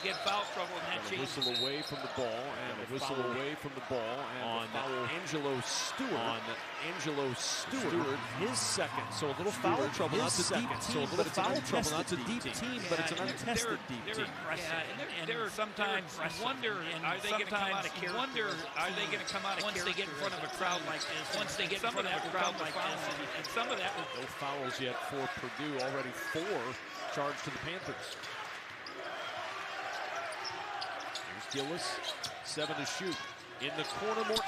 you get foul trouble, and that changes. Whistle away from the ball, and a whistle away from the ball, and on Angelo Stewart. His second. So a little foul trouble, not to deep team, so a little foul trouble, not to deep team, but it's an untested deep team. And there are sometimes wonder, are they going to come out of character? Are they going to come out of character? Once they get in front of a crowd like this, once they get in front of a crowd like this, and some of that. No fouls yet for Purdue. Already 4 charged to the Panthers. Here's Gillis, 7 to shoot. In the corner, more.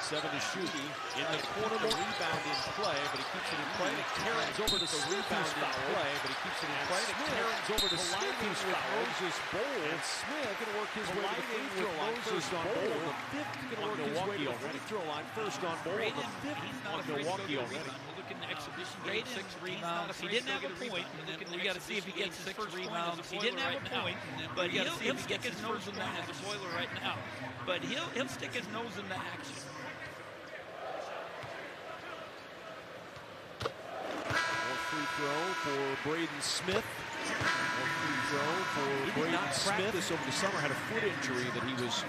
7 to shoot. In the corner, more. Rebound in play, but he keeps it in play. It carries over to the rebound in play, but he keeps it in play. It carries over to Smith with Moses Bowl. And Smith going to work his way to the free throw line. First on Bowl. The fifth going to work his way to the free throw line. First on Bowl. The fifth on Milwaukee already. Look in the exhibition game, 6 rebounds. He didn't have a point. We got to see if he gets his first rebounds. He didn't have a point, but he'll stick his nose in that as a boiler right now. But he'll stick his nose in the action. Free throw for Braden Smith. More free throw for Braden Smith. This over the summer had a foot injury that he was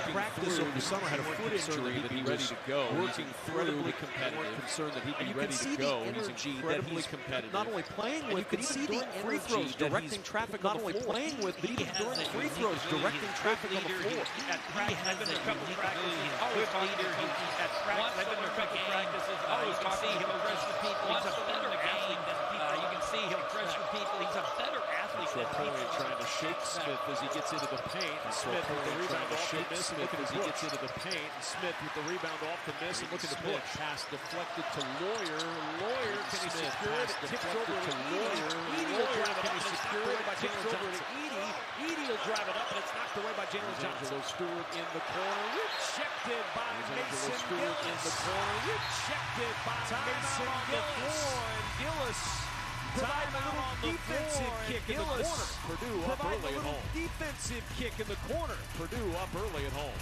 practice over the summer had a foot injury that he was ready to go. Working incredibly competitive. More concerned that he'd be ready to go. He's incredibly competitive. Not only playing with, but even doing free throws, directing traffic on the floor. Not only playing with, but even doing free throws, directing traffic on the floor. At practice, I've been to a couple practices. Always leader. At practice, I've been to a couple practices. Always talking. He'll address the people. He's a better athlete than people. You can see he'll pressure people. He's a better athlete than people. Trying to shake Smith as he gets into the paint. Smith with the rebound off to miss. Smith as he gets into the paint. Smith with the rebound off to miss and looking to push. Pass deflected to Lawyer. Lawyer, can he secure it? Tips over to Lawyer. Lawyer, can he secure it? Tips over to Edey. Edey will drive it up, and it's knocked away by Jalen Johnson. Angelo Stewart in the corner. Rejected by Mason Stewart in the corner. Rejected by Mason Gillis. And Gillis providing a little defensive kick in the corner. Purdue up early at home. Defensive kick in the corner. Purdue up early at home.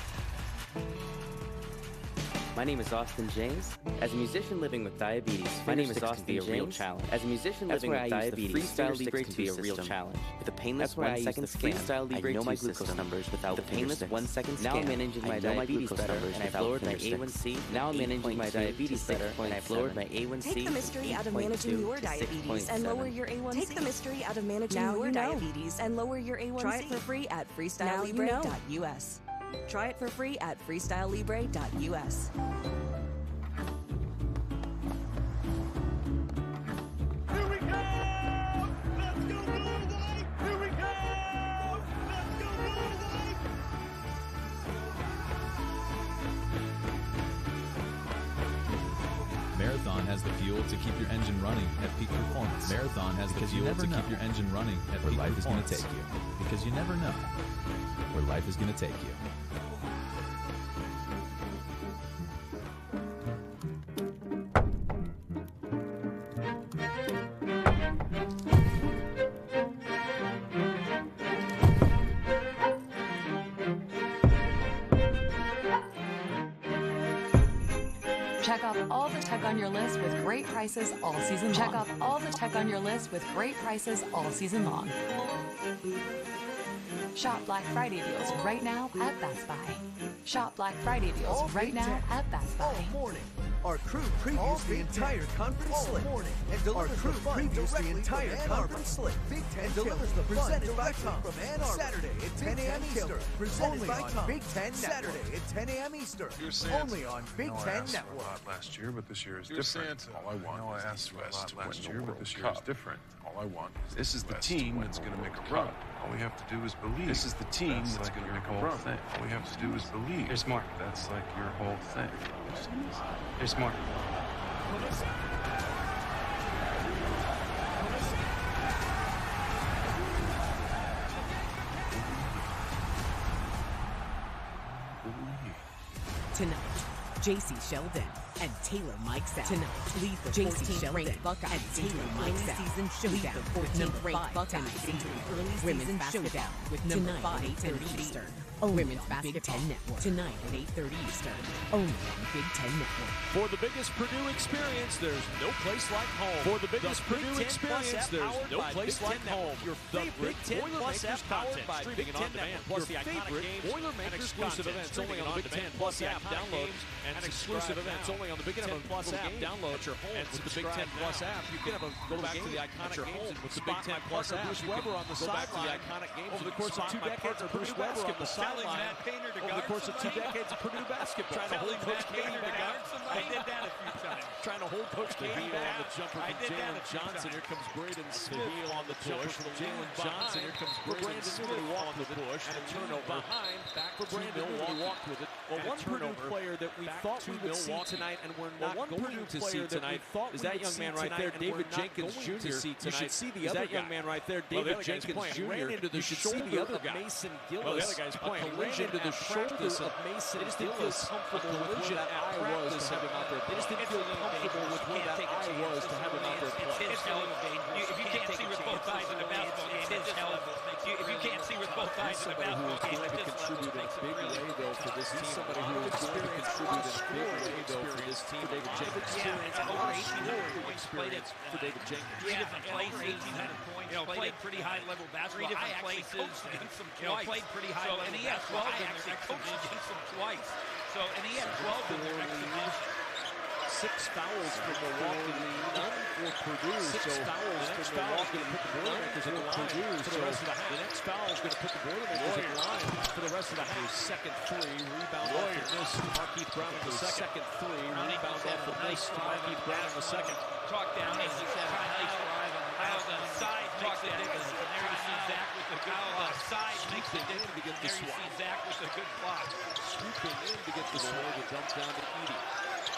My name is Austin James. As a musician living with diabetes, my name is Austin James. A real challenge. As a musician living with diabetes, Freestyle Libre can be a real challenge. With a painless 1-second scan, I know my glucose numbers without the painless 1-second scan. Now I'm managing my diabetes better, and I've lowered my A1C. Now I'm managing my diabetes better, and I've lowered my A1C. Take the mystery out of managing your diabetes and lower your A1C. Take the mystery out of managing your diabetes and lower your A1C. Try it for free at freestylelibre.us. Try it for free at freestylelibre.us. Marathon has the fuel to keep your engine running at peak performance. Marathon has the fuel to keep your engine running at peak performance. Where life is going to take you. Because you never know where life is going to take you. Check off all the tech on your list with great prices all season long. Check off all the tech on your list with great prices all season long. Shop Black Friday deals right now at Best Buy. Shop Black Friday deals right now at Best Buy. All morning. Our crew previews the entire conference slate. Our crew previews the entire conference slate. Big Ten delivers the presented by Tom. Saturday at 10 a.m. Eastern. Presented by Tom. Big Ten Saturday at 10 a.m. Eastern. Only on Big Ten Network. Last year, but this year is different. All I want I asked West last year, but this year is different. All I want is this is the team that's going to make a run. All we have to do is believe. This is the team that's going to make a run. All we have to do is believe. There's more. That's like your whole thing. There's more. Tonight, J.C. Sheldon and Taylor Mike's Tonight, lead the J.C. Sheldon Buckeyes and Taylor Mike's season showdown with number 5 Buckeyes into an early season showdown with number 5 8:30 Eastern. Only Women's Big Ten Network. Tonight at 8:30 Eastern. Only on Big Ten Network. For the biggest Purdue experience, there's no place like home. For the biggest Purdue experience, there's no place like home. Your favorite Boilermakers content, streaming and on demand, plus the favorite Boilermakers exclusive events only on the Big Ten Plus app. Downloads and exclusive events only on the Big Ten Plus app. Download your home with the Big Ten Plus app. You can go back to the iconic games with the Big Ten Plus app. Bruce Weber on the sideline. Over the course of 2 decades of Purdue basketball on the sideline. Over the course of 2 decades of Purdue basketball. Trying to hold Coach Katie back. I did that a few times. Trying to hold Coach Katie back. On the jumper from Jalen Johnson. Here comes Braden Smith on the jumper from Jalen Johnson. Here comes Braden Smith on the push. And a turnover behind. Back for Brandon. Walked with it. Well, one Purdue player that we thought we would see tonight, and we're not going to see tonight, is that young man right there, David Jenkins Jr. You should see the other young man right there, David Jenkins Jr. Ran into the shoulder of Mason Gillis. Well, the other guy's playing. Ran into the shoulder of Mason Gillis. Comfortable with where that eye was to have him out there. They just didn't feel comfortable with where that eye was to have him out there. It's hell of a dangerous. If you can't see with both eyes in the basketball game, it's hell of a. If you can't see with both eyes in the basketball game, it just contribute in a big way though for this team. Somebody who is going to contribute in a big way though for this team. David Jenkins. Yeah, over 1,800 points played it for David Jenkins. 3 different places, 1,800 points. Played pretty high level basketball. 3 different places. Played pretty high level. And he had 12 in their exhibition against them twice. So, and he had 12 in their exhibition. 6 fouls for Milwaukee, none for Purdue. 6 fouls. The next foul is going to put the Boilermakers in the line for the rest of the half. The next foul is going to put the Boilermakers in line for the rest of the half. Second 3, rebound off the miss. Markeith Brown in the second 3, rebound off the miss. Markeith Brown in the second. Talk down, as he said, nice drive on the side. Talk the difference. And there you see Zach with a good block. Side makes the difference. There you see Zach with a good block. Swooping in to get the swing. The dump down to Edey.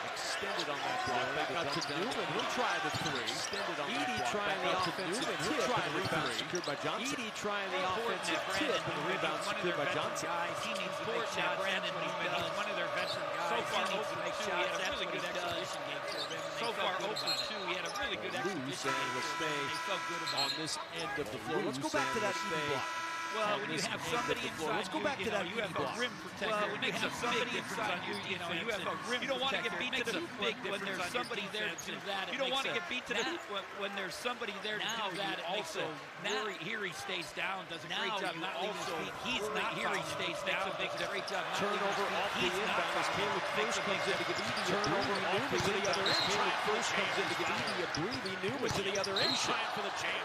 Extended on that block. Back out to Newman. He'll try the 3. Extended on Edey trying the offensive tip. He'll try the rebound secured by Johnson. Edey trying the offensive tip. And the rebound secured by Johnson. He needs to make shots. Brandon Newman, he's one of their veteran guys. So far, he needs to make shots. He had a really good exhibition game for them. So far, 0-2. He had a really good exhibition game. Will stay on this end of the floor. Let's go back to that Edey block. Well, when you have somebody inside, let's go back to that. You have a rim protector. Well, when you have somebody inside you, you have a rim protector. You don't want to get beat to the big when there's somebody there to do that. You don't want to get beat to the when there's somebody there to do that. Also, here he stays down, does a great job not leaving his feet. He's not here. He stays down, makes a great job. Turnover off the inbound as Caleb first comes in to get Edey. Turnover off to the other end. Caleb first comes in to get Edey. A breathing Newman to the other end.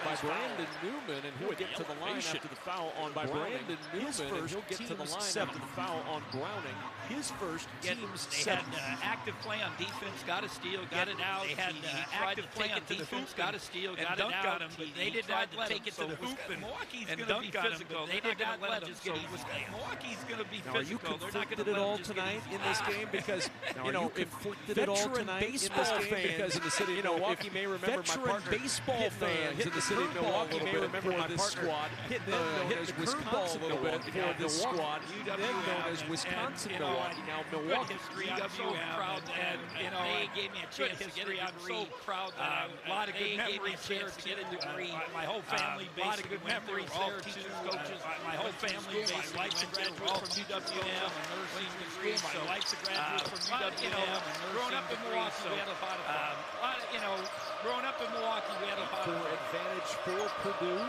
By Brandon Newman, and he'll get to the line after the foul on by Brandon Newman, and he'll get to the line after the foul on Browning. His first team's 7th. They had active play on defense, got a steal, got it out. They had active play on defense, got a steal, got it out. But they did not take it to the hoop, and Milwaukee's going to be physical. They did not let him just get easy. Milwaukee's going to be physical. Are you conflicted at all tonight in this game? Because, you know, conflicted at all tonight in this game because in the city of Milwaukee may remember my partner. Baseball fans in the city of Milwaukee may remember my squad hitting the Wisconsin a little bit for this squad, then known as Wisconsin Milwaukee. Now Milwaukee. I'm so proud that they gave me a chance to get a degree. I'm so proud that a lot of good memories there to get a degree. My whole family, a lot of good memories there. Teachers, coaches, my whole family. My wife's a graduate from UWM, a nursing degree. My wife's a graduate from UWM. Growing up in Milwaukee, we had a lot of fun. Growing up in Milwaukee, we had a lot of fun. Advantage for Purdue.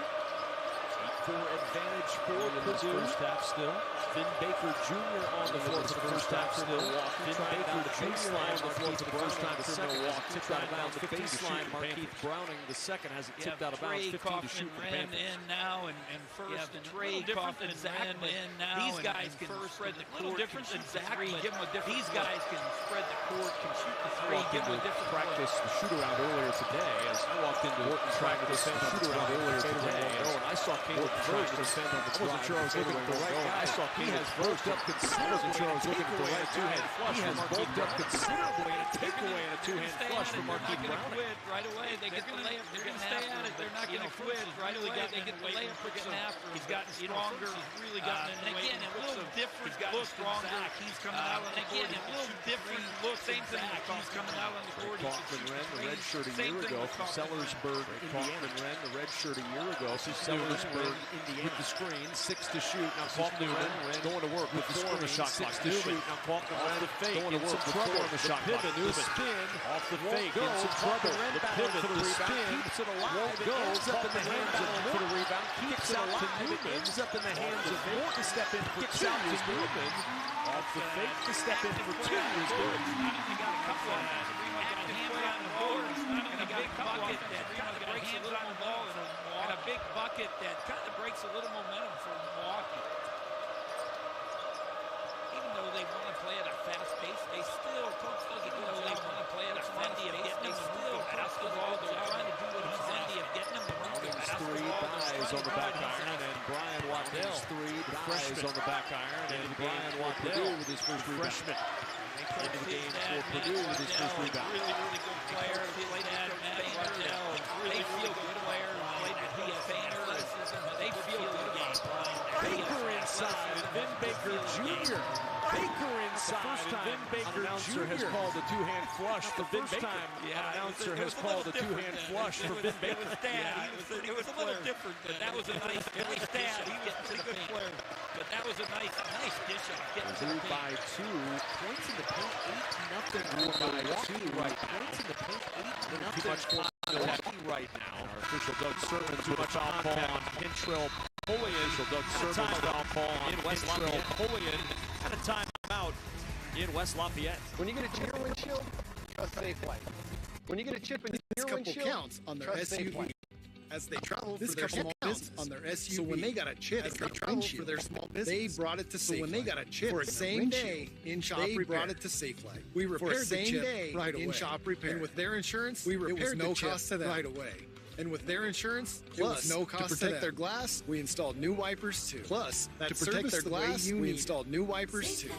For advantage for Purdue. First half still. Finn Baker Jr. on the floor for the first half for Milwaukee. Finn Baker Jr. on the floor for the first time for Milwaukee. Tipped out of bounds the baseline. Markeith Browning the second has it tipped out of bounds. 15 to shoot for the Panthers. In now and first and Trey Kaufman in now. These guys can spread the court. Difference in Zach. These guys can spread the court, can shoot the 3. Give them a different practice the shoot around earlier today as I walked into Wharton trying to defend the shoot around earlier today. And I saw Caleb first defend on the drive. I wasn't sure I was looking at the right guy. I saw he has bulked up considerably. I wasn't sure I was looking at the right two-hand flush. He has bulked up considerably and a takeaway and a two-hand flush from Markeith Browning. Right away, they get the layup. They're going to stay at it. They're not going to quit. Right away, they get the layup. They're getting after him. He's gotten stronger. He's really gotten in the way. Again, a little different. He's gotten stronger. He's coming out on the court. Again, a little different look. Same thing with He's coming out on the court. Kaufman ran the red shirt a year ago from Sellersburg, Indiana. Ran the red shirt a year ago from Sellersburg, Indiana. With the screen, 6 to shoot. Now Faulkner going to work with the screen. Shot 6 to shoot. Now Faulkner off the fake. Going to work trouble on the shot clock. The spin off the fake. In some trouble. The pivot, the spin keeps it alive. It ends up in the hands of for the rebound. Keeps it alive. It ends up in the hands of Morton. Step in for 2 is Newman. Off the fake to step in for 2 is good. He got a couple of active play on the boards, and a big bucket that kind of breaks a little momentum, and a big bucket that kind of breaks a little momentum for Milwaukee. Even though they want to play at a fast pace, they still, Coach does a good job. They want to play at a fast pace. They still pass the ball. They're trying to do what he's of getting them to run the three dies on the back iron, and Brian Waddell. 3 dies on the back iron, and Brian Waddell with his first freshman. Into the game for Purdue with his first rebound. Really, really good player. Played at Waddell. They feel good player. Played at PFA. They feel good game. Baker inside, and Vin Baker Jr. Baker inside, and Vin Baker Jr. has called a two-hand flush for Vin Baker. Announcer has called a two-hand flush for Vin Baker. It was a little different, but that was a nice stat. He was a pretty good player. But that was a nice dish off. Purdue by 2. Points in the paint, 8-0. Milwaukee right. Points in the paint, 8-0. Too much for Milwaukee right now. Our official Doug Sermon, too much foul ball on Pintrell Pullian. Official Doug Sermon, foul ball on Pintrell Pullian. At a timeout in West Lafayette. When you get a chip in your windshield, trust Safeway. When you get a chip in your windshield, counts on their SUV. As they travel for their small business on their SUV. So when they got a chip as they travel for their small business, they brought it to Safeway. So when they got a chip for a same day in-shop repair, they brought it to Safeway. We repaired the chip right away. In-shop repair. And with their insurance, we repaired no cost to them right away. And with their insurance, it was no cost to protect their glass, we installed new wipers too. Plus, to protect their glass, we installed new wipers too.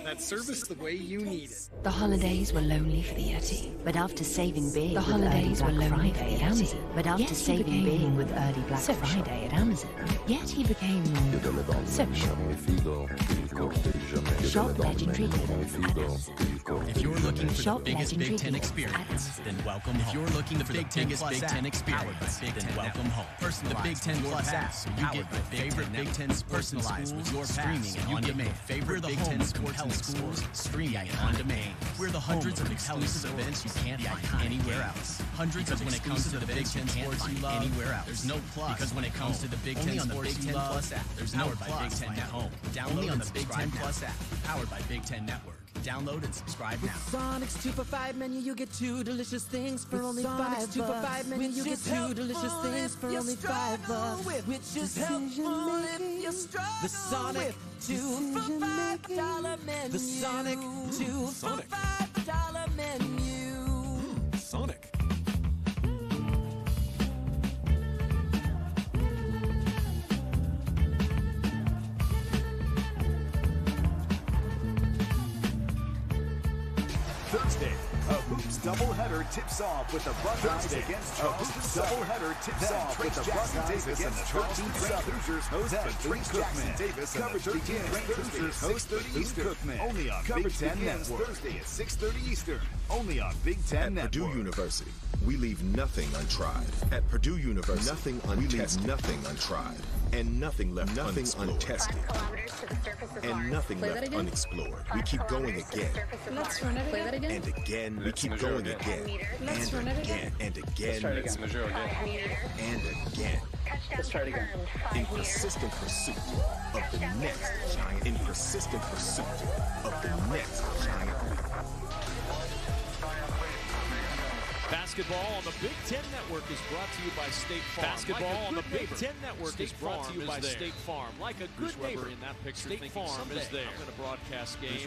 That service the way you need it. The holidays were lonely for the Yeti, but after saving big, the holidays were lonely for the Amazon. But after saving big with early Black Friday at Amazon, yet he became more social. Shop legendary deals. If you're looking for the biggest Big Ten experience, then welcome home. If you're looking for the biggest Big Ten experience, then welcome home. The Big Ten Plus app, so you get your favorite Big Ten sports personalized with your streaming and on demand. Favorite Big Ten sports and schools streaming and on demand. We're the hundreds of exclusive events you can't find anywhere else. Hundreds of when it comes to the Big Ten sports you love anywhere else. There's no plus because when it comes to the Big Ten sports you love, there's no plus by Big Ten at home. Download on the Big Ten Plus app, powered by Big Ten Network. Download and subscribe now. Sonic's 2 for $5 menu, you get 2 delicious things for only $5. 2 for $5 menu, you get 2 delicious things for only $5. Which is helpful if you're struggling. The Sonic 2 for $5 menu. The Sonic 2 for $5 menu. Sonic. Thursday, a Hoops doubleheader tips off with the Buckeyes against Charleston. Doubleheader tips off with the Buckeyes against Charleston. Hoosiers host Trace Jackson Davis. Coverage begins Hoosiers host 30 Eastern. Only on Big Ten Network. Thursday at 6:30 Eastern. Only on Big Ten Network. At Purdue University, we leave nothing untried. At Purdue University, we leave nothing untried. And nothing left untested. And nothing left unexplored. We keep going again. Let's run it again. And again, we keep going again. Let's run it again. And again. And again. Let's try it again. In persistent pursuit of the next giant. In persistent pursuit of the next giant. Basketball on the Big Ten Network is brought to you by State Farm. Basketball on the Big Ten Network is brought to you by State Farm. Like a good neighbor in that picture, State Farm is there. I'm going to broadcast games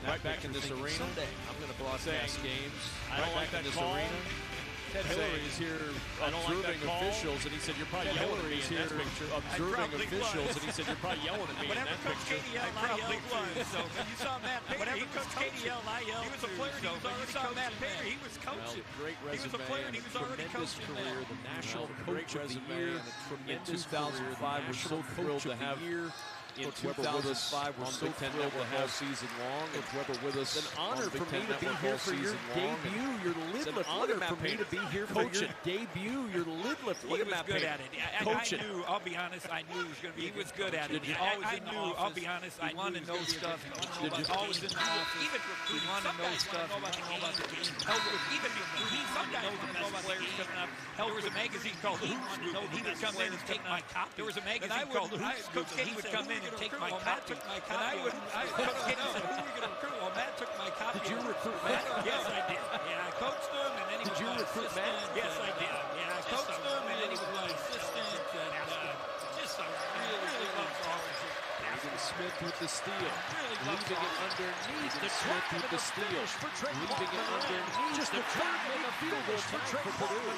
right back in this arena. I'm going to broadcast games right back in this arena. Ted Hillary is here observing officials, and he said, "You're probably yelling at me in that picture." Observing officials, and he said, "You're probably yelling at me in that picture." I probably was. So you saw Matt Perry. He was coaching. He was a player. He was already coaching. Matt Perry. He was coaching. Great resume. He was a player, and he was already coaching. Career, the National Coach of the Year in 2005. We're so thrilled to have in 2005. We're so thrilled to have season long. Coach Weber with us. It's an honor for me to be here for your debut, your lid lift. It's an honor for me to be here for your debut, your lid lift. He was good at it. I knew, I'll be honest, I knew he was going to be. He was good at it. I knew, I'll be honest, I wanted to know stuff. Always in the office. Even he wanted to know stuff. Even he sometimes knows the best players coming up. Hell, there was a magazine called Hoops. He would come in and take my copy. There was a magazine called Hoops. Coach Kenny would come in and take my copy. And I would, Coach Kenny said, who are we going to recruit? Well, Matt took my copy. Did you recruit Matt? Yes, I did. Yeah, I coached him, and then he was my assistant. Yes, I did. Yeah, I coached him, and then he was my assistant. Just a really loves officer. Smith with the steal. Leaving it underneath. Smith with the steal. Leaving it underneath. Just the third made field goal for Purdue.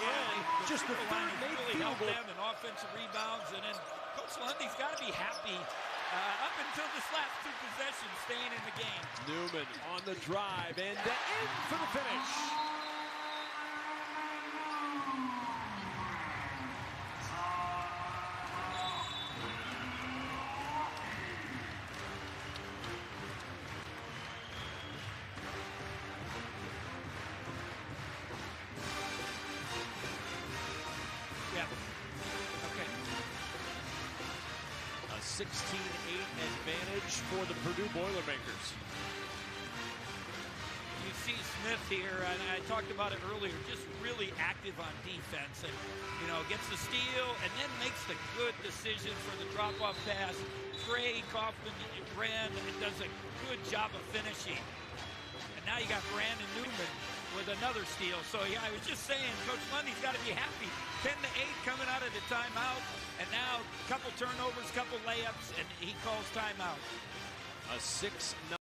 Just the third made field goal. And offensive rebounds, and then Coach Lundy's got to be happy up until this last two possessions, staying in the game. Newman on the drive and in for the finish. A 16-8 advantage for the Purdue Boilermakers. You see Smith here, and I talked about it earlier, just really active on defense, and gets the steal and then makes the good decision for the drop-off pass. Trey Kaufman ran and does a good job of finishing. And now you got Brandon Newman with another steal. So yeah, I was just saying, Coach Lundy's got to be happy. 10-8 coming out of the timeout, and now a couple turnovers, couple layups, and he calls timeout. A 6-9.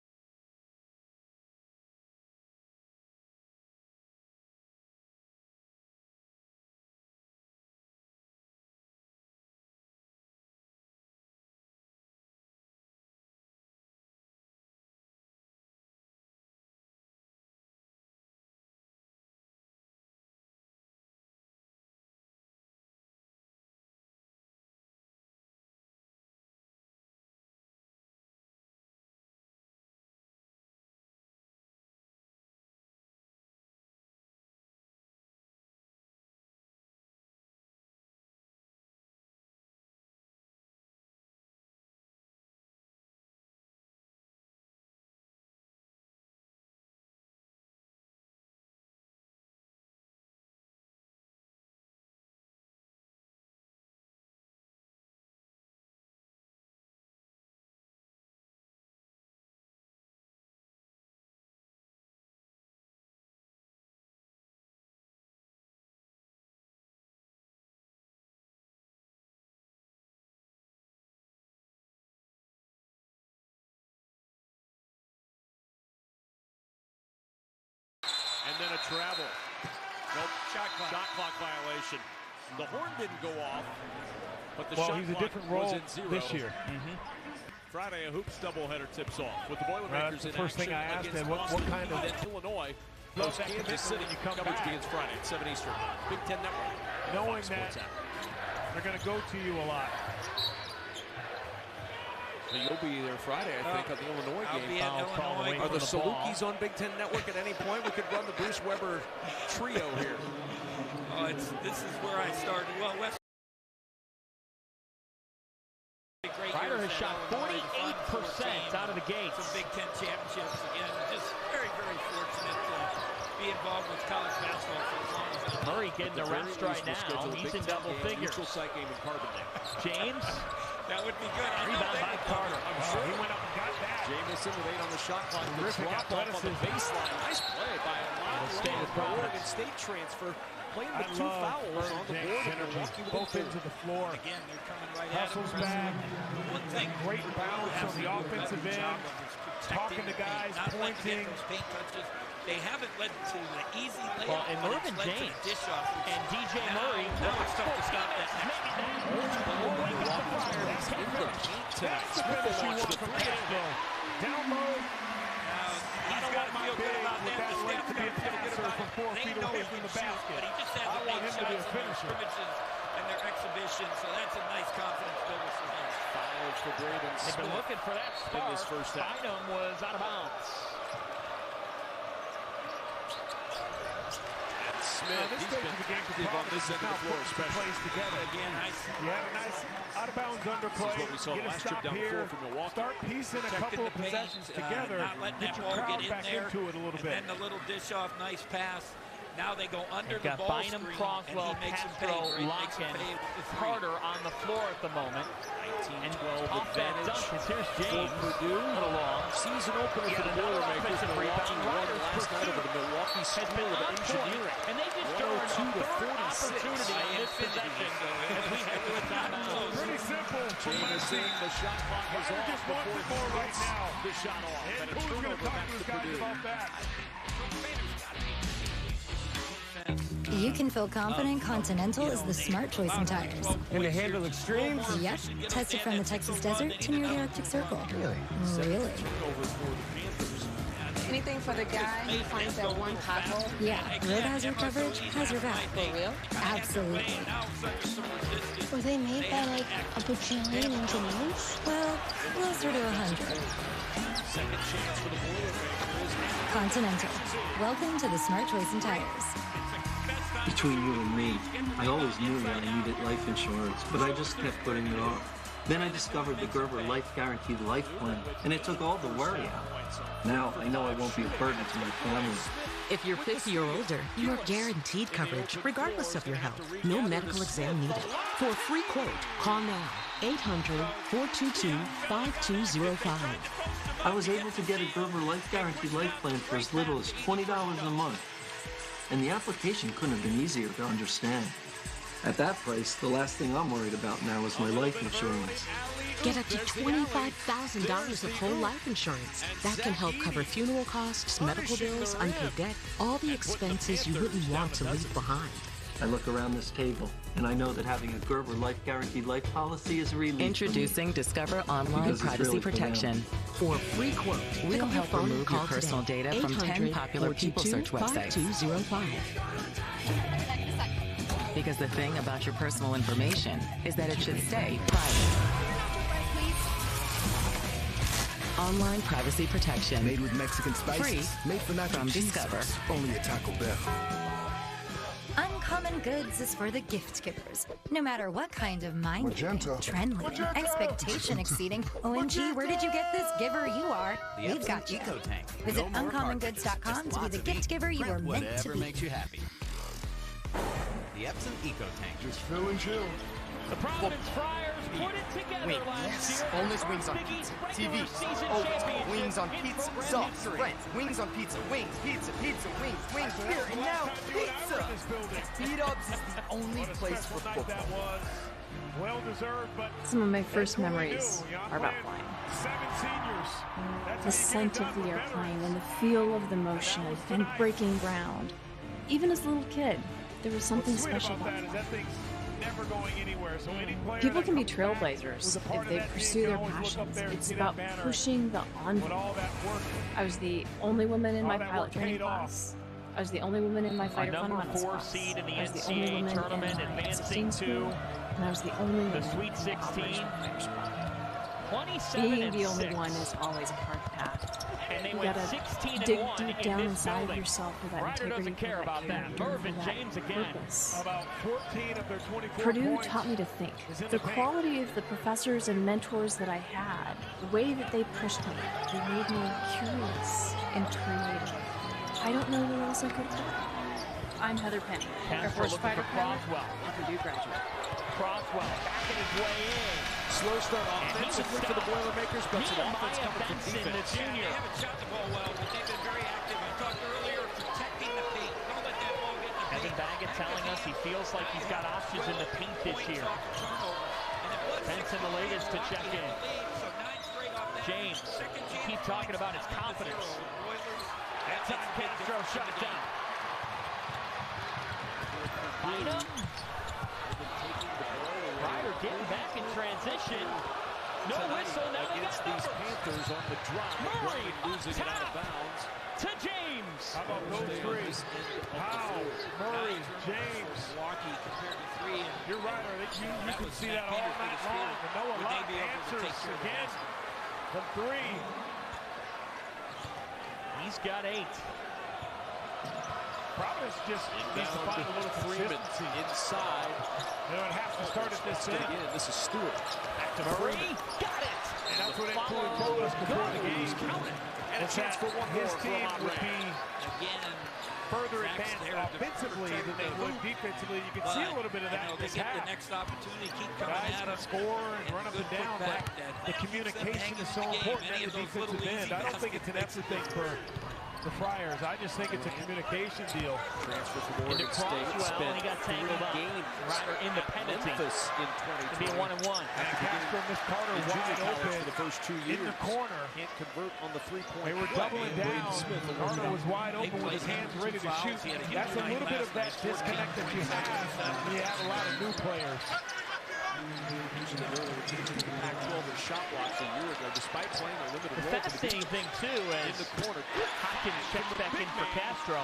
And then a travel. Nope. Shot clock violation. The horn didn't go off, but the shot he's a clock different role was in zero. this year. Friday, a hoops doubleheader tips off with the Boilermakers in first thing I asked him, what kind of Illinois. Those Kansas City coverage begins Friday at 7 Eastern. Big Ten Network. Knowing that they're going to go to you a lot. So you'll be there Friday, I think, on the Illinois game. Illinois. Are the Salukis on Big Ten Network at any point? We could run the Bruce Weber trio here. This is where I started. Well, West. Ryder has shot 48% out of the gates. Some Big Ten championships again. Just very, very fortunate to be involved with college basketball for as long as I've been. Murray getting the rest right now. He's in double figures. Neutral site game in Carbondale. James. That would be good. Rebound by Carter. He went up and got that. Jamison with 8 on the shot clock. Drop off on the baseline. Nice play by a Oregon State transfer. Playing with 2 fouls on the board. Both ends of the floor. Again, they're coming right Hustles back. One thing. Great balance on the offensive end. Talking to guys, pointing. Paint touches. they haven't led to the easy layup. Well, and Mervyn James and DJ Murray. Now it's tough to stop that next Down low. He's got to feel good about that. The staff got to feel good about it. They know he can shoot, but he just hasn't made shots in their scrimmages and their exhibition, so that's a nice confidence builder for him. Fouls for Braden Smith. They've been looking for that spark. In this first half. Bynum was out of bounds. Smith, he's been active on this end of the floor, especially. Together. Again, nice. You have a nice out-of-bounds underplay. This is what we saw Get a last trip stop down the here. floor from Milwaukee. Start piecing a couple of possessions together. Not letting Get that your ball crowd get in back there. into it a little bit. And then the little dish off, nice pass. Now they go under the got ball Bynum, screen, Croswell, and he makes him pay. Castro, Makes him Locken, pay with the three. Carter on the floor at the moment. 19-12 off that advantage dunk is here's James. for Purdue. A little long. Season opener for the Boilermakers. Milwaukee won last night over the Milwaukee School of Engineering. And they just earned a 102 to third 46. opportunity on this possession as we head to a timeout. Pretty simple. Jameson, the shot clock is off just before wants it more right now. the shot off. And And a who's going to turnover talk back to his to guys Purdue. about that? You can feel confident Continental is the smart choice in tires. And to handle extremes? Yep. Tested from the Texas desert to near the Arctic Circle. Really? Really? Anything for the guy who finds that one pothole? Yeah. Road hazard coverage has your back. For real? Absolutely. Were they made by like a bajillion engineers? Well, closer to 100. Second chance for the Boilermakers. Continental. Welcome to the smart choice in tires. Between you and me, I always knew that I needed life insurance, but I just kept putting it off. Then I discovered the Gerber Life Guaranteed Life Plan, and it took all the worry out. Now I know I won't be a burden to my family. If you're 50 or older, you are guaranteed coverage, regardless of your health. No medical exam needed. For a free quote, call now. 800-422-5205. I was able to get a Gerber Life Guaranteed Life Plan for as little as $20 a month. And the application couldn't have been easier to understand. At that price, the last thing I'm worried about now is my life insurance. Get up to $25,000 of whole life insurance. That can help cover funeral costs, medical bills, unpaid debt, all the expenses you wouldn't want to leave behind. I look around this table, and I know that having a Gerber Life Guaranteed Life policy is a relief. Introducing Discover Online Privacy really Protection. For a free quote, we'll help remove your personal data from 10 popular people search websites. 5205. Because the thing about your personal information is that it should stay private. Online Privacy Protection. Made with Mexican spices. Free Made for nacho from cheese. Discover. Only at Taco Bell. Uncommon Goods is for the gift givers. No matter what kind of mind Magenta. trend leading, expectation exceeding. OMG, where did you get this giver you are? We've got you. Tank. Visit uncommongoods.com to be the gift giver you are meant to Whatever be. makes you happy. The Epson Eco Tank. Just fill and chill. The Providence Friars put it together last year. Boneless wings on pizza, TV, wings on pizza, sauce, friends, wings on pizza, wings, pizza, wings, beer, and now pizza! Beat-Ups is the only place for football. Well deserved, but some of my first memories are about flying. 7 seniors. The scent of the airplane and the feel of the motion and breaking ground. Even as a little kid, there was something special about it. Never going anywhere. So any player People can be trailblazers if they pursue their passions. It's about pushing the envelope. I was the only woman in my pilot training class. I was the only woman in my fighter fundamentals class. Seed in the I was the only woman tournament, in my advancing to and I was the only woman the Sweet 16. 27 Being the and only 6. one is always a hard path. And they You went gotta 16 dig and 1 deep in down this inside building. yourself for that Ryder integrity, doesn't care for that about that. character, Mervyn for that James again. purpose. About 14 of their 24 Purdue points taught me to think. is in The the paint. quality of the professors and mentors that I had, the way that they pushed me, they made me curious and creative. I don't know where else I could go. I'm Heather Penn, Air Force fighter pilot, and Purdue graduate. Croswell backing his way in. Slow start offensively for the Boilermakers, but some offense coming from defense. They haven't shot the ball well, but they've been very active. I talked earlier, protecting the paint. Don't let that ball get in the paint. Evan Baggett telling us he feels like he's got options in the paint this year. Benson the latest to check in. James, you keep talking about his confidence. That time Castro shut it down. Bynum. Ryder getting back in transition. No whistle, now they got these Panthers on the drop. Murray losing it out of bounds. To James. How about those three? Howe, Murray, James. Milwaukee compared to 3. And you're right. You can see that all night long. And Noah Lott answers again from 3. He's got 8. Providence just needs to find a little consistency inside. You know, it has to start at this end. Again, this is Stewart. Back to Murray. Got it. And that's what Including told us before the game. Count it. And a chance for one his more team from would be again further advanced offensively than they would defensively. You can see a little bit of that in this half. The next opportunity, keep coming guys at can him. score and run up and down, but the communication is so important at the defensive end. I don't think it's an effort thing for the Friars. I just think it's a communication deal. Transfer from Oregon State. Well, he got tangled up. Ryder in the penalty. Memphis in 2020. To be a 1-1. And Castro missed Carter wide open for the first 2 years. in the corner. Can't convert on the three-point. They were doubling down. Carter was wide open with his hands ready to shoot. That's a little bit of that disconnect that you have when you have a lot of new players. Pac-12 shot blocks a year ago, despite playing a limited role. The fascinating thing too is in the corner. Hopkins checks back in for Castro.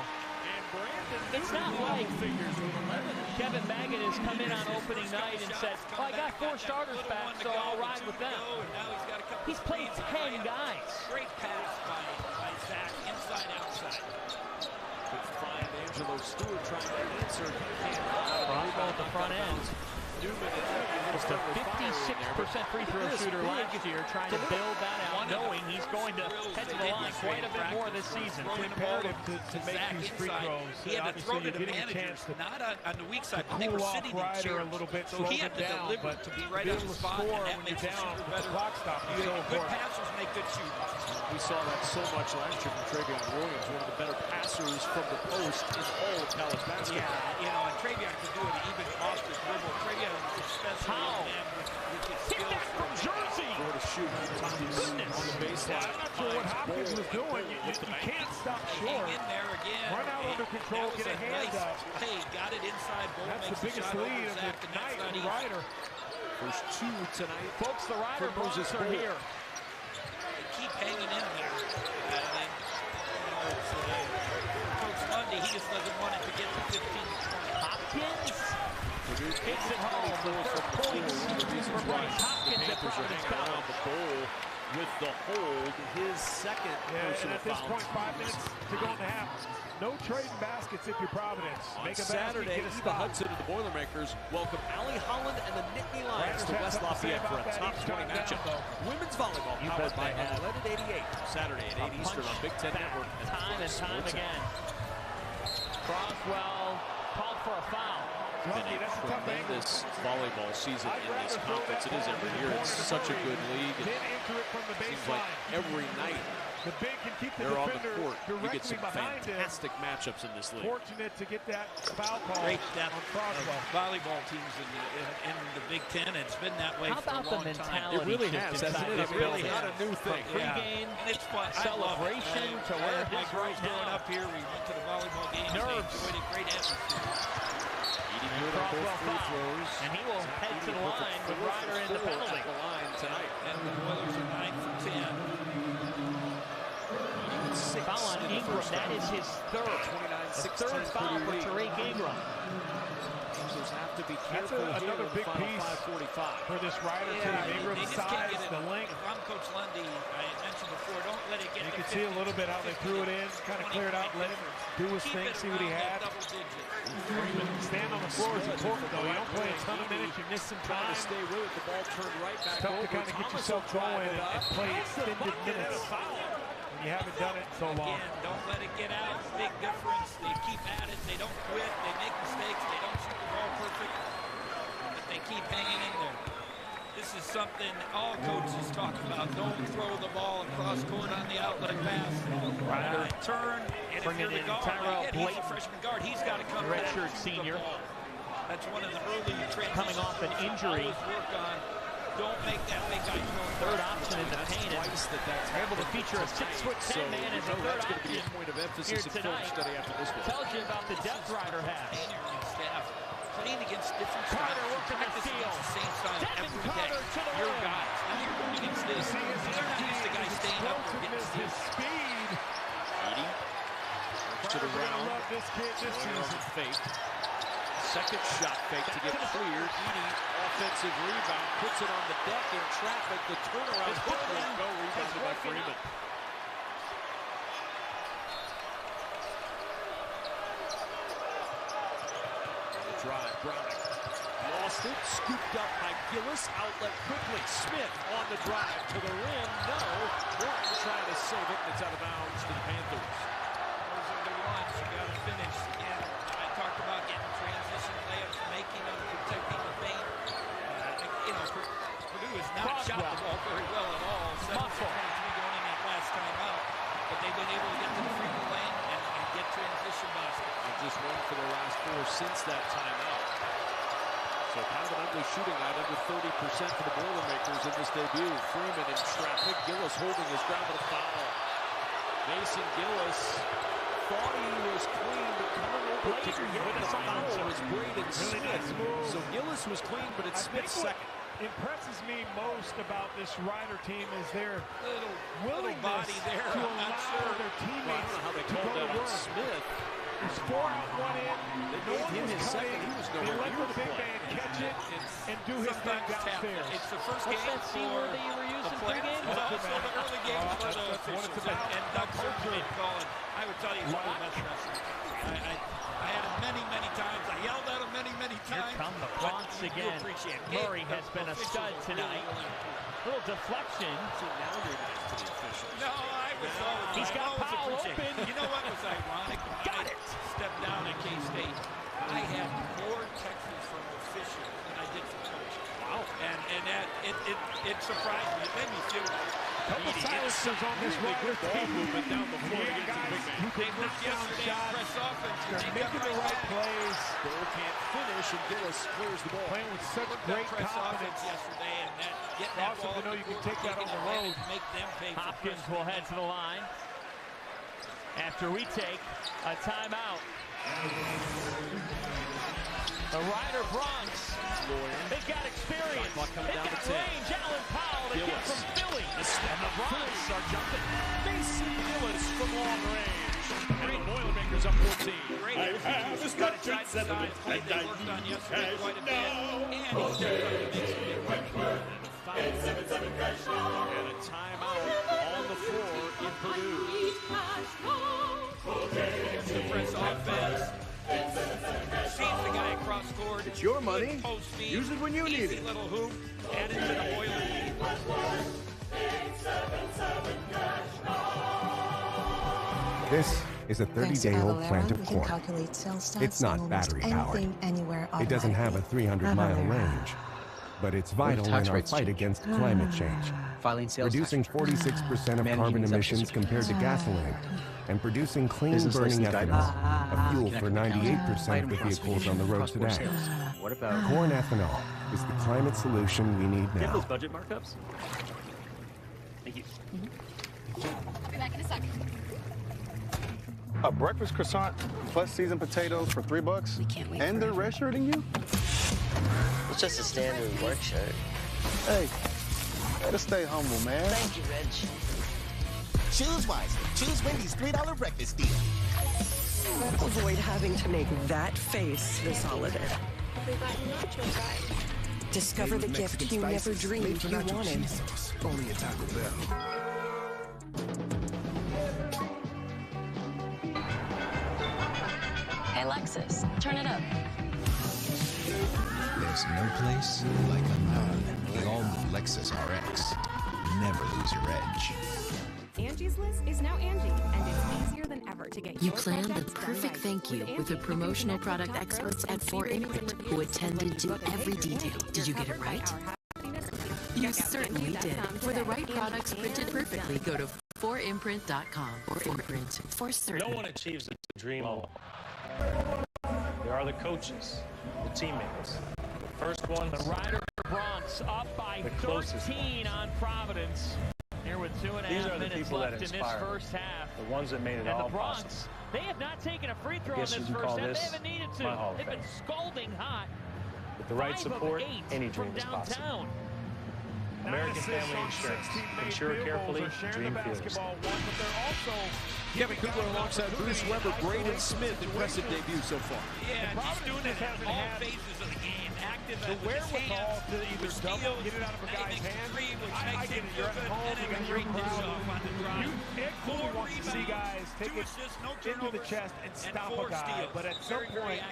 It's not like Kevin Baggett has come in on opening night and said, "Oh, I got 4 starters back, so I'll ride with them." He's played 10 guys. Great pass by Zach, inside, outside. Could find Angelo Stewart trying to answer. Crossbow at the front end. Just a 56% free throw shooter last year, trying to build that out, knowing he's going to head to the line quite a bit more this season. It's imperative to make these free throws. He had to throw to the managers, not on the weak side. They were sitting in Ryder a little bit, so he had to deliver to be right on the spot. Score when you're down with the clock stop. Good passers make good shooters. We saw that so much last year from Travion Williams, one of the better passers from the post in all of college basketball. Yeah, you know, and Travion could do it even off the dribble. Travion was especially with his skills from Jersey. Where to shoot. Goodness. On the baseline. I'm not sure what Hopkins was doing. You can't stop short. In there again. Run out under control, get a hand up. Hey, got it inside. That's the biggest lead of the night for Ryder. First 2 tonight. Folks, the Ryder Bulls are here. Keep hanging in there. And then, Coach Lundy, he just doesn't want it to get to 15 to 20. Hopkins hits it home. The third points for Bryce Hopkins at Providence College. The bowl with the hold, his second personal and at this foul. point, 5 minutes to go in the half. No trading baskets if you're Providence. On Saturday, Eva Hudson and the Boilermakers welcome Allie Holland and the Nittany Lions to West Lafayette for a top 20 matchup. Women's volleyball powered by Athletic 88. Saturday at 8 Eastern on Big Ten Network. Time and time again. Croswell called for a foul. Been a tremendous volleyball season in this conference. It is every year. It's such a good league. Seems like every night the big can keep the they're on the defender court. You get directly some behind him. fantastic matchups in this league. Fortunate to get that foul call Great depth on Croswell. Volleyball teams in the Big Ten. It's been that way for a long time. It really has, hasn't it? It's really not a new thing. Pre-game celebration to where it is right now. Growing up here, we went to the volleyball games. Nerves. They enjoyed it. Great atmosphere. Croswell foul, and he will head to the line with Ryder in the penalty. Tonight. And the Oilers are 9 for 10. Foul on Ingram, that is his third. The third foul for Tariq Ingram. Have to be That's careful another big piece for this Ryder team. Ingram's size, the length. If I'm Coach Lundy, I mentioned before, don't let it get You to can see a little bit how they threw it in, kind of cleared out, let him do his thing, see what he had. Stand on the floor is important, though. You don't play a ton of minutes, you miss some time. To stay with it, the ball turned right back It's tough over. to kind of get yourself going and play extended minutes. You haven't done it in so long. Again, don't let it get out. Big difference. They keep at it. They don't quit. They make mistakes. They don't shoot the ball perfect. But they keep hanging in there. This is something all coaches talk about. Don't throw the ball across court on the outlet pass. Ryder turn. And if you're the guard, he's a freshman guard. He's got to come back. Redshirt senior. That's one of the early transitions. Coming off an injury. Work on. Don't make that big guy throw. Third option in the paint. that's able to feature a 6'10" man as a third that's going to be a point of emphasis in film study after this one. Tells you about the depth Ryder has. Playing against different styles. Working the steal. The same style every day. Your guys. Now you're going against this. They're not used to guys staying up or getting his speed. Edie. To the round. Love this kid this season. Fake. Second shot fake to get cleared. Edie, offensive rebound, puts it on the deck in traffic. The turnaround hook won't go. Rebounded by Freeman. Drive, Browning. Lost it, scooped up by Gillis. Outlet quickly. Smith on the drive to the rim. No. Morton trying to save it. It's out of bounds to the Panthers. Those are the ones you got to finish. And I talked about getting transition layups, making them, protecting the paint. Purdue has not shot the ball very well at all. 7 for 23 going in that last time out. But they've been able to get to the free throw lane and get transition baskets. And just one for their last 4 since that timeout. So kind of an ugly shooting night, under 30% for the Boilermakers in this debut. Freeman in traffic. Gillis holding his ground with a foul. Mason Gillis thought he was clean, but coming over to get the foul was Braden Smith. So Gillis was clean, but it's Smith's second. Impresses me most about this Ryder team is their willingness body there. to allow their teammates how they to go called that to on work. Smith. There's 4 out, 1 in. They gave him his second. He was They nowhere let near the the big play. man catch it and do his thing downstairs. It's the first What's game that C word that you were using pregame? It's also the early game for the officials. And Doug certainly didn't call it. I would tell you it's a mess wrestling. I had him many times. I yelled at him many times. Here come the Bronx again. Murray has been a stud tonight. Little deflection. So now you're nice to the officials. No, I was always. He's got Powell open. You know what was ironic? Got it. Stepped down at K-State. I had more texts from officials than I did from coaches. Wow. And that it surprised me. It made me feel Couple silencers on this Ryder team. Movement down the floor Yeah, against the guys, big man. who can knock down shots. press offense. They're making the right plays. Goal can't finish, and Gillis clears the ball. Playing with such great confidence. Yesterday, and getting It's awesome to know you can take that on the road. Make them pay. Hopkins will head to the line after we take a timeout. The Ryder Bronx, they've got experience, they've got range. Alan Powell, the kid from Philly, and the Bronx are jumping. Mason Gillis from long range. And the Boilermakers up 14. I have a structured settlement, and I need you guys And a timeout on the floor in Purdue. Press offense. Sees the guy across court. It's your money. Use it when you need it. Little hoop. Add it to the boiler. This is a 30-day-old plant of corn. It's not battery-powered. It doesn't have a 300-mile range. But it's vital in our fight against climate change, reducing 46% of carbon emissions compared to gasoline, and producing clean-burning ethanol, a fuel for 98% of the vehicles on the road today. What about Corn ethanol is the climate solution we need get now. those budget markups? Thank you. I'll be back in a second. A breakfast croissant plus seasoned potatoes for $3? We can't wait. And they're redshirting you? It's just a standard work shirt. Hey, gotta stay humble, man. Thank you, Reg. Choose wisely. Choose Wendy's $3 breakfast deal. Avoid having to make that face this holiday. We got nacho guy. Discover the gift you never dreamed you wanted. Only at Taco Bell. Hey, Lexus, turn it up. There's no place like a mountain. The all-new Lexus RX. Never lose your edge. Angie's List is now Angie, and it's easier than ever to get You your planned the projects done perfect right. thank you with the Angie, promotional you can product connect experts top at rates 4 and Imprint, reviews who with attended to Angie. every detail. Did you get it right? You certainly did. For the right products printed perfectly, go to 4imprint.com. 4imprint for certain. No one achieves a dream alone. There are the coaches, the teammates. The first one, The Ryder Bronx up by the closest 13 on Providence. Here with 2.5 These are the minutes people that left in this inspire first half. The ones that made it And all the Bronx, possible. they have not taken a free throw in guess this you can first call half. They this haven't needed my Hall to. of They've been Fame. scalding hot. With the right 5 of support, 8 any dream from is possible. downtown. American Family Insurance. Insure carefully, dream fearlessly. Kevin Kugler alongside Bruce Weber, Braden Smith, impressive debut so far. Yeah, and he's doing it in all phases of the game. Active the wherewithal to either double, get it out of a guy's hand. I get it. You're at home. You got your crowd. Ed Cooley wants to see guys take it into the chest and stop a guy. But at some point,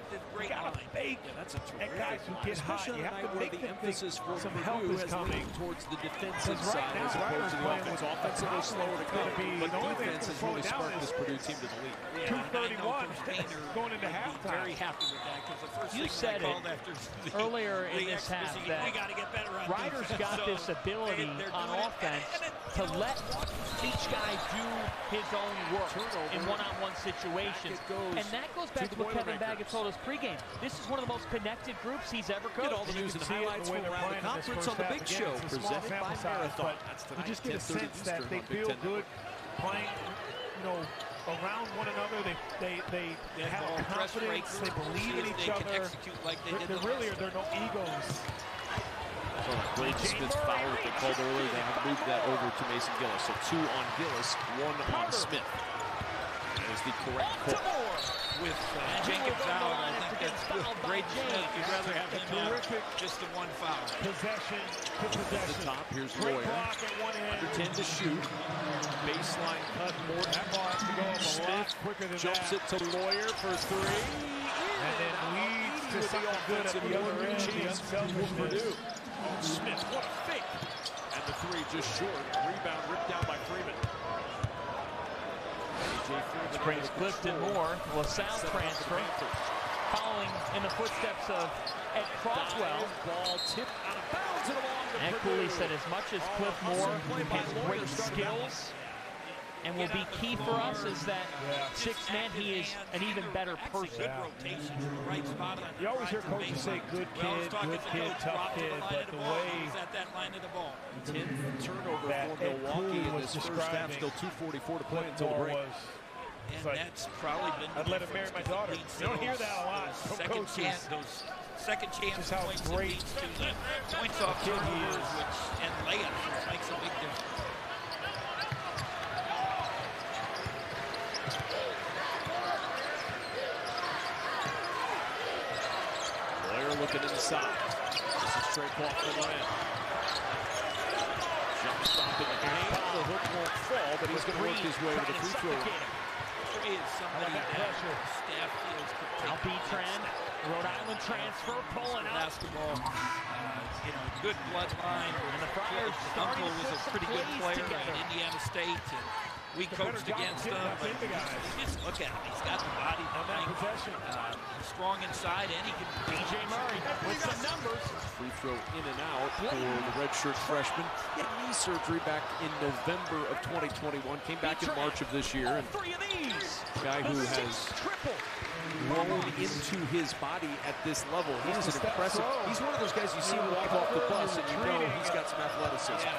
you got to fake at guys who get hot. You have to make them think some help is coming towards the defensive side as opposed to the offense. Offensively slower to come, but defense has really sparked this Purdue team to the lead. 2:31 going into halftime. Very happy with that because the first You thing said I it called after earlier in this half that we got to get better on Ryder's defense. got this ability on offense to let each guy do his own work in one-on-one situations. And that goes back to what Kevin Baggett told us pregame. This is one of the most connected groups he's ever coached. Get all the news and highlights from around the conference on the Big Show, presented by Marathon. You just get a sense that they feel good playing, around one another. They have confidence. They believe in each other. There are no egos. Braden Smith's foul that they called earlier, they have moved that over to Mason Gillis. So 2 on Gillis, 1 on Smith. That is the correct call. With Jenkins out, I think that's good. Braden Smith, you'd rather have him terrific, just the 1 foul. Possession to possession. At the top, here's Lawyer. Under 10 to shoot. Baseline cut, more. That ball has to go up a lot quicker than jumps that. it to Lawyer for 3. And then leads to something good at the other end. Purdue. Smith, what a fake. And the 3 just short. Rebound ripped down by Freeman. Brings Clifton Moore, LaSalle transfer, following in the footsteps of Ed Croswell. Ball tipped out of bounds and along the Ed Cooley said as much as Cliff Moore has great skills and will be key for us is that 6-man, he is an even better person. You always hear coaches say good kid, tough kid, but the way that line of the ball. 10th turnover for Milwaukee in this first half, still 2:44 to play until the break. And that's probably been I'd let him marry my daughter. You don't hear that a lot from second coaches. chance, those second chance how points great to points off turnovers, and layups, which makes a big difference. Lawyer looking inside. This is Trey Kaufman in. Jump stop in the game. The hook won't fall, but he's going to work his way to the free throw line. Is somebody that staff feels could take Albitran, Rhode Island transfer, pulling out. Basketball, good bloodline. And the Friars' uncle was a pretty good player at Indiana State, and we coached against him. Just look at him; he's got the body, strong inside, and he can. DJ Murray with some numbers. Free throw in and out for the redshirt freshman. He had knee surgery back in November of 2021. Came back in March of this year. And 3 of these. Guy who has grown into his body at this level. He is an impressive. He's one of those guys you see walk off the bus and you know he's got some athleticism.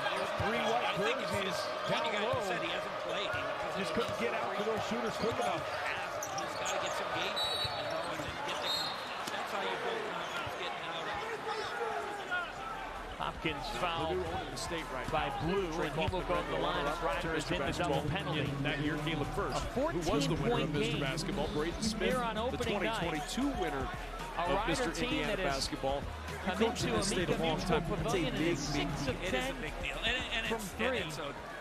Three white jerseys down low. Said he hasn't played. Just couldn't get out to those shooters quick enough. He's got to get some game, and then get the confidence. That's how you build confidence, getting out of it. Hopkins fouled by Blue, and he will go to the line as Ryder is in the double penalty. That year, Caleb First, who was the winner of Mr. Basketball. Braden Smith, the 2022 winner of Mr. Indiana Basketball. He coached in this state a long time. It's a big, big deal. It is a big deal. From 3.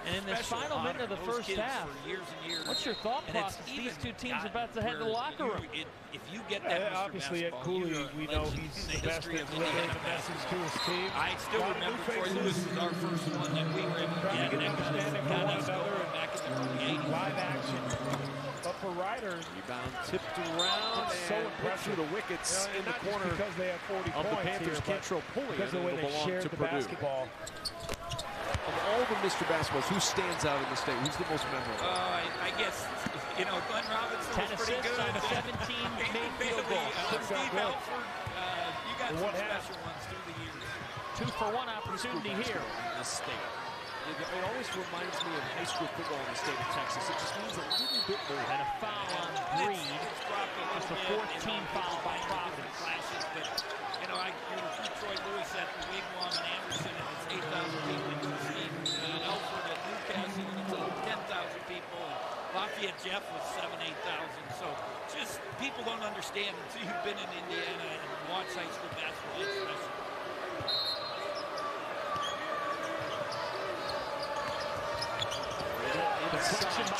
And in this final minute of the first half, what's your thought process? These two teams are about to head to the locker room. If you get that, obviously at Cooley, we know he's the best at delivering the message to his team. I still remember Troy Lewis was our first one that we were able to get an understanding for one another back in the 80s. Live action. But for Ryder, rebound tipped around so impressive. The wickets in the corner because they have 40 of the points Panthers. Cantrell Pulley, because of the way they shared the basketball. Of all the Mr. Basketballs, who stands out in the state? Who's the most memorable? I guess, Glenn Robinson 10 was pretty assists good. on 17 made field goals. Steve Alford, you got some special ones through the years. 2-for-1 opportunity here. In this state. It always reminds me of high school football in the state of Texas. It just means a little bit more. And a foul on Breed. It's the 14th foul by Providence. But, you know, Troy Lewis at the Wigwam and Anderson, and it's 8,000 people in the seat. And Alfred at Newcastle, and it's 10,000 people. And Lafayette Jeff was 7,000, 8,000. So just people don't understand until you've been in Indiana and watched high school basketball, especially.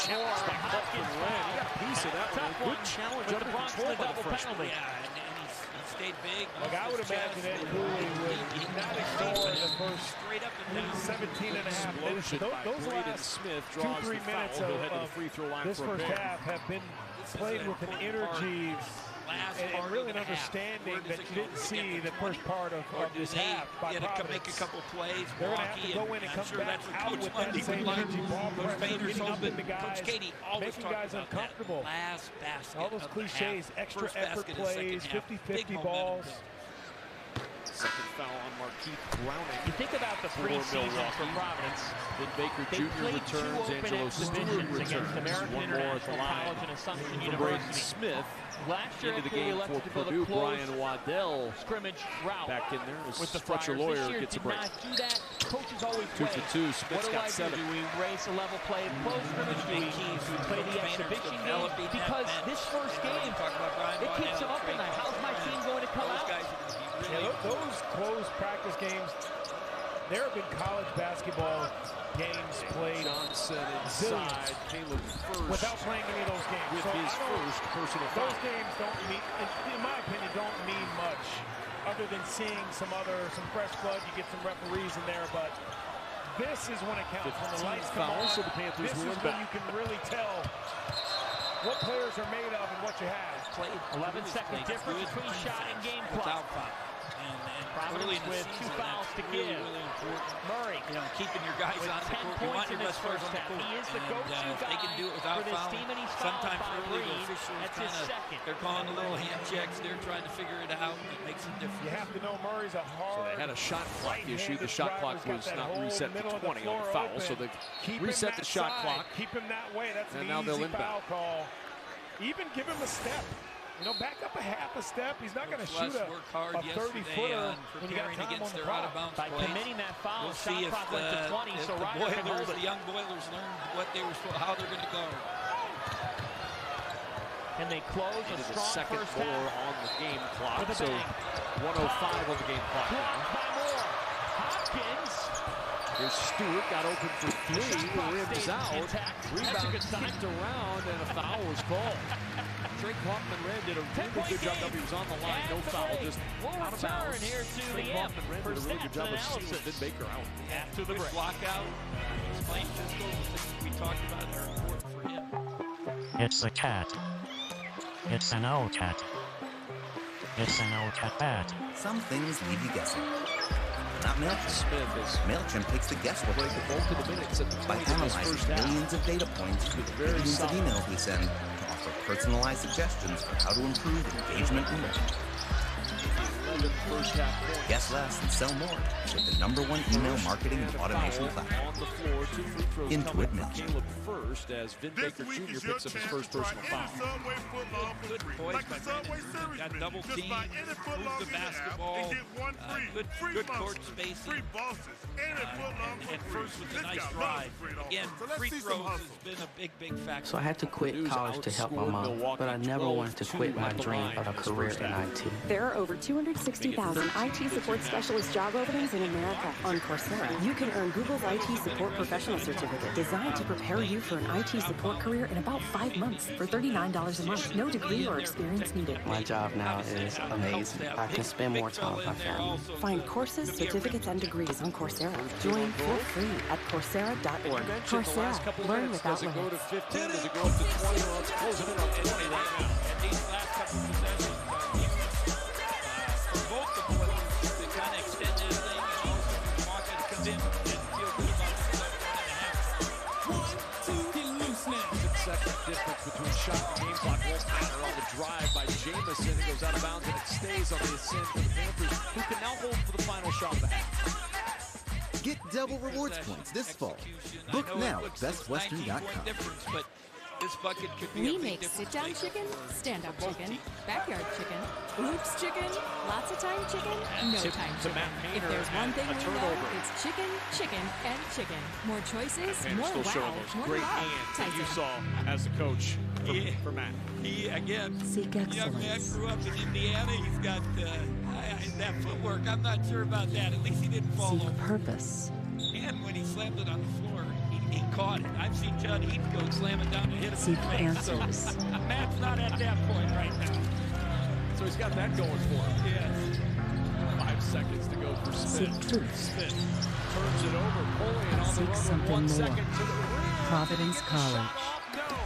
Challenge by Hawkins. He got a piece of that one. Good challenge under control by the freshman. Yeah, and he stayed big. Look, I would imagine Ed Cooley would not ignore the first 17 and a half minutes. Those last Smith 2-3 minutes of this first half have been played with an energy and really an understanding that you didn't see the first part of this half by Providence. Make a couple plays. They're going to have to go in and come back out with that same energy, ball pressure, getting up in the guys, making guys uncomfortable. Last basket. All those cliches, extra effort plays, 50-50 balls. Second foul on Markeith Browning. You think about the preseason for Providence. Then Baker Jr. returns, Angelo Stewart returns. One more at the line. For Braden Smith. Last year into the game for Purdue, Brian Waddell scrimmage route back in there as with the Fletcher Lawyer gets a break. Do that. Coaches always 2 for 2. Smith's got 7. Do we race a level play in close scrimmage? Do we play the exhibition game? Because this first game, it keeps them up at night. How's my team going to come out? Yeah, those closed practice games, there have been college basketball games played Johnson inside, Caleb first without playing any of those games. With his first personal foul. Those games don't mean, in my opinion, don't mean much other than seeing some fresh blood. You get some referees in there, but this is when it counts. When the lights come on, so the Panthers this is when you can really tell what players are made of and what you have. 11-second difference between shot and game clock. And Providence with 2 fouls to give. Murray, keeping your guys on the court. You want your best players on the court. He is the go-to guy they can do it without for this fouling. team, and he's Sometimes fouled by early the Breed. officials That's his second. They're calling the little hand checks. They're trying to figure it out. It makes a difference. You have to know Murray's a hard. So they had a shot clock issue. The shot clock was not reset to 20 on the foul. So they reset the shot clock. Keep him that way. That's an easy foul call. Even give him a step. Back up a half a step. He's not going to shoot a 30-footer when you got time on the clock. By committing that foul, shot clock went to 20, so Ryder can hold it. The young Boilers learned how they're going to go. And they close a strong second first more half on the game clock. with a So bang. 105 on the game clock. Blocked by Moore. Hopkins. Here's Stewart, got open for 3, rims out, rebound kicked around, and a foul was called. Drake Hoffman-Wren did a really good job. He was on the line, no foul, just out of bounds. Here to Drake the Hoffman-Wren did a really good job of seeing Vin Baker out. After the lockout, explain physical things we talked about are important for him. It's a cat. It's an old cat. It's an old cat bat. Some things leave you guessing. Not MailChimp. Smith is MailChimp takes the guesswork break the bulk of the minutes at the by analyzing millions of data points with millions of emails we send to offer personalized suggestions for how to improve engagement and revenue. Guess less and sell more with the #1 email marketing and automation platform. On the floor, 2 free throws Intuit coming from MailChimp. Caleb first as Vin Baker Jr. picks up his first personal foul. Good boys by Brandon. Got double team, move the basketball, good court spacing, and first with a nice drive. Again, free throws has been a big factor. So I had to quit college to help my mom, but I never wanted to quit my dream of a career in IT. There are over 260,000 IT support specialist job openings in America. On Coursera, you can earn Google's IT support professional certificate designed to prepare you for an IT support career in about 5 months for $39 a month. No degree or experience needed. My job now is amazing. I can spend more time with my family. Find courses, certificates, and degrees on Coursera. Join for free at Coursera.org. Coursera. Learn without Does it go to limits. 15? Does it go up to 20? Well, it's closing in on 20 right now. And these last couple of possessions, for both the players, they kind of extend that thing, and also Market comes in and feel good about The second difference between shot and game clock won't matter on the drive by Jamison. It goes out of bounds and it stays on the ascent for the Panthers, who can now hold for the final shot of the half. Get double rewards points this fall. Book now at bestwestern.com. This bucket could be we make sit-down chicken, stand-up chicken, backyard chicken, oops chicken, lots of time chicken, no time chicken. If there's one thing we know, it's chicken, chicken, and chicken. More choices, more wow, more great love. hands that you saw as the coach for Matt. He, again, Seek young man excellence. grew up in Indiana. He's got that footwork. I'm not sure about that. At least he didn't fall over. Seek purpose. And when he slammed it on the floor, he caught it. I've seen Judd Heath go slam it down and hit him. Seek in the face. answers. So, Matt's not at that point right now. So he's got that going for him. Yes. 5 seconds to go for Smith. Seek truth. Smith turns it over. Napoleon on the Seek run with something 1 more. second to the rim. Providence College.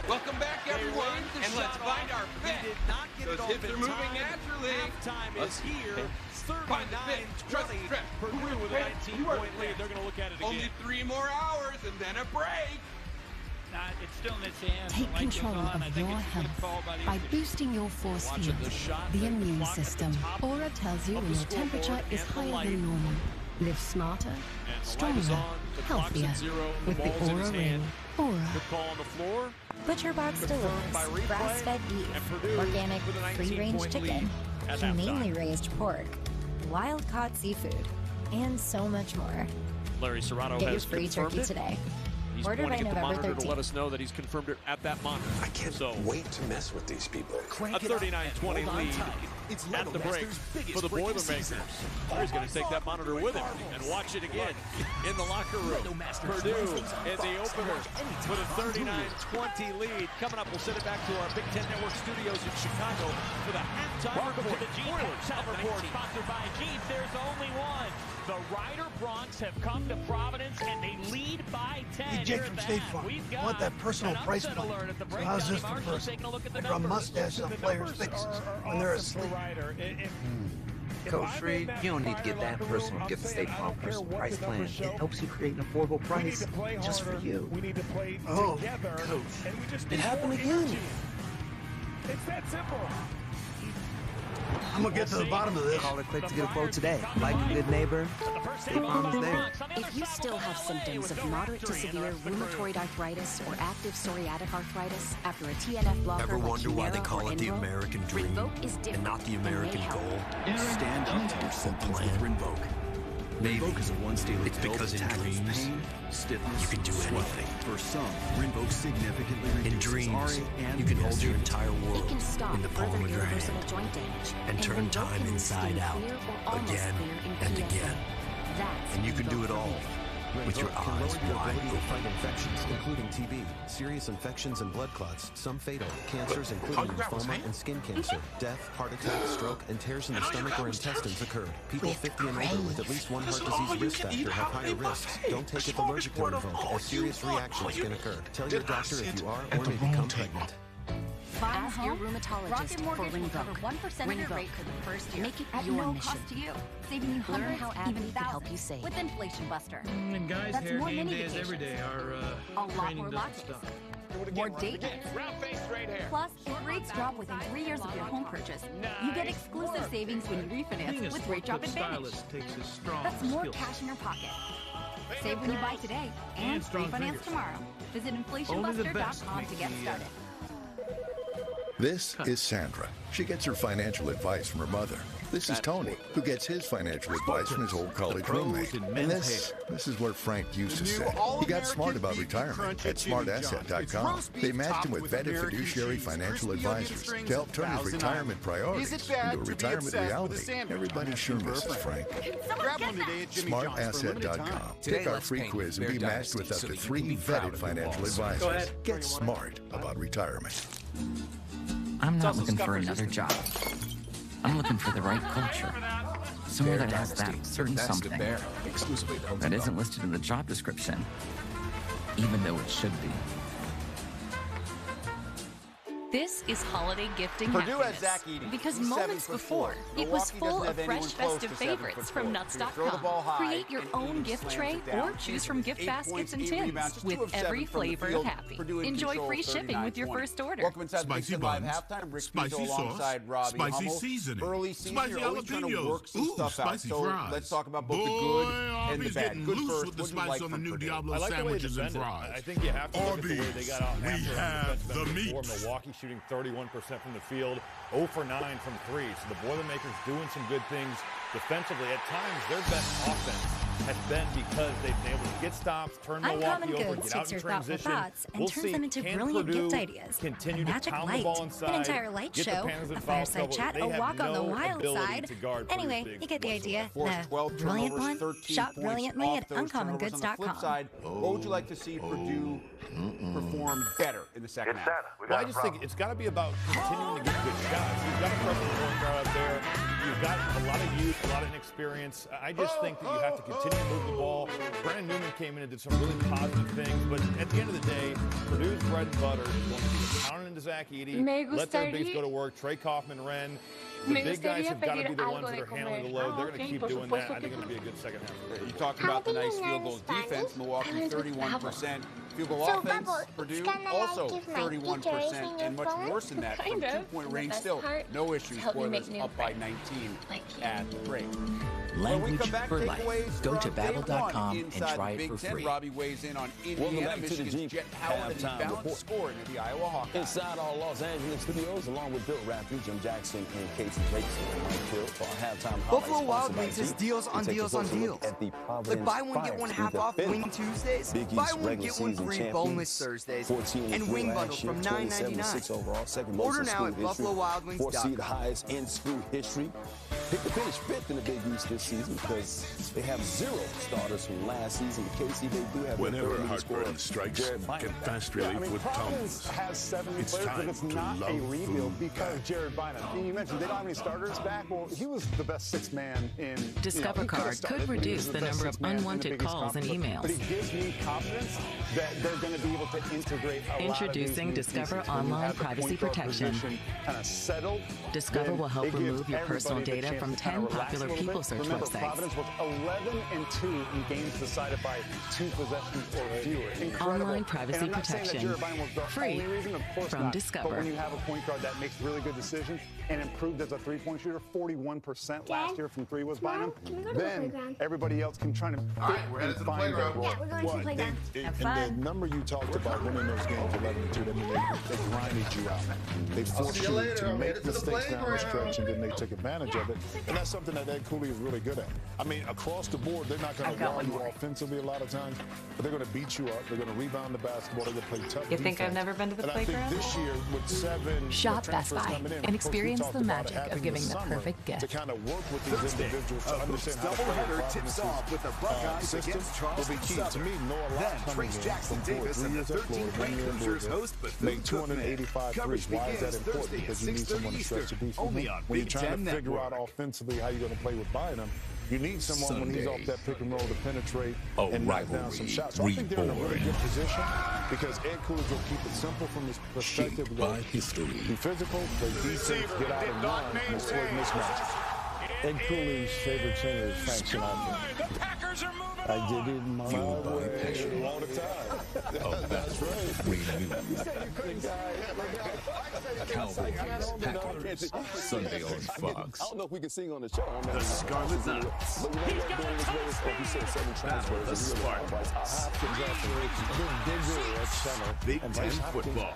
Welcome back, everyone, and let's find our fit. Those hips are moving naturally. Halftime is here. Find the fit. Trust Purdue with a 19-point lead. They're going to look at it again. Only 3 more hours and then a break. It's still in his hands. Take control of your health by boosting your force field, the immune system. Aura tells you when your temperature is higher than normal. Live smarter, stronger, healthier with the Aura Ring. Aura. Good call on the floor. ButcherBox delivers grass-fed beef, organic, free-range chicken, humanely raised pork, wild-caught seafood, and so much more. Larry Serrato Get your has free confirmed turkey it. today. He's Order by pointing at the November monitor to 13th. let us know that he's confirmed it at that monitor. I can't wait to mess with these people. A 39-20 lead at the break for the Boilermakers. Larry's going to take that monitor with him and watch it again in the locker room. Purdue in the opener with a 39-20 lead. Coming up, we'll send it back to our Big Ten Network studios in Chicago for the halftime report. To the G-Tech report sponsored by Jeep. There's only one. The Rider Broncs have come to Providence and they lead by 10. Hey, Jake from State Farm. I want that personal price point. So how's this for person? I draw mustaches on players' faces when they're asleep. Coach Reed, you don't need to get that personal. Get the State Farm personal price plan. It helps you create an affordable price just for you. Oh, Coach, it happened again. It's that simple. I'm gonna get to the bottom of this. Call it quick to get a quote today. Like a good neighbor, State Farm is there. If you still have symptoms of moderate to severe rheumatoid arthritis or active psoriatic arthritis after a TNF blocker Ever wonder like why they Humira call or it the Enbrel, American dream Rinvoq is different and not the American and may goal? help. Stand up to your symptoms with Rinvoq. Rinvoq is a once-daily It's because in dreams, pain, stiffness, you can do anything. For some, Rinvoq significantly In reduces dreams, RA and you can hold PS. your entire It world can stop in the palm further of your hand irreversible joint damage and turn Rinvoq time can inside restore out, clear or almost again clear in and PSA. again. That's And you can do it all with your Rinvoq can eyes lower your wide ability to open. fight infections, including TB, serious infections and blood clots, some fatal, cancers including lymphoma and skin cancer, death, heart attack, stroke, and tears in the stomach or intestines occur. People 50 and older with at least one heart disease risk factor have higher risks. Don't take it allergic to Rinvoq, as serious reactions can occur. Tell your doctor if you are or may become pregnant. Ask your rheumatologist for Rinvoq. 1% of your rate for the first year. Make it at your no mission. cost to you. Saving you Learn hundreds, how even AbbVie can help thousands you save. with Inflation Buster. And guys, That's hair more game mini days every vacations. day. Our A lot training more doesn't lattes. stop. More date nights. Round face, straight hair. Plus, if rates drop within 3 years of your home purchase, you get exclusive savings when you Being refinance a with Rate Drop sport Advantage. stylist takes a strong That's more skill cash in your pocket. Save when you buy today and strong refinance fingers. tomorrow. Visit Only the best inflationbuster.com make to it get easy. started. This is Sandra. She gets her financial advice from her mother. This is Tony, who gets his financial advice from his old college roommate. And this is where Frank used to say he got smart about retirement at smartasset.com. They matched him with vetted fiduciary financial advisors to help turn his retirement priorities into a retirement reality. Everybody sure misses Frank. Smartasset.com. Take our free quiz and be matched with up to 3 vetted financial advisors. Get smart about retirement. I'm not looking for another job. I'm looking for the right culture. Somewhere that has that certain something that isn't listed in the job description, even though it should be. This is holiday gifting Purdue has happiness. Zach Edey. Because He's moments 7'4". before, it Milwaukee was full doesn't of have fresh anyone close festive to 7'4". favorites from Throw the nuts.com. ball high, Create your and own Edey gift slams tray it down. or choose from gift 8 baskets points, and 8 tins rebounds, just with 2 of 7 every from the flavor field. of happy. Purdue in Enjoy control, free shipping with your 39-20. first order. Welcome inside the Big Spicy Ten Live buns, halftime. Rick spicy Beato sauce, alongside Robbie spicy Hummel. seasoning, Early season, spicy you're always trying to jalapenos. work some Ooh, stuff out. spicy So fries. let's talk about both the Boy, good and the Arby's bad. getting Good loose first. with the What do you spice like on the from new Purdue? Diablo I like sandwiches the way and they fries. defended. I think you have to look at the way they got out after we have the before. meat. Milwaukee shooting 31% from the field, 0 for 9 from 3. So the Boilermakers doing some good things defensively. At times, their best offense has been because they've been able to get stops, turn Uncommon Milwaukee over, Goods get out takes in your thoughtful transition. thoughts and We'll turns see, them into can brilliant Purdue gift ideas. continue A to magic pound light, the ball inside, an entire light get the show, Panthers in a foul fireside trouble. chat, They a have walk on the no wild ability side. to guard Anyway, Purdue's you get the bigs idea. Forced 12 The brilliant turnovers, one, 13 shot points brilliantly off at those turnovers. On the flip uncommonGoods.com. side, what would you like to see Purdue perform better in the second half? Well, I just think it's got to be about continuing to get good shots. You've got a freshman point guard up there. You've got a lot of youth, a lot of inexperience. I just think that you have to continue to move the ball. Brandon Newman came in and did some really positive things, but at the end of the day, Purdue's bread and butter is going to be pounding into Zach Edey, let their bigs go to work, Trey Kaufman-Renn. The big guys have got to be the ones that are handling the load. They're going to keep doing that. I think it's going to be a good second half. You talked about the nice field goals defense. Milwaukee 31%. Field goal offense, Purdue also 31%, and much worse than that from two-point range still. No issues. Spoilers up by 19 at the break. Language for life. Go to Babbel.com and try it for free. Robbie weighs in on Indiana, Michigan's Jet Howard, and he balanced scoring at the Iowa Hawkes. Inside our Los Angeles studios, along with Bill Raftery, Jim Jackson, and Casey Jackson, and Mike Hill for our halftime Buffalo Wild Wings has deals on deals on deals. Like buy one, get one half off Wing Tuesdays, buy one, get one free boneless Thursdays, and wing bundles from $9.99. Order now at BuffaloWildWings.com. 4-seed highest in school history. Pick to finish 5th in the Big East this season because they have 0 starters from last season. Casey, they do have whenever Hartford strikes, get fast relief with Tums. Has 70 It's players, time but it's to not love a rebuild food. because Jared Bynum. And you mentioned they don't have any starters back. Well, he was the best sixth man in. Discover Card could reduce the number of unwanted calls and emails. But he gives me confidence that they're going to be able to integrate a Introducing lot of these Discover pieces. When you Online have the Privacy point guard Protection. position kind of settled. Discover will help remove your personal data from 10 popular people search Remember, websites. Providence was 11-2 in games decided by 2 possessions or fewer. Incredible. Online privacy And I'm not saying that protection. Jared Bynum was the Free only reason, of course from not. Discover. But when you have a point guard that makes really good decisions and improved as a three-point shooter, 41% last year from 3 was Bynum, then everybody else can try to find their role. Yeah, we're going to the playground. Have And fun. the number you talked about winning those games 11-2, that means they grinded you out. They forced you to make mistakes down the stretch, and then they took advantage of it. And that's something that Ed Cooley is really good at. I mean, across the board, they're not going to wow you offensively a lot of times, but they're going to beat you up. They're going to rebound the basketball. They're going to play tough You think defense. I've never been to the and playground? I think this year with 7 Shop transfers Best Buy coming in, and of course, we experience talked the about magic having of giving the summer perfect gift. to kind of work with these individuals to understand how to play the tips off with the Buckeyes system against will Charleston be key. To Southern. me, Noah Then Lott coming Trace in Jackson from Davis 3 and the years at Florida, 13th 1 year in ranked Hoosiers Georgia, host made Bethune-Cookman. 285 Coverage threes. Why is that begins important? Thursday Because at you need someone to 6:30 stretch the defense. only on When you're Big trying Ten to figure out Network. offensively how you're going to play with Bynum, you need someone when he's off that pick and roll to penetrate and knock down some shots. So I think they're in a really good position because Ed Coolidge will keep it simple from his perspective. By history. Be physical, play defense, get out and run, and avoid mismatches. Ed Cooley's favorite singer is Frank Sinatra. I did it my way. All the time. Oh, that's right. Cowboys, Packers, Sunday on Fox. I don't know if we can sing on the show. I mean, The Scarlet Knights. He said 7 transfers. The Spartans. Big Ten football.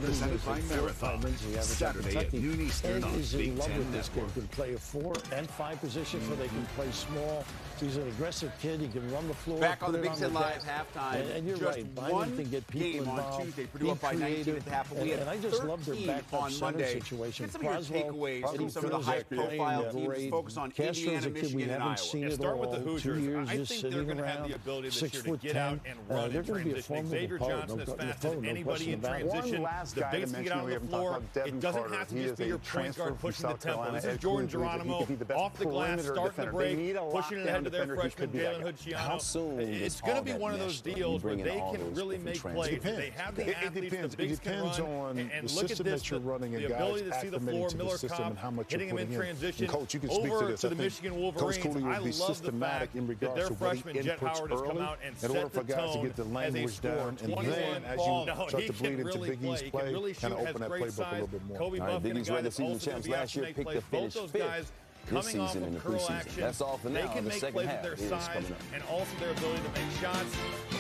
Presented by Marathon. Saturday at noon Eastern on Big Ten Network. He can play a 4 and 5 positions where they can play small. He's an aggressive kid. He can run the floor. Back on the put it Big Ten Live deck. halftime. And you're just right. one Bynum can get people game on involved, Tuesday. Purdue be up by 19 at the half. We had and I just love their 13 backup on center Monday. situation. Get some of your takeaways from some of the high-profile teams. Focus on Castro's Indiana, a kid we Michigan, and haven't Iowa. seen it Start with all. the 2 Hoosiers. years I just think they're sitting going to have around. the ability this year to 6'10". get out and run They're in going to be a transition. Xavier formidable Johnson is opponent. fast as anybody in transition. The bigs can get out on the floor. It doesn't have to just be your point guard pushing the tempo. This is Jordan Geronimo off the glass, starting the break, pushing it ahead to their freshman Jalen Hood Feliciano. It's going to be one of those deals where they can really make plays. They have the athletes, the bigs can run. And look at this, the ability to see the floor. Miller Kopp hitting him in transition over to the Michigan Wolverines. I love the fact that their freshman Jet Howard has come out and set the tone as a scorer. 21 ball. No, he can really play. He can really shoot, has great size. Kobe Buffett, a guy that's also going to be able to make plays. Both those guys coming off of curl action, they can make plays with their size and also their ability to make shots.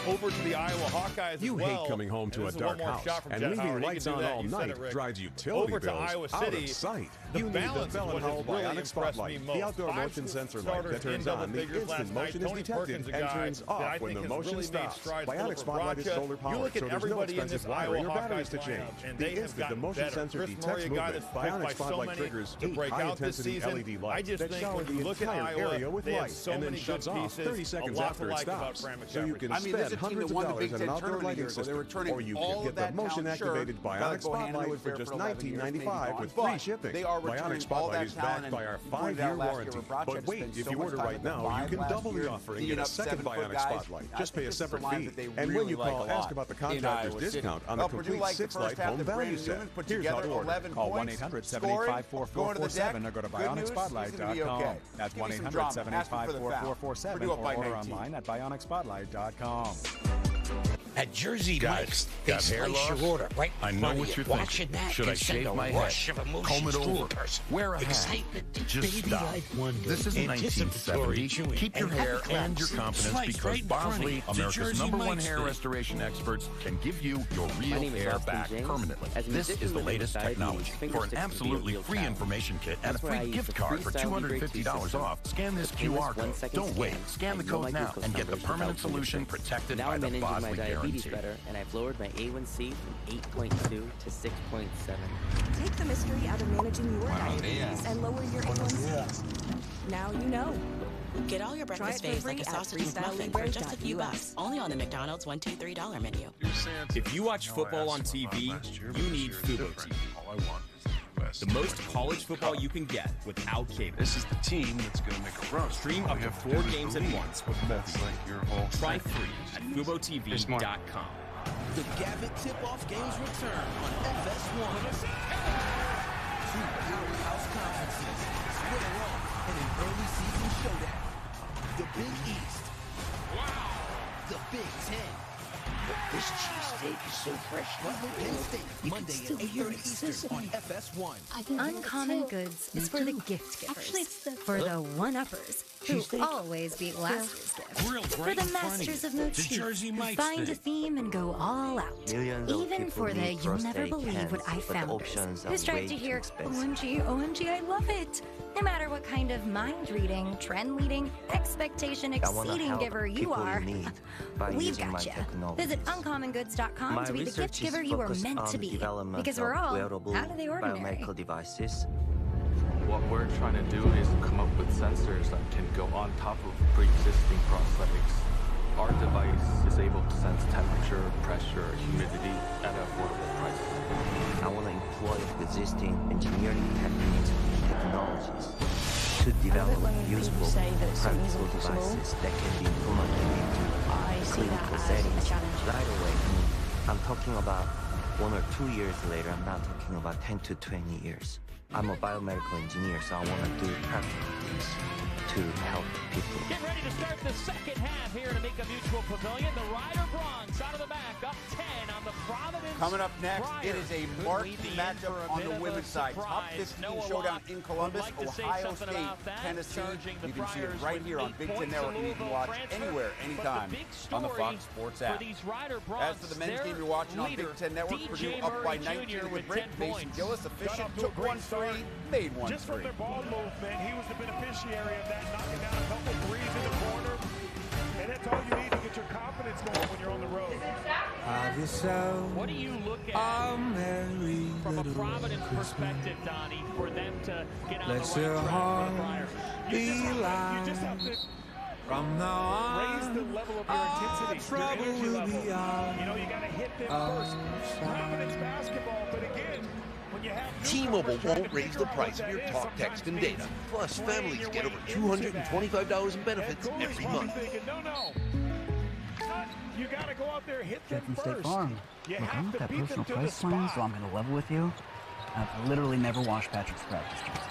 Over to the Iowa Hawkeyes as well. You hate coming home to a dark house and leaving lights on all night drives utility over to bills Iowa City, out of sight. The You need the Bell & Howell Bionic Spotlight, the outdoor motion sensor light that turns on. The instant motion is detected and turns off when the motion stops. Bionic Spotlight is solar powered, so there's no expensive wiring or batteries to change. The instant the motion sensor detects movement, Bionic Spotlight triggers 8 high-intensity LED lights that shower the entire area with light and then shuts off 30 seconds after it stops. So you can spend hundreds of dollars on an outdoor lighting system, or you can get the motion-activated Bionic Spotlight for just $19.95 with free shipping. Bionic Spotlight is backed by our 5-year warranty. But wait, if you order right now, you can double the offer and get a second Bionic Spotlight. Just pay a separate fee. And when you call, ask about the contractor's discount on the complete 6-light home value set. Here's how to order. Call 1-800-785-4447 or go to BionicSpotlight.com. That's 1-800-785-4447 or order online at BionicSpotlight.com. At Jersey Mike's, they Got hair slice loss? your order right in I know front what of you're you. Watching thinking. that Should can I send shave a my rush head? of emotions Comb it through over? a person. Wear a hat? Excitement, Just stop. This isn't 1970. Keep your hair and your confidence because Bosley, America's #1 hair restoration experts, can give you your real hair back permanently. This is the latest technology. For an absolutely free information kit and a free gift card for $250 off, scan this QR code. Don't wait. Scan the code now and get the permanent solution protected by the Bosley guarantee. And I've lowered my A1C from 8.2 to 6.7. Take the mystery out of managing your diabetes and lower your A1C. Now you know. Get all your breakfast faves like a sausage McMuffin for just a few bucks. Only on the McDonald's $1, $2, $3 menu. If you watch football on TV, you need Fubo TV. The most college football you can get without cable. This is the team that's going to make a run. Stream up to 4 games at once with multi. Try free at FuboTV.com. The Gavitt tip-off games return on FS1. 2 powerhouse conferences square off in an early season showdown. The Big East. Wow. The Big Ten. This cheesesteak is so fresh. Penn State, Monday at 8:30 Eastern on FS1. Uncommon Goods is for the gift givers, for the one-uppers who always beat last year's gift, for the masters of motifs who find a theme and go all out, even for the you'll never believe what I found who strive to hear, OMG, OMG, I love it. No matter what kind of mind-reading, trend-leading, expectation-exceeding giver you are, we've got you. Visit uncommongoods.com to be the gift giver you are meant to be. Because we're all out of the ordinary. Devices. What we're trying to do is come up with sensors that can go on top of pre-existing prosthetics. Our device is able to sense temperature, pressure, humidity at an affordable price. I want to employ existing engineering techniques and technologies to develop useful practical devices that can be implemented into clinical settings right away. I'm talking about 1 or 2 years later. I'm not talking about 10 to 20 years. I'm a biomedical engineer, so I want to do practical things to help people. Get ready to start the second half here at Amica Mutual Pavilion. The Ryder Bronx out of the back, up 10 on the Providence. Coming up next, Friars. it is a marquee matchup on the women's side. Top 15 showdown in Columbus, Ohio State, Tennessee. You can see it right here on Big Ten Network, and you can watch anywhere, anytime on the Fox Sports app. As for the men's game you're watching on Big Ten Network, Purdue up by 19 with Britt. Mason Gillis, efficient, took 1 free, made 1 Just from their ball movement, he was the beneficiary of that, knocking down a couple threes in the corner. And that's all you need to get your confidence going when you're on the road. What do you look at from a Providence perspective, Donnie, for them to get on the right track for the Friars? You just have to from now on, raise the level of your intensity, your energy level. You know, you got to hit them first. Providence basketball, but again, T-Mobile won't raise the price of your talk, text, and data. Plus, families get over $225 in benefits every month. You got to go out there, hit them From State first. Farm. You Look, have I'm to that beat them personal to the price plan, spot. so I'm going to level with you. I've literally never washed Patrick's practice jersey.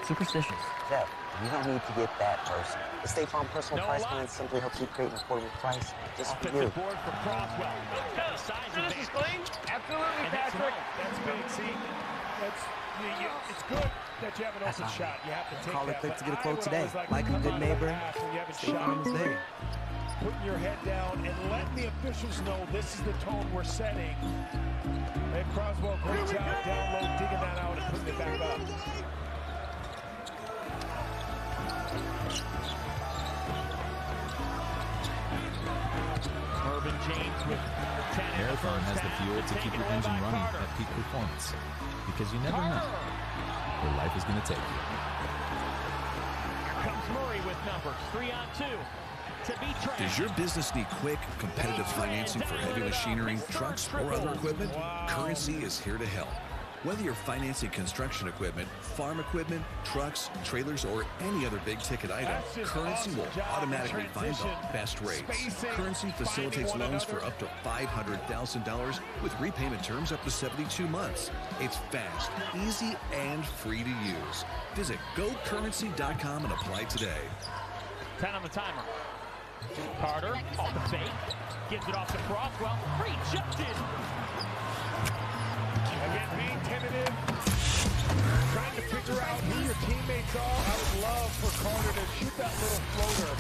Superstitious. Jeff, you don't need to get that personal. The State Farm personal price plan simply helps you create an affordable price just for you. Board for Croswell. This is clean. Absolutely, Patrick. That's big. See, it's good that you have an open shot. You have to take Call it that. quick to get a quote I would today. always Like a come good out of the neighbor, half when you have a State shot. Farm is there. Putting your head down and letting the officials know this is the tone we're setting. And Croswell, great job down low, digging that out and putting it back up. Urban James with 10. Marathon has the fuel to keep your engine running at peak performance, because you never know where life is going to take you. Here comes Murray with numbers. 3 on 2. Does your business need quick, competitive financing for heavy machinery, trucks, or other equipment? Currency is here to help. Whether you're financing construction equipment, farm equipment, trucks, trailers, or any other big-ticket item, Currency will automatically find the best rates. Currency facilitates loans for up to $500,000 with repayment terms up to 72 months. It's fast, easy, and free to use. Visit GoCurrency.com and apply today. 10 on the timer. Carter off the fake. Gives it off to Croswell. Rejected. Again, being tentative. Trying to figure out who your teammates are. I would love for Carter to shoot that little floater.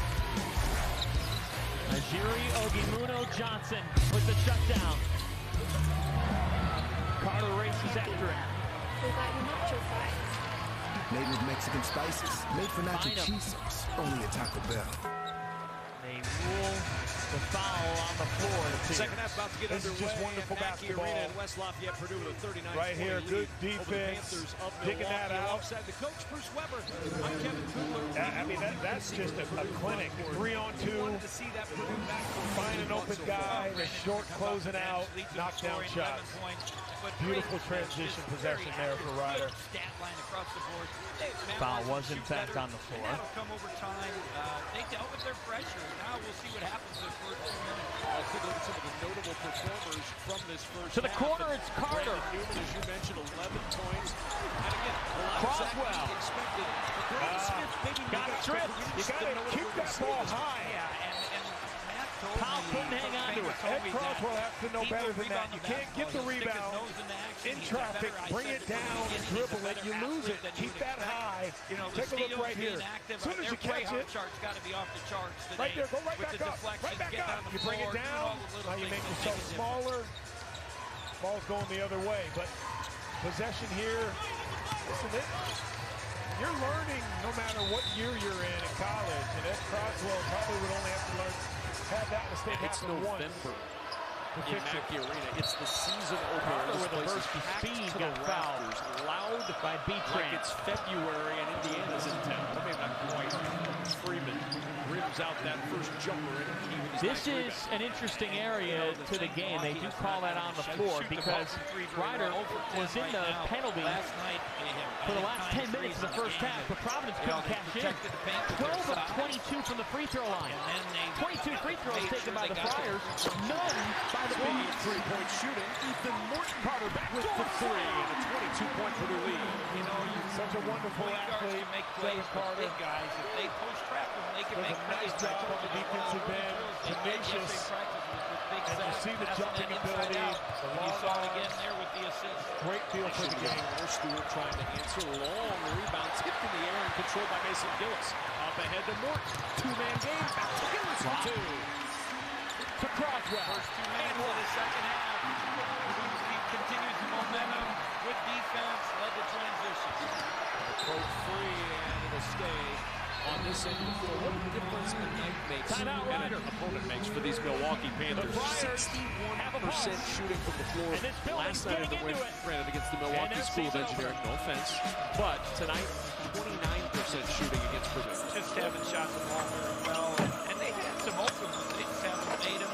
Ajiri Ogimuno Johnson with the shutdown. Carter races after it. We got nacho fries. Made with Mexican spices. Made for nacho cheese sauce. Only at Taco Bell. They rule the foul on the floor. Second half about to get underway. This is just wonderful basketball. Arena in West Lafayette, Purdue with a 39 right here, good defense. Digging that out. Alongside the coach, Bruce Weber. I'm Kevin Kugler. I mean, that's just a clinic. 3 on 2. Wanted to see that Purdue backcourt. Find an open guy. The short closing out. Knockdown shots. Beautiful transition possession there for Ryder. Foul was in fact on the floor. That'll come over time. They dealt with their pressure. Now we'll see what happens in the first 2 minutes. Take a look at some of the notable performers from this first To the corner, it's Carter. Newman, as you mentioned, 11 points. And again, Croswell. Expected. Maybe got a trip. You got to keep that ball high. Powell couldn't hang on to it. Ed Croswell has to know better than that. You can't get the rebound in traffic, bring it down and dribble it. You lose it. Keep that high. Take a look right here. As soon as you catch it, right there, go right back up. Right back up. You bring it down. Now you make yourself smaller. Ball's going the other way, but possession here. Listen, you're learning no matter what year you're in college, and Ed Croswell probably would only have to have that mistake happen once. In Mackey Arena, it's the season opener. Carter with a burst of speed got fouled. Loud by B-Train. Like it's February and Indiana's in town. Maybe not quite. Freeman rims out that first jumper. This is an interesting area to the game. They do call that on the floor because Ryder was in the penalty for the last 10 minutes of the first half, but Providence couldn't cash in. 12 of 22 from the free throw line. 22 free throws taken by the Friars, none by the Bees. Three-point shooting. Ethan Morton Carter back with the 3 and a 22-point Purdue lead. You know, such a wonderful athlete, Kevin Carter. Big guys, if they post track them, they can make a nice job on the defensive end, tenacious, and you see the jumping ability, the long arm again there with the assist. Great feel for the game. Stewart trying to answer long rebound, tipped in the air and controlled by Mason Gillis. Up ahead to Morton, 2-man game, back to Gillis for 2. To Croswell. First 2 minutes of the second half. Continues the momentum with defense, led to transitions. Coach free and it'll stay on this end of the floor. What a difference a night makes and an opponent makes for these Milwaukee Panthers. 61% shooting from the floor last night in the win, granted against the Milwaukee School of Engineering, no offense. But tonight, 29% shooting against Purdue. Just haven't shot the ball very well. And they had some open ones. They just haven't made them.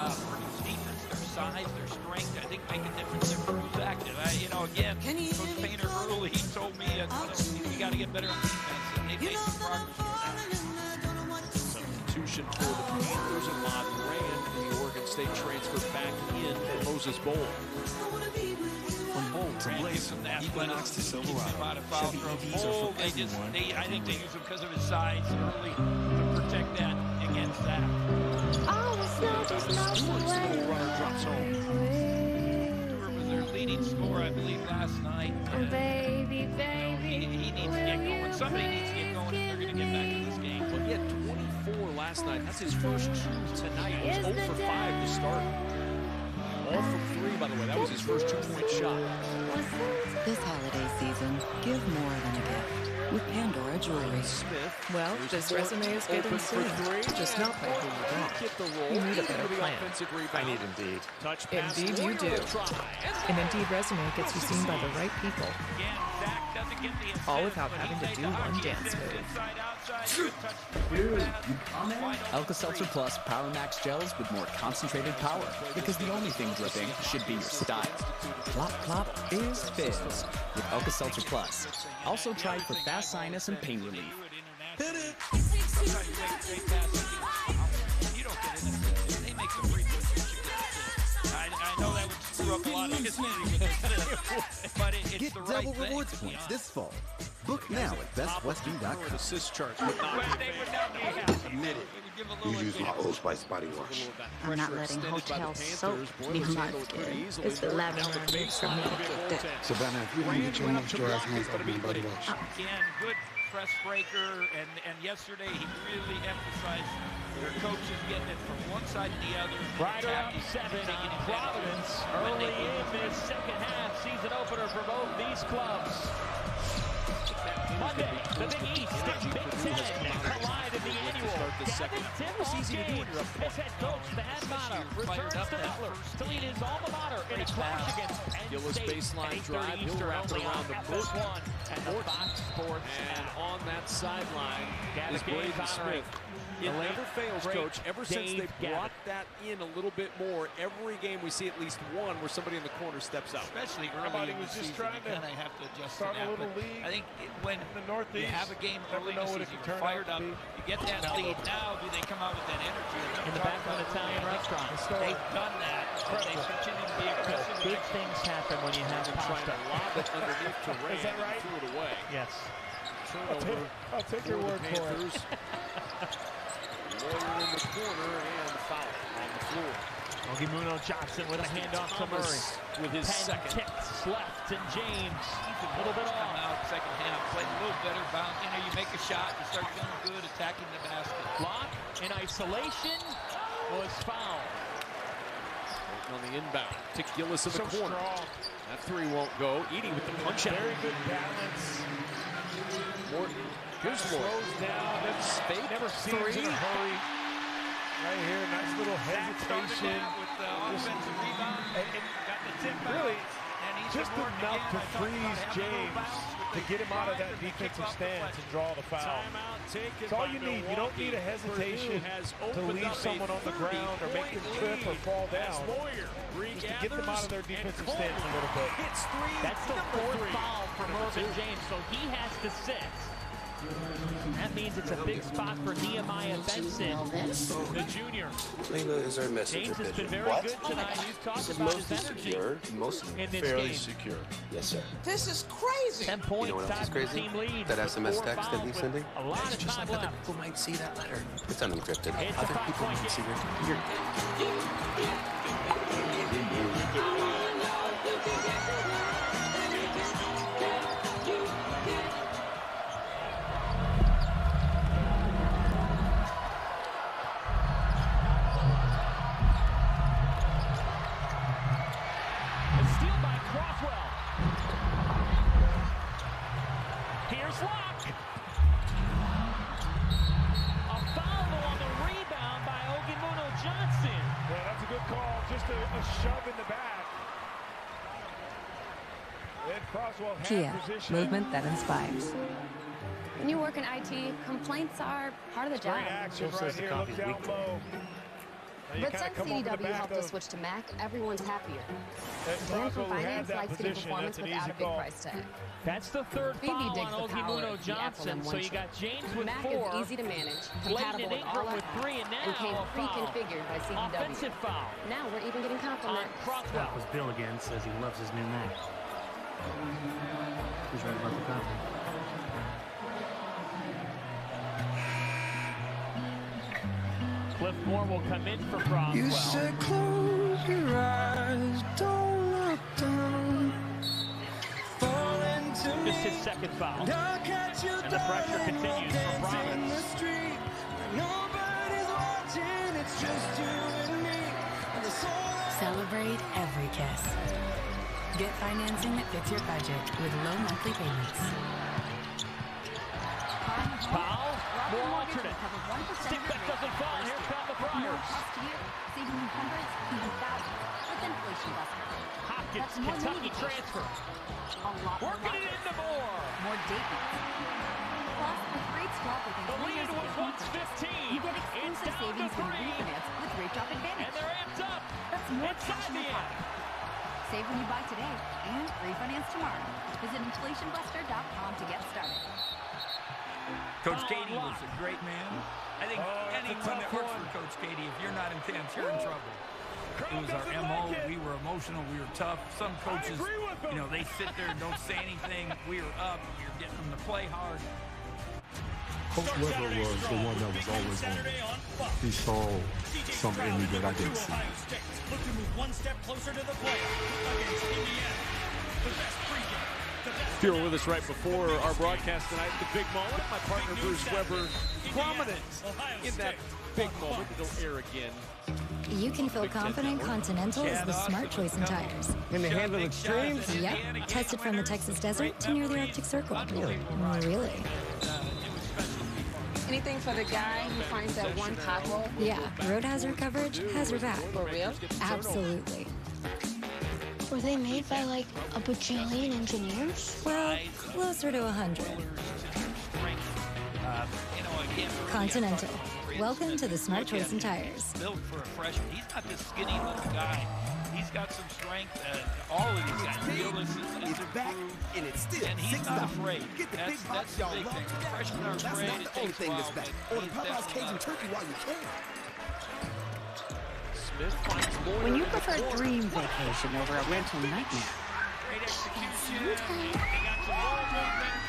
Purdue's defense, they're size, their strength, I think make a difference if who's active. Again, Coach Painter early, he told me you got to get better on defense, and they made some progress on that. Substitution for the Panthers, and Moran, the Oregon State transfer back in for Moses Bowl. From Bowl to Blaze, Equinox to Silverado, Chevy EVs are for everyone. I think they use him because of his size early to protect that against that. Oh, the snow just melted away. Runner drops home. Was their leading scorer, I believe, last night. Oh, baby, He needs to get going. Somebody needs to get going if they're going to get back in this game. But he had 24 last night. That's his first two tonight. He was 0 for 5 to start. All from 3, by the way. That was his first 2-point shot. This holiday season, give more than a gift with Pandora Jewelry. Smith. Well, this resume is getting soon. Just not by who you want. You need a better plan. I need Indeed. Indeed you do. An Indeed resume gets you seen by the right people. All without having to do one dance move. Alka-Seltzer Plus Power Max Gels with more concentrated power. Because the only thing dripping should be your style. Plop Plop is fizz with Alka-Seltzer Plus. Also tried for fast sinus and pain relief. Hit it! You don't get in it. They make some free throws. I know that would screw up a lot of history with this, but it's Get the right double thing. rewards points this fall. Book now at bestwestern.com. Assist charts would not Admit it. You use my Old Spice body wash. I'm not letting hotel soap leave my skin. It's the lavender for me to get that. Savannah, if you want to get your moisturized hands off my body wash. Again, good press breaker, and yesterday he really emphasized their coaches getting it from one side to the other. Ryder up 7 on Providence early in this second half season opener for both these clubs. Monday, the Big East and Big Ten collide in the annual. Gavin Timber's game. His head coach, the head motto, returns to Butler to lead his alma mater in a clash against Penn State. Baseline drive, he'll wrap it around the book. And the Fox Sports And on that sideline is Gavin Braden Smith. It never fails, Coach. Ever since they brought that in a little bit more, every game we see at least one where somebody in the corner steps out. Especially early in the season, you kind of have to adjust to that. But I think when the Northeast, you have a game early in the season, you're fired up, you get that lead. Now, do they come out with that energy? In the back of an Italian restaurant. They've done that. They continue to be aggressive. Big things happen when you have pasta. To lob it underneath to Ray. Is that right? Threw it away. Yes. Turnover. I'll take your word for it. Lawyer in the corner and foul on the floor. Ogimuno Johnson with a handoff to Murray. With his 10 second. ticks left, and James a little bit Come off. out second half, playing a little better. Bounce. You make a shot, you start feeling good, attacking the basket. Block in isolation was fouled. On the inbound to Gillis in the corner. Strong. That three won't go. Edie with the punch out. Very good balance. Morton. Here's Morton. Slows down. Fake Never seems in a hurry. Right here, nice little hesitation. With the offensive rebound. Got the tip Really, and he's just enough to freeze James to get him out of that defensive stance and draw the foul. That's all you need. You don't need a hesitation to leave someone on the ground or make them trip or fall down. Just to get them out of their defensive stance a little bit. That's the fourth foul from Irvin James, so he has to sit. That means it's a big spot for Nehemiah Benson, the junior. Lena is our messenger James has been pigeon. very good tonight. You've talked about his energy Mostly in this fairly game. secure. Yes, sir. This is crazy. 10 points, You know what else is time for crazy? team lead. That SMS 4 text that fouls he's with sending. a lot of Just time like other left. people might see that letter. It's unencrypted. It's a Other people 5-point might see game. it. Here. A steal by Croswell. Here's Locke. A foul on the rebound by Ogimuno Johnson. Yeah, that's a good call. Just a shove in the back. And Croswell had Kia, position. movement that inspires. When you work in IT, complaints are part of the job. Great action right here. Look down low. But since CDW helped us switch to Mac, everyone's happier. Dan from Finance likes getting performance without a big price tag. That's the third foul on Ogimuno Johnson. So you got James with Mac 4. Mac is easy to manage, compatible with all with 3, and now came pre-configured by CDW. Offensive foul. Now we're even getting compliments. That was Bill again, says he loves his new Mac. He's right about the coffee. Cliff Moore will come in for Croswell. You said close your eyes, don't look down. Fall into me. Just his second foul. And the pressure continues for Providence. Nobody's watching, it's just you and me. Celebrate every kiss. Get financing that fits your budget with low monthly payments. Foul, more alternate. Stick that doesn't fall, and here come the Friars. Hopkins, Kentucky transfer. Working it into more date nights. Plus, with rates drop within the lead was once 15. You get exclusive savings when you refinance with Rate Drop Advantage. And they're amped up. That's more cash in your pocket. Save when you buy today and refinance tomorrow. Visit inflationbuster.com to get started. Coach Katie was a great man. I think anyone that works for Coach Katie, if you're not intense, you're in trouble. It was our MO. We were emotional. We were tough. Some coaches, you know, they sit there and don't say anything. We were up. We were getting them to play hard. Coach Weber was the one that was always on. He saw something in me that I didn't see. Look to move one step closer to the playoff against Indiana. The best pregame. If you were with us right before our broadcast tonight, the big moment, my partner Bruce Weber, prominent in that big moment. It'll air again. You can feel confident Continental is the smart choice in tires. Can they handle extremes? Yep. Tested from the Texas desert to near the Arctic Circle. Really? Anything for the guy who finds that one pothole? Yeah, road hazard coverage has your back. For real? Absolutely. Were they made by like a bajillion engineers? Well, closer to 100. Continental. Welcome to the smart choice in tires. Built for a freshman. He's not this skinny little guy. He's got some strength. All of these guys. Wheelers is back, and it's still. And he's not afraid. That's the big thing. Freshmen are afraid. That's not the only thing that's back. Order Popeye's Cajun turkey while you can. Smith finds more. When you prefer dream vacation over a rental nightmare. Great execution. They got some ball movement.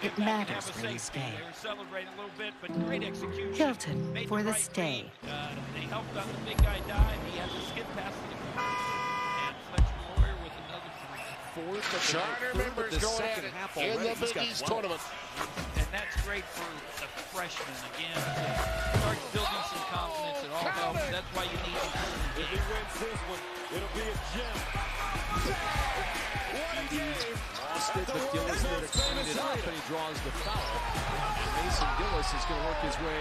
It matters where you stay. They were celebrating a little bit, but great execution. Hilton for the stay. They helped on the big guy dive. He has a skip pass to the ground. And Fletcher Lawyer with another three. Charter members going at it in the Big East tournament. And that's great for a freshman. Again, starts building some confidence. It all helps. That's why you need to. If he wins this one, it'll be a gem. What a game! Lost it, but Gillis there to clean it up, and he draws the foul. Mason Gillis is going to work his way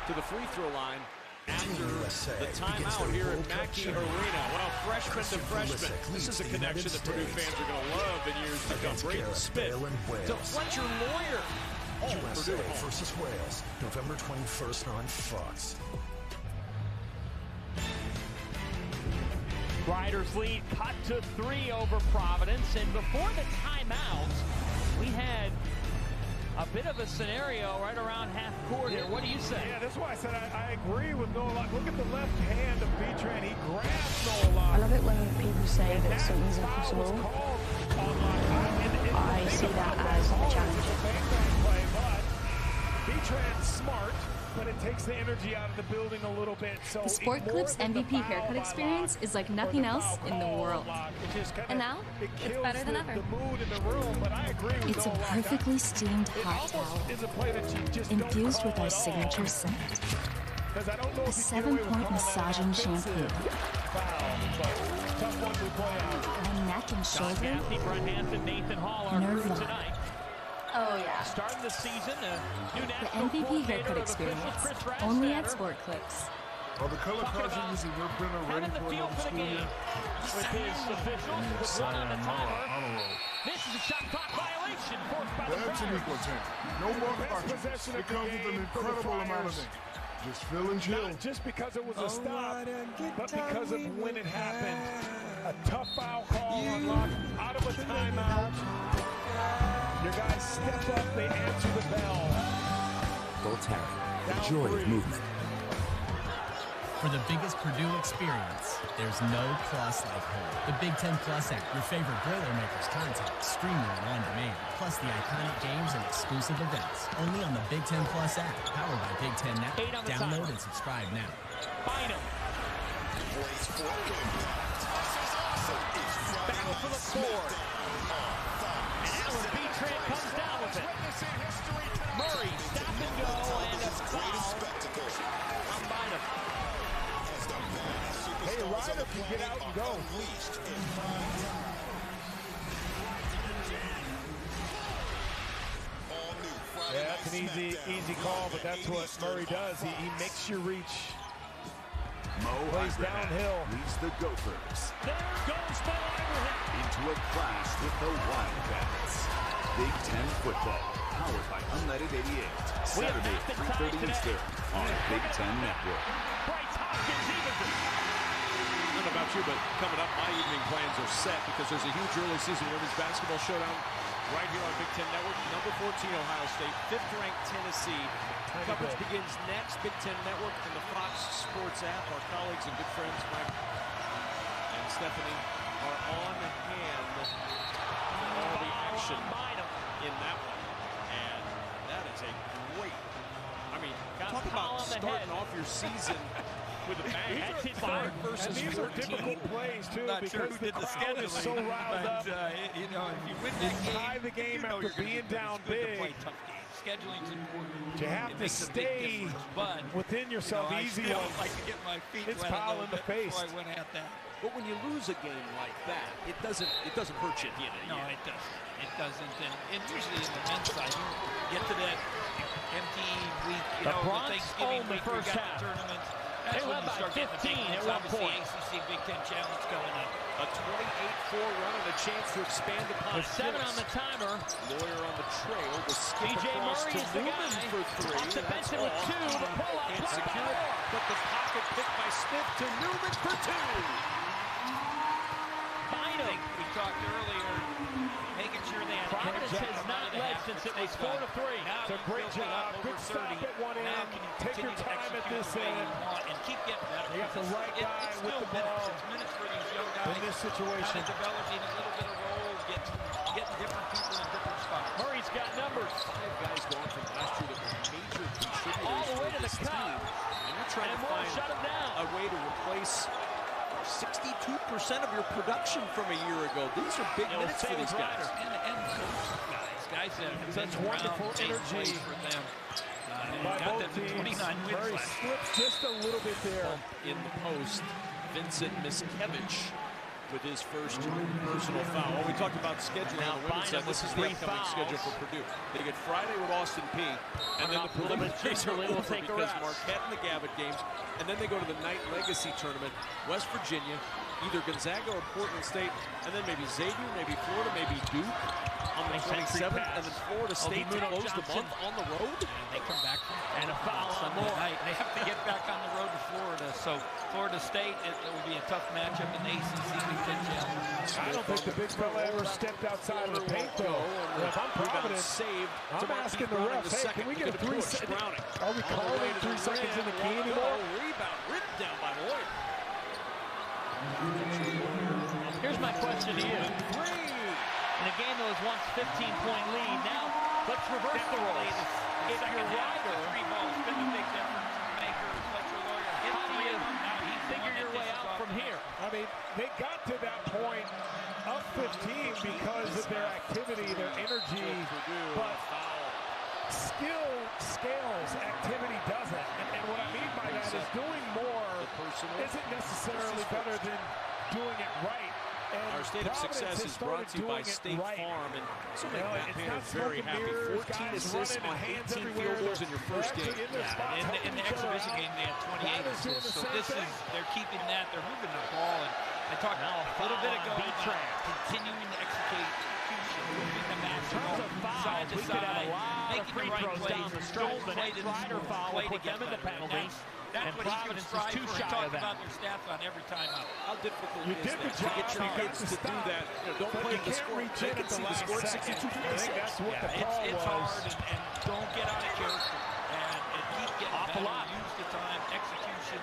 to the free throw line after the timeout here at Mackey Arena. Well, freshman to freshman. This is a connection that Purdue fans are going to love in years to come. Braden Smith to Fletcher Lawyer. USA versus Wales, November 21st on Fox. Riders lead cut to 3 over Providence, and before the timeout, we had a bit of a scenario right around half court here. What do you say? Yeah, that's why I said I agree with Noah Locke. Look at the left hand of Betran. He grabs Noah Locke. I love it when people say that something's impossible. I see that as a challenge. Betran's smart, but it takes the energy out of the building a little bit. So the Sport Clips MVP haircut experience is like nothing else in the world. And now, it's better than ever. It's a perfectly steamed hot towel, infused with our signature scent. A 7-point massaging shampoo. And neck and shoulder. Nerve. Oh yeah. Starting the season, the MVP haircut experience, only at Sport Clips. Are the color cards you're using your printer ready for another school year? With his officials, with one on the timer. This is a shot clock violation forced by the That's an equal 10. No more clock. It comes with an incredible amount of ink. Just feeling chill. Not just because it was a stop, but because of when it happened. A tough foul call unlocked out of a timeout. Your guys step up, they answer the bell. Voltaire, the joy of movement. For the biggest Purdue experience, there's no plus like home. The Big Ten Plus app, your favorite Boilermakers content, streaming on demand, plus the iconic games and exclusive events. Only on the Big Ten Plus app, powered by Big Ten Network. Download and subscribe now. Bynum. Battle for the board. And Alan Beatran comes down with it. Murray, stop and go, and a foul from Bynum. Hey, Ryder can get out and go. Yeah, that's an easy call, but that's what Murray does. He makes you reach. Plays downhill. Leads the Gophers. There goes Mo Ibrahim. Into a clash with the Wildcats. Big Ten football, powered by Unleaded 88. Saturday at 3:30 Eastern on Big Ten Network. Bryce Hopkins evens it. I don't know about you, but coming up, my evening plans are set because there's a huge early season women's basketball showdown right here on Big Ten Network. Number 14, Ohio State. 5th-ranked Tennessee. Coverage begins next. Big Ten Network and the Fox Sports app. Our colleagues and good friends Mike and Stephanie are on hand for all the action in that one. And that is a great, I mean, talk about starting off your season with a bang. That's hit 5 versus 14. These are difficult plays, too, because the crowd is so riled up. You know, if you win that game, tie the game after being down big. Scheduling's important. You have to stay within yourself. Easy I like to get my feet it's wet foul in the face. before I went at that. But when you lose a game like that, it doesn't hurt you at the end of the year. No, it doesn't. It doesn't. And usually in the men's side, you get to that empty week, the Thanksgiving week, we got the tournaments. That's when you start getting the big ones. Obviously, ACC Big Ten Challenge coming up. A 28-4 run and a chance to expand upon it. 7 on the timer. Lawyer on the trail. The skip DJ across Murray to is the Newman guy. for 3. Off the bench with 2. The pull-up. And secure. But the pocket picked by Smith to Newman for 2. Bynum. We talked earlier, making sure they had Providence has not led since it was 4-3. It's a great job. Good stop at one end. Take your time at this end. And keep getting better. You got the right guy with the ball. It's minutes for these young guys. In this situation. Kind of developing a little bit of role, getting different people in different spots. Murray's got numbers. 5 guys gone from last year that were major contributors. All the way to the cup. And you're trying to find a way to replace 62% of your production from a year ago. These are big minutes for these guys. And guys that have such wonderful energy for them. By got both them to 29 teams. wins Murray last slips just a little bit there. In the post, Vincent Miskevich with his first personal foul. Well, we talked about scheduling on the women's side. This is the upcoming schedule for Purdue. They get Friday with Austin Peay, and then the preliminaries are over because Marquette and the Gavitt games, and then they go to the Knight Legacy Tournament, West Virginia, either Gonzaga or Portland State, and then maybe Xavier, maybe Florida, maybe Duke on the 27th, and then Florida State to close the month on the road. And they come back and a foul on Sunday night. They have to get back on the road to Florida. So Florida State, it will be a tough matchup in the ACC Big Ten Challenge. I don't think the big fella ever stepped outside of the paint, though. If I'm Providence, I'm asking the refs, hey, can we get a 3 second? Are we calling 3 seconds in the key anymore? Rebound ripped down by Lawyer. Here's my question to you. In a game that was once 15-point lead, now let's reverse the roles. If you're Ryder, been a big difference maker. How do you figure your way out from here? I mean, they got to that point up 15 because of their activity, their energy, but skill scales, activity doesn't. And what I mean by that is doing more isn't necessarily better than doing it right. And our State of Success is brought to you by State Farm, and so make Matt Panner very happy. 14 assists on 18 field goals in your first game. In the exhibition game, they had 28 assists. So they're keeping that. They're moving the ball. And I talked a little bit ago about continuing to execute, moving the match side to side, making the right plays. Don't play to play to get better. That's what he's going to strive for. He talked about their stats on every time out. How difficult is that to get your kids to do that? Don't play the score. They can see the score 62-56. It's hard, and don't get out of character. And keep getting better. Use the time, execution.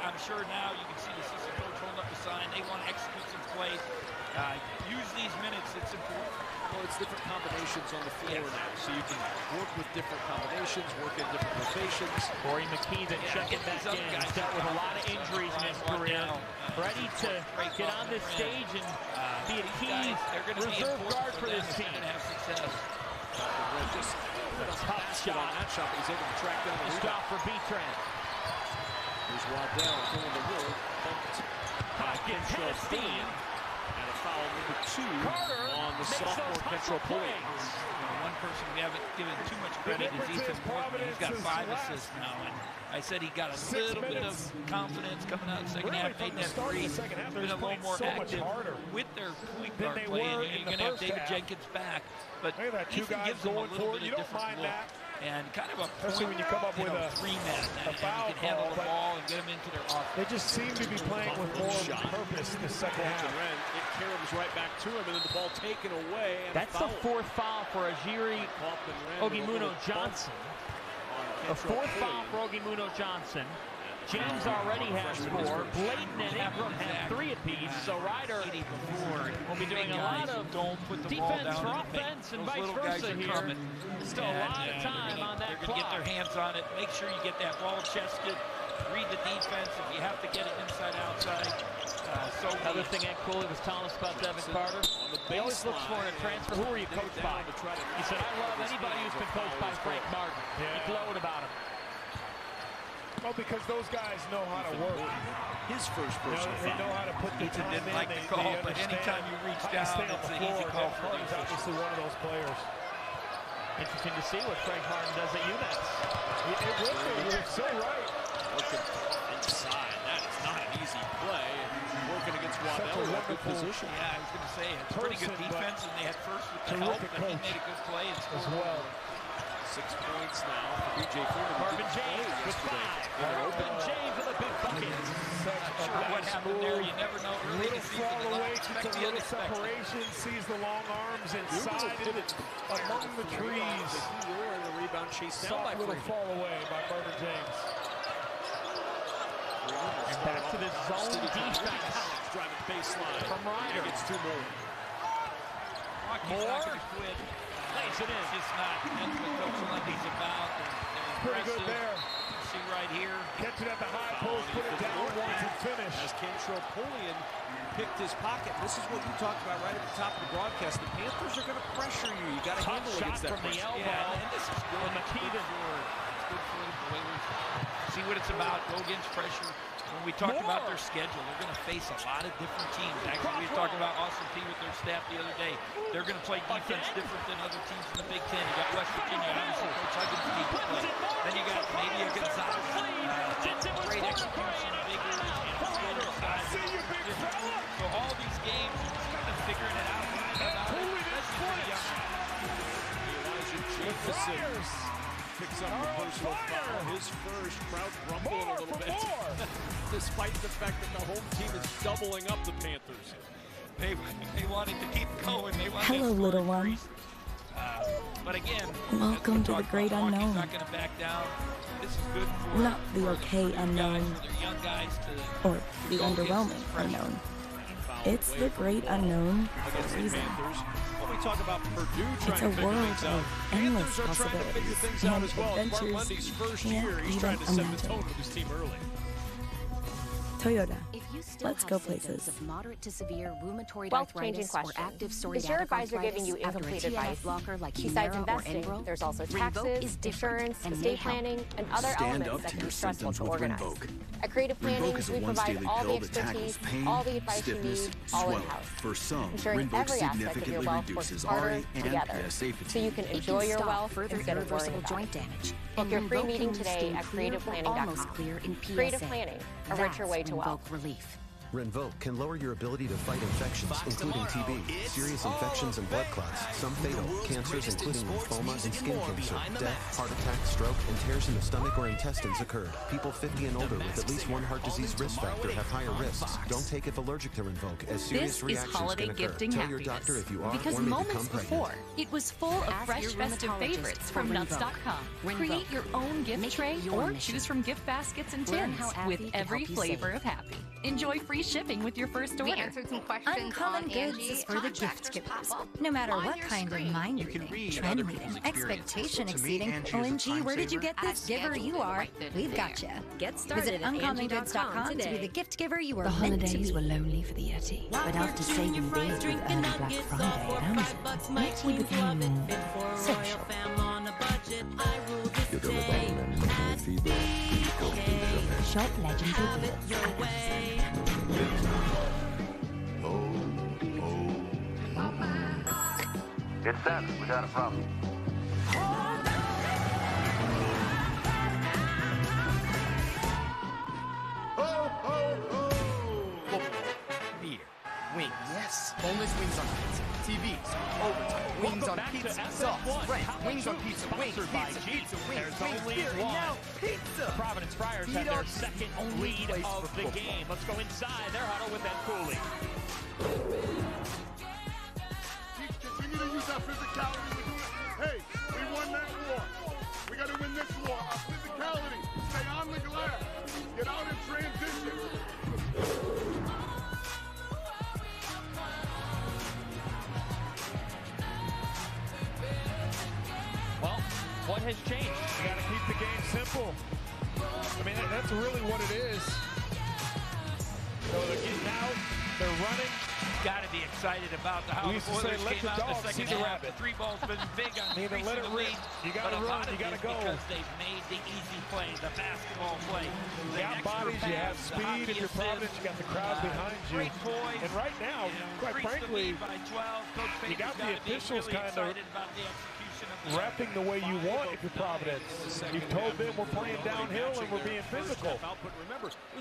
I'm sure now you can see the assistant coach holding up the sign. They want to execute some plays. Use these minutes. It's important. Well, it's different combinations on the floor now, so you can work with different combinations, work in different rotations. Corey McKee then checking back in. He's dealt with a lot of injuries in his career. Ready to get on this stage and be a key reserve guard for this team. Have success. Just a tough shot on that shot, but he's able to track down the rebound. Stop for B-Trent. Here's Waddell going to work. Hopkins head steam. And a foul number 2 on the sophomore Kentrell Pulliam. One person we haven't given too much credit is Ethan Portman. He's got 5 assists now, and I said he got a little bit of confidence coming out in the second half, made that 3. He's been a little more active with their point guard play, and you're going to have David Jenkins back, but Ethan gives them a little bit of different look. And kind of a especially when you come up with a 3-man, and you can handle the ball and get them into their offense. They just seem to be playing with more purpose in the second half. It carries right back to him, and then the ball taken away. And that's the 4th foul for Ajiri Ogimuno Johnson. The 4th foul for Ogimuno Johnson. James already has 4. Blayton and Ingram have 3 apiece. So Ryder will be doing a lot of defense for offense and vice versa here. Still a lot of time on that clock. They're going to get their hands on it. Make sure you get that ball chested. Read the defense. If you have to get it inside, outside. Another thing Ed Cooley was telling us about Devin Carter. He always looks for in a transfer. Who are you coached by? He said, I love anybody who's been coached by Frank Martin. He glowed about him. Well, because those guys know how to work. His first personal They know how to put the time in. Didn't like the call, but anytime you reach down, it's an easy call. He's obviously one of those players. Interesting to see what Frank Martin does at UMass. You're so right. Working inside. That is not an easy play. Working against Waddell in a good position. Yeah, I was going to say, it's pretty good defense, and they had first with the help, and he made a good play and scored as well. 6 points now for B.J. Freeman. Marvin James with 5. Marvin James with a big bucket. Not sure what happened there. You never know. Early in the season, you don't expect the unexpected. Separation, sees the long arms inside among the trees. And the rebound chased down by Freeman. Fall away by Marvin James. And back to this zone defense. Driving baseline. From Ryder. Gets 2 more. More. Plays it in. It's just not. That's what Coach Lundy's about. They're pretty good there. See right here. Catch it at the high post, put it down once and finish. As Kentrell Pulliam picked his pocket. This is what you talked about right at the top of the broadcast. The Panthers are going to pressure you. You got to handle against that from the elbow. Yeah, and this is good. McKee. Good for the Oilers. See what it's about. Go against pressure. When we talked about their schedule, they're going to face a lot of different teams. Actually, we were talking about Austin Peay with their staff the other day. They're going to play defense different than other teams in the Big Ten. You got West Virginia, obviously, Coach Huggins need to play. Then you got maybe a Gonzaga. Great execution, bigger, and schedule size. So all these games, you're just kind of figuring it out. Elijah Jefferson picks up the personal foul. His first. Crowd rumbling a little bit. Despite the fact that the home team is doubling up the Panthers. They wanted to keep going. They wanted Hello, little one. But again, welcome to the great unknown. Not going to back down. This is good for not the okay unknown young guys or the underwhelming unknown. It's the great unknown for a reason. Talk about Purdue it's a world of endless possibilities and adventures you can't even imagine. Toyota. Let's go places. Of moderate to severe rheumatoid arthritis or active psoriatic advisor giving you incomplete advice? Like besides investing, there's also taxes, insurance, estate planning, and other elements that can be stressful to organize. At Creative Planning, we provide all the expertise, all the advice you need, all in-house, ensuring every aspect of your wealth works harder together, so you can enjoy your wealth instead of worrying about it. Book your free meeting today at creativeplanning.com. Creative Planning, a richer way to wealth. Relief. Rinvoq can lower your ability to fight infections, including TB, serious infections and blood clots, some fatal, cancers including lymphoma and skin cancer, death, heart attack, stroke, and tears in the stomach or intestines occurred. People 50 and older with at least one heart disease risk factor have higher risks. Don't take if allergic to Rinvoq, as serious reactions can occur. Tell your doctor if you are because or may moments become pregnant. before, it was full of fresh festive favorites from Nuts.com. Create your own gift tray or choose from gift baskets and tins with every flavor of happy. Enjoy free shipping with your first order. We answered some questions Uncommon on Goods Angie. is for the gift givers. No matter what kind of mind reading, trend reading, expectation exceeding, OMG, where did you get this giver you are? We've got you. Get started at uncommongoods.com to be the gift giver you are The meant to holidays be. were lonely for the Yeti, but after saving big with early Black Friday at Amazon, Yeti became more social. Shop legendary deals at Amazon. It's Santa. We got a problem. Beer, wings, yes, boneless wings on pizza, TVs, overtime, wings on pizza, sauce, bread, wings on pizza, wings, pizza, wings, There's only one. Pizza. Providence Friars have their second lead of the game. Let's go inside their huddle with Ben Cooley. Continue to use our physicality. We're doing it. Hey, we won that war. We got to win this war. Our physicality. Stay on the glass. Get out in transition. Well, what has changed? You got to keep the game simple. I mean, that's really what it is. So they're getting out, they're running. Got to be excited about how the Oilers came out in the second half. The three ball's been big on increasing the lead. You got to run, you got to go. Because they've made the easy play, the basketball play. You got bodies, you have speed, if you're Providence, you got the crowd behind you. And right now, quite frankly, you got the officials kind of repping the way you want if you're Providence. You've told them we're playing downhill and we're being physical.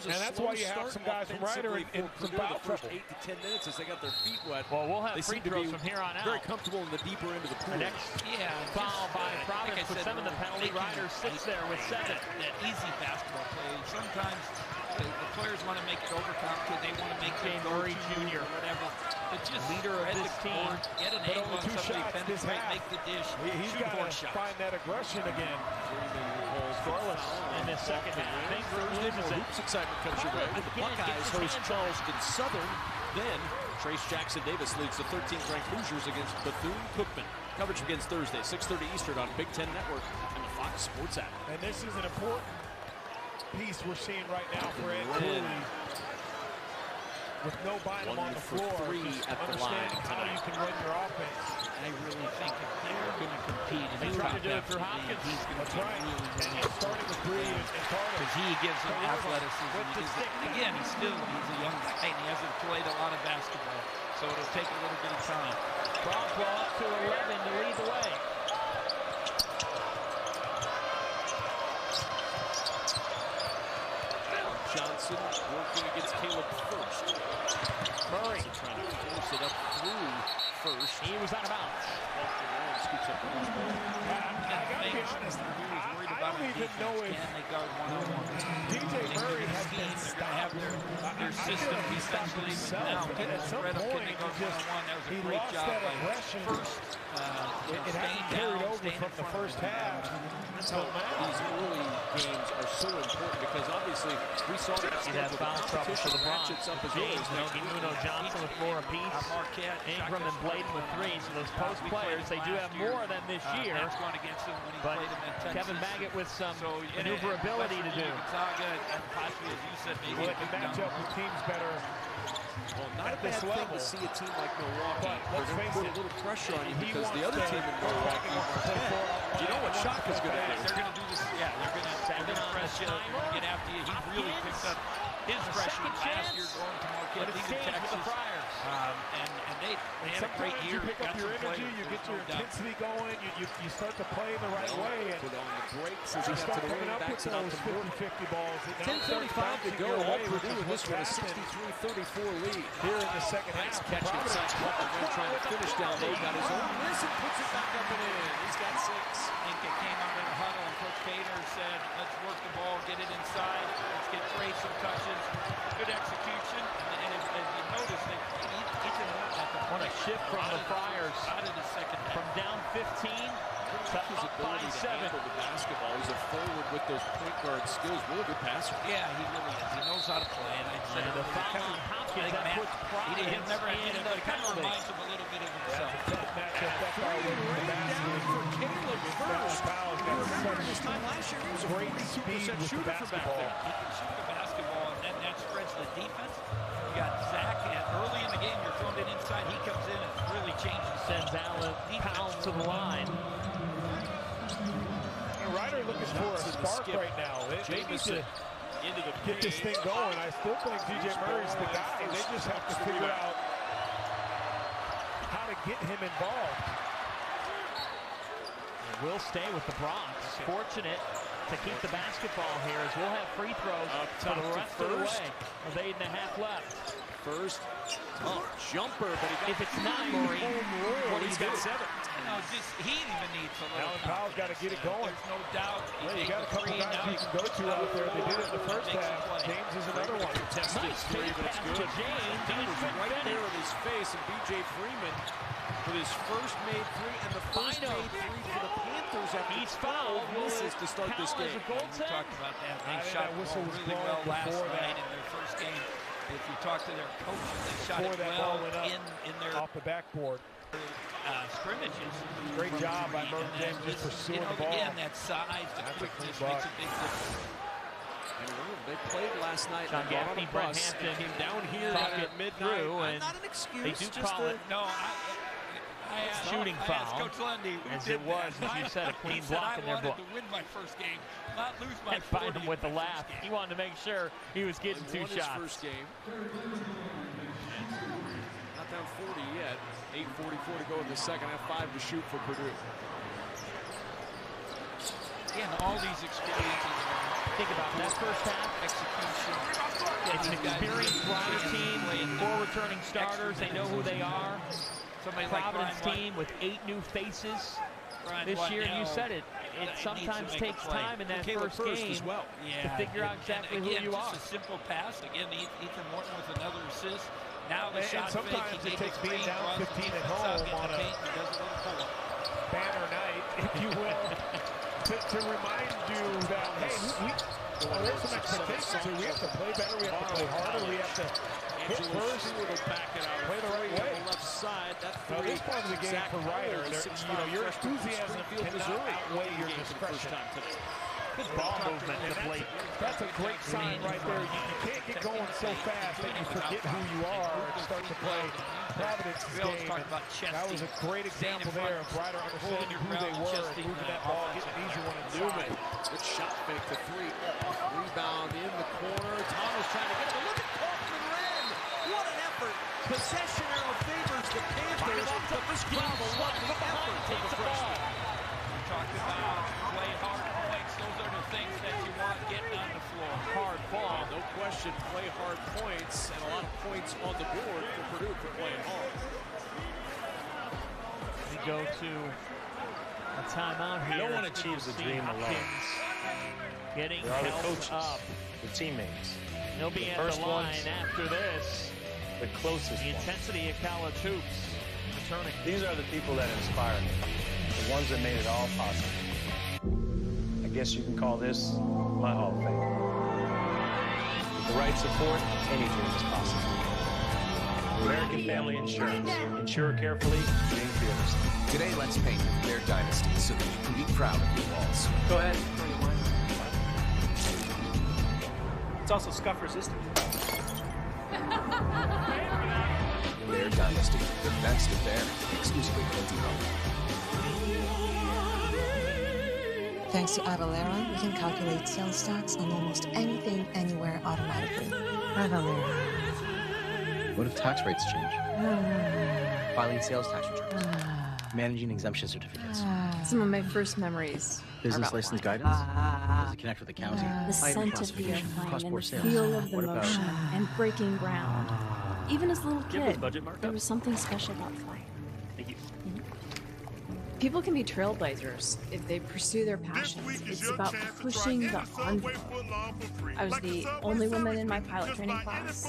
And that's why you have some guys from Ryder in some foul trouble. 8 to 10 minutes as they got their feet wet. Well, we'll have they free seem to throws be from here on out. very comfortable in the deeper end of the pool. The next foul by Providence with 7 the penalty. Ryder sits there with 7. That easy basketball play. Sometimes the players want to make it overtime because they want to make Jay Murray Jr. or whatever. But just leader of this team. Get an angle on somebody, penetrate, make the dish. He's got to find that aggression again. Scoreless in the second half. Hoops excitement comes your way. The Buckeyes host Charleston Southern. Then Trace Jackson Davis leads the 13th ranked Hoosiers against Bethune-Cookman. Coverage begins Thursday, 6:30 Eastern on Big Ten Network and the Fox Sports app. And this is an important piece we're seeing right now for Ed Cooley. With no Bynum on the floor, understanding how you can run your offense. I really think if they're going to compete, and they try to do it through Hopkins. That's right. And starting with Breed and Carter. Because he gives them athleticism. Again, he's a young guy, and he hasn't played a lot of basketball. So it'll take a little bit of time. Croswell up to 11 to lead the way. Johnson working against Caleb first. Murray trying to force it up through first. He was out of bounds. I gotta be honest, I don't even know if DJ Murray has been stopped. Their system essentially now at some point he lost that aggression. It hasn't carried over from the first half. So these early games are so important because obviously we saw that foul trouble for the ratchets up as always. Nogi Muno Johnson with 4 apiece. Ingram and Bladen with 3. So those post players, they do have more than this year. But Kevin Baggett with some maneuverability to do. Well, it can match up with teams better. Well, not a bad thing to see a team like Milwaukee. Let's face put a little pressure on you because the other team in Milwaukee, you know what Shock is going to do. They're going to do this. Yeah, they're going to press you, get after you. He really picked up his freshman last year going to Marquette. He's in Texas. And they had a great year. You pick up your energy, you get your intensity going, you start to play in the right way. And put on the brakes as you he got start to the coming ring, up with backs it out those to Morton. 50-50 balls. 10:35 to go. All Purdue in this one, a 63-34 lead. Here in the second half. Catch inside Butler, trying to finish down low. Got his own miss and puts it back up and in. He's got 6. I think it came out in a huddle, and Coach Bader said, let's work the ball, get it inside, let's get Trey some touches. Good execution. And as you notice, Ethan Morton at the What a shift from the Friars. Out of the second half. From down 15 to his up by ability to 7. handle the basketball. He's a forward with those point guard skills. Really good passer. Yeah, he really is. He knows how to play. And I'd say the foul on Hopkins, that puts Providence he'll never in it kind of reminds him a little bit of himself. This time last year, he was a 42% shooter for back there. He can shoot the basketball, and then that spreads the defense. You got Zach, and early in the game, you're throwing it inside. He comes in and really changes. Sends Allen Powell to the line. Ryder looking for a spark right now. They need to get this thing going. I still think DJ Murray's the guy. They just have to figure out how to get him involved. We'll stay with the Bronx. Fortunate to keep the basketball here as we'll have free throws for the rest of the way with 8.5 left. First jumper, but if it's not Murray, what he's got 7. He even needs a little. Allen Powell's got to get it going. There's no doubt. You got a couple guys you can go to out there. They did it in the first half. James is another one. Tested three, but it's good. James was right there in his face, and B.J. Freeman with his first made 3 and the first made 3 for the Panthers after he's fouled. Misses to start this game. We talked about that. They shot the ball really well last night in their first game. If you talk to their coaches, they shot it well in their off the backboard. Scrimmages. Great job by Merton James just pursuing the ball. Again, that size, the quickness makes a big difference. And they played last night. John Gaffney, Brett Hampton came down here at midnight. And not an excuse. They do call it. No, shooting foul, Coach Lundy, as it was, as you said, a clean block in their book. I wanted to win my first game, not lose my and find him with a laugh. He wanted to make sure he was getting 2 shots. His first game. Not down 40 yet. 8:44 to go in the second half. 5 to shoot for Purdue. Again, all these experiences. Think about that first half. Execution. It's an experienced Rider team, 4 returning starters. They know who they are. Providence team with 8 new faces this year. You said it. It sometimes takes time in that first game to figure out exactly who you are. Just a simple pass. Again, Ethan Morton with another assist. Now the shot fake. Sometimes it takes being down 15 at home on a banner night, if you will, to remind you that, hey, there's some expectations here. We have to play better. We have to play harder. We have to hit first. Play the right way. Left side. Now, this part of the game for Ryder, your enthusiasm cannot outweigh your discretion. Good ball movement to play. That's a great sign right there. You can't get going so fast that you forget who you are and start to play Providence's game. That was a great example there of Ryder understanding who they were and moving that ball, getting an easier one inside. Good shot fake to 3. Rebound in the corner. Thomas trying to get it. But look at Kaufman Wren. What an effort. Possession arrow favors the Panthers. But this crowd will love the effort from the freshman. We talked about play hard points. Those are the things that you want getting on the floor. Hard ball. No question, play hard points, and a lot of points on the board for Purdue for playing hard. We go to a timeout here. No one achieves the dream alone. Getting there are the helped coaches, up. the teammates. He'll be at the line after this. The closest The intensity of college hoops returning. These are the people that inspire me. The ones that made it all possible. I guess you can call this my Hall of Fame. With the right support, any dream is possible. American Family Insurance. Insure carefully, dream fearlessly. Today, let's paint their dynasty so that you can be proud of your walls. Go ahead. It's also scuff resistant. Their dynasty, the best of their, exclusively at Home. Thanks to Avalara, we can calculate sales stats on almost anything, anywhere automatically. Avalara. What if tax rates change? Filing sales tax returns. Managing exemption certificates. Some of my first memories. Business license guidance? Does it connect with accounting? The scent of the airplane and the feel of the motion and breaking ground. Even as a little kid, there was something special about flying. Thank you. People can be trailblazers if they pursue their passions. It's about pushing the envelope. I was the only woman in my pilot training class.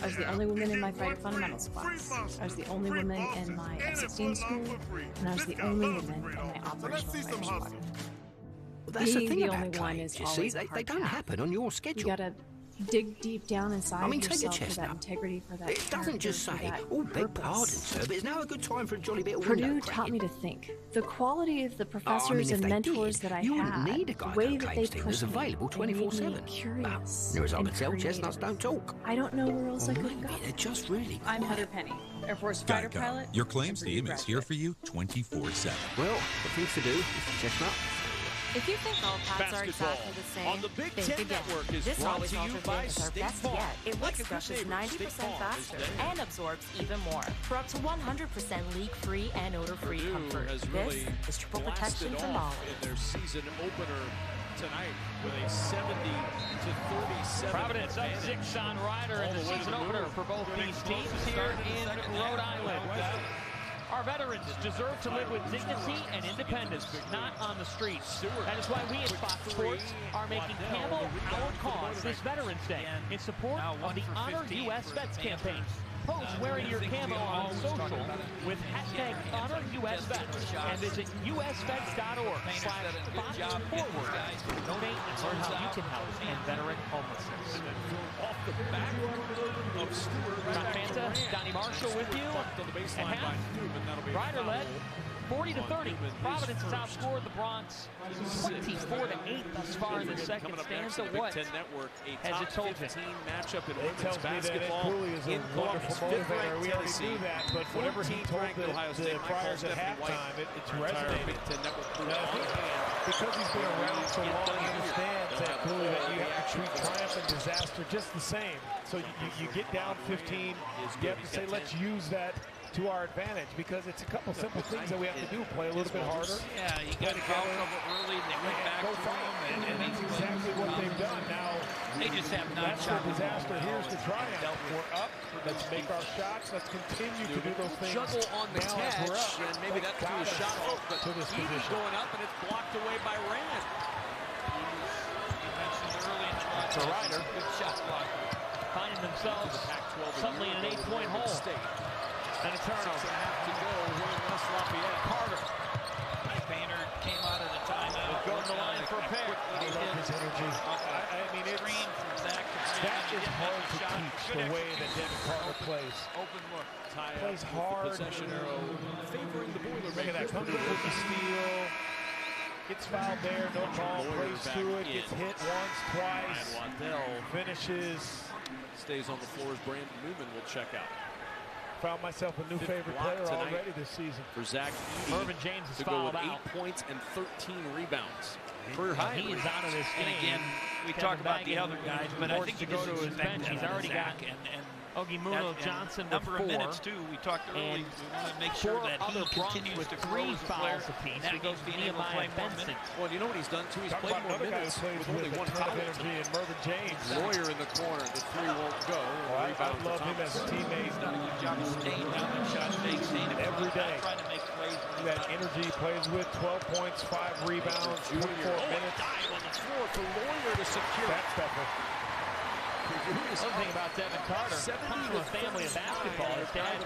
I was the only woman in my fighter fundamentals class. I was the only woman in my F-16 school, and I was the only woman in my operational fighter squadron. Well, that's the thing the about only one is claims, you see, always they don't happen on your schedule. You gotta dig deep down inside take a yourself for chestnut. that integrity, for that It doesn't just say, oh, beg pardon, sir, but it's now a good time for a jolly bit of window Purdue taught me to think. The quality of the professors if and they mentors did, that I you had, wouldn't need a guy the way who that they claims things pushed me, available they made me 24/7. curious Near as I and can tell, chestnuts creative. don't talk. I don't know where else I could go. They're just really... I'm Heather Penny, Air Force fighter pilot. Your claims team is here for you 24/7. Well, the things to do, Mr. Chestnut. If you think all paths are exactly the same, on the Big think Ten again. Network is This brought always to you altered by wave is our State best Farm. yet. It Like a wick good brushes neighbor, 90% State Farm is faster there. and absorbs even more for up to 100% leak-free and odor-free Purdue comfort. has This really is triple blasted protection from off all. in their season opener tonight with a 70-37 Providence up advantage. 6 on Ryder in the All the way season to the opener moon. for both these teams here in Rhode Island. Our veterans deserve to live with dignity and independence, not on the streets. That is why we at Fox Sports are making Campbell our cause this Veterans Day in support of the Honor U.S. Vets campaign. Post wearing your camo on social with hashtag HonorUSVets and visit usvets.org/FoxForward. Donate and learn how you can help end veteran homelessness. Off the back of Stewart. John Fanta, Donnie Marshall with you. At half, Ryder led 40-30. Providence has outscored the Bronx 24-8 thus far in the second stanza. What has it told you? Matchup in It tells me that Ed Cooley is a wonderful motivator. We already knew that, but whatever he told the Friars at halftime, it's resonating. Because he's been around so long, he understands that Cooley, that you have to treat triumph and disaster just the same. So you get down 15, you have to say, let's use that to our advantage, because it's a couple simple things that we have to do. Play a little bit harder. Yeah, you got to go a couple early, they went back to him, and that's exactly what they've done. Now, they just have not that's the disaster. Here's the triumph. We're up. Let's make our shots. Let's continue to do those things. Juggle on the now catch, we're up. and maybe that threw a shot off, but to this Edie's position. going up, and it's blocked away by Rand. To Ryder. Good shot block. Finding themselves suddenly in an 8-point hole. And a turnover. 6.5 to go here in West Lafayette. Carter. Mike Boehnert came out of the timeout. Will go in the line for a pair. I love his energy. I mean, that is hard to teach, the way that Devin Carter plays. Open look. Plays hard. Possession arrow favoring the Boilermakers. Look at that. Comes up with the steal. Gets fouled there. No call. Plays through it. Gets hit once, twice. Waddell finishes. Stays on the floor as Brandon Newman will check out. Found myself a new favorite player already this season. For Zach Edey, Mervyn James is to go with fouled 8 out. points and 13 rebounds. Career high. He is out of this And game. again, we talk about the other guys, but I think to go to his bench. He's already got Ogimuno Johnson with 4. Number of minutes too. We talked earlier. We want to make sure that he continues with to grow 3 as a player. fouls apiece. That He goes means to being able to play Nehemiah more Benson. minutes. Well, you know what he's done too? He's Talk played about more another guy minutes who plays with only with one a ton of foul. energy, and Mervyn James. Lawyer in the corner. The 3 won't go. I love him as a teammate. He's done a good job of staying down and shot fake, staying Every day. trying to make plays. That energy, plays with 12 points, 5 rebounds, 24 minutes. Dive on the floor for Lawyer to secure. That's Pepper. One thing about Devin Carter, comes from a family of basketball. His dad,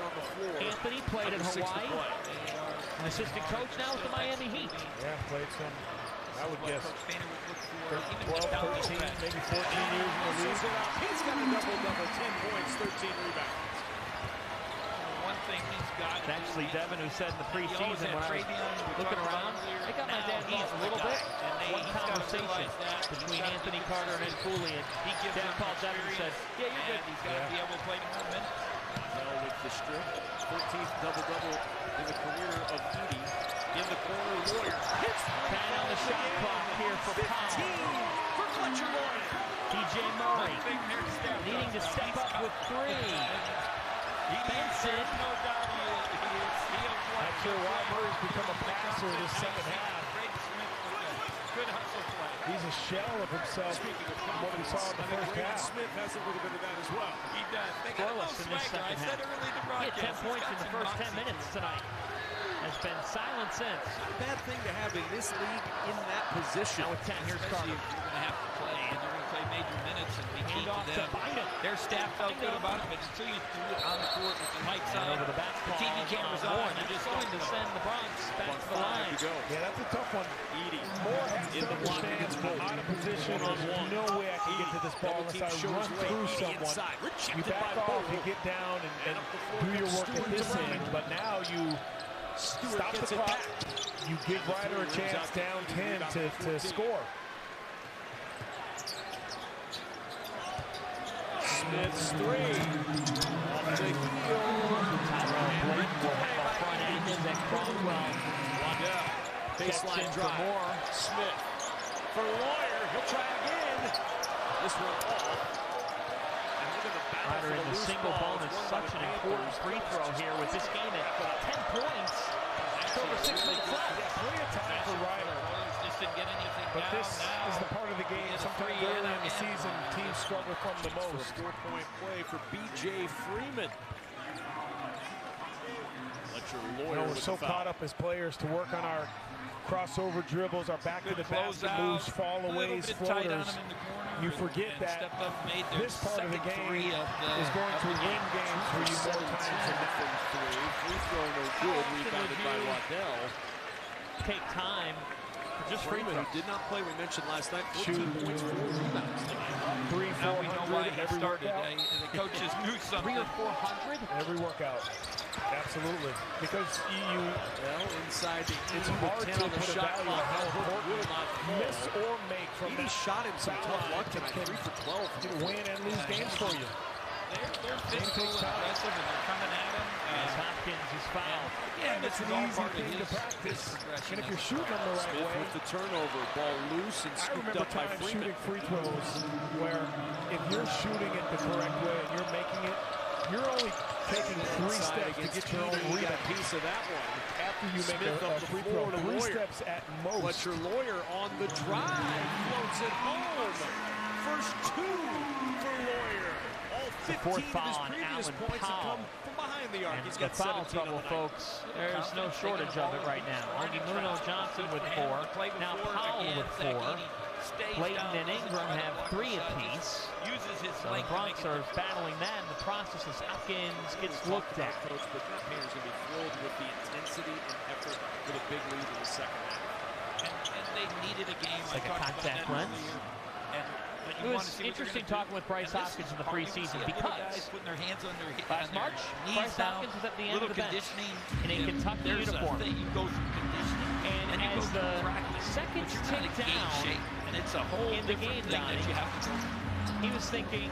Anthony, played in Hawaii. An assistant coach now with the Miami Heat. Yeah, played some, I would guess, 12, 13, maybe 14 years in the league. He's got a double-double, 10 points, 13 rebounds. One thing he's got. It's actually Devin who said in the preseason when I was looking around, I got my dad involved a little bit. One conversation between Anthony Carter and Ed Cooley, and Dad called Devin and said, yeah, you're good. He's got to be able to play more minutes. Now with the strip, 13th double-double in the career of Edey. In the corner, Lawyer hits 10 on the shot clock here for Powell. for Fletcher Lawyer. DJ Murray needing to step up with 3. Benson. No doubt he is. Not sure why Murray's become a passer this second half. Greg Smith with a good hustle play. He's a shell of himself from what we saw in the first half. Smith has a little bit of that as well. He does. They got a little Scoreless in this swagger. I second said half. early in the He broadcast. had 10 points in the first 10 minutes tonight. Has been silent since. Not a bad thing to have in this league in that position. Now with 10, here's Especially Carter. if you're going to have to play, and you're going to play major minutes and be key Hand off to to them. Bynum. Their staff felt good about it, but until you do it on the court with the mics on, Over the back the TV cameras on, Warren. you That's just going don't to know. send the Bronx back to the line. Yeah, that's a tough one. Edie. Moore has In to the block understand against I'm out of position. There's no way I can get to this ball unless I run through someone. You back off, you get down, and do your work at this end. But now you stop the clock. You give Ryder a chance down 10 to score. Smith's three. Off the heel. Tyrell Blake will have a front end, and then Cromwell. Baseline drive. Moore. Smith for Lawyer. He'll try again. This one off. And look at the battle Ryder for in the loose single ball. bonus. It's won by Such the an important Panthers. free throw here with this game at 10 points. It's over 6 minutes left. Plenty of time for Ryder. Just didn't get anything But down. this is the part of the game. Sometimes early in the season, teams struggle from the most. 4-point play for B.J. Freeman. Let your Lawyer We're so caught up as players to work on our crossover dribbles, our back to the basket moves, fall aways, floaters. You forget that this part of the game is going to win games for you more times than that. Free throw no good, rebounded by Waddell. Take time. Just Freeman, who did not play, we mentioned last night, 14 points, 4 rebounds tonight. Now we know why he every started. workout. The coaches knew something. 300 or 400? Every workout. Absolutely. Because well, inside the it's hard to put a value on how important miss or make from that shot him some tough luck tonight. 3 for 12 to win and lose games for you. They're physical and aggressive, and they're coming at him. As Hopkins is fouled. And it's an easy thing to practice. And if you're shooting them the right way. With the turnover, ball loose and scooped up by Freeman. Shooting free throws where if you're shooting it the correct way and you're making it, you're only taking 3 steps to get your own rebound. Piece of that one. After you make a free throw, 3 steps at most. But your Lawyer on the drive floats it home. First 2 for Lawyer. All 15 of his previous points have come from behind the arc. He's got foul 17 trouble, folks. There's no shortage of it right now. Muno Johnson with 4. Now Powell with 4. Layton and Ingram have 3 apiece. So the Bronx are battling that in the process as Hopkins gets looked at. Coach, but that Panthers going to be thrilled with the intensity and effort for the big lead in the second half. And they needed a game. It's like a contact lens. It was interesting talking with Bryce Hopkins in the preseason because last March, Bryce Hopkins was at the end of the bench in a Kentucky uniform. And as the seconds tick down in the game, Donnie, he was thinking,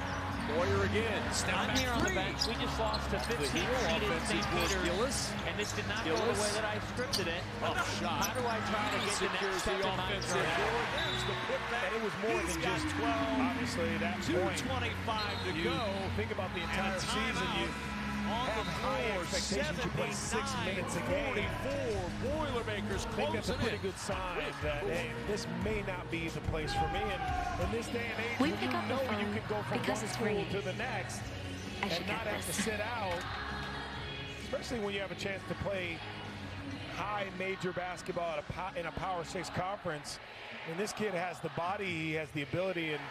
Lawyer again. I'm here on the bench. We just lost to 15-seeded St. Peters, and this did not go the way that I scripted it. How do I try to get the next step in my career? And it was more than just 12. Obviously, that point. 2:25 to go. Think about the entire season. You have high expectations. You play 6 minutes a game. 44. Boilermakers I think that's a pretty good sign that, hey, this may not be the place for me. And in this day and age, We when pick you up the know phone you can go from because one it's school ringing. to the next I should and not get have to this. sit out, especially when you have a chance to play high major basketball at in a Power 6 conference. And this kid has the body, he has the ability, and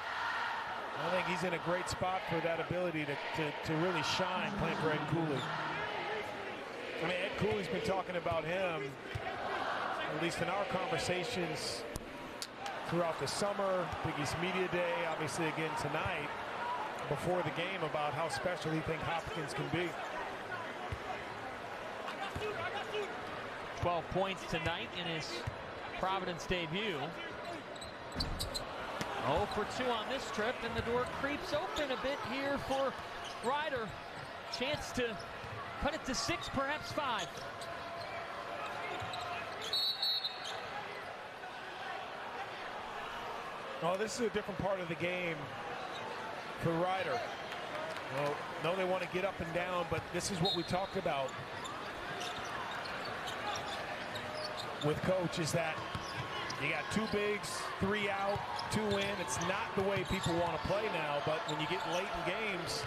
I think he's in a great spot for that ability to really shine playing for Ed Cooley. I mean, Ed Cooley's been talking about him, at least in our conversations throughout the summer, Big East Media Day, obviously again tonight, before the game, about how special he thinks Hopkins can be. 12 points tonight in his Providence debut. 0 for 2 on this trip, and the door creeps open a bit here for Ryder. Chance to cut it to 6, perhaps 5. Oh, this is a different part of the game for Ryder. Well, no, they want to get up and down, but this is what we talked about with Coach, is that you got 2 bigs, 3 out, 2 in. It's not the way people want to play now, but when you get late in games,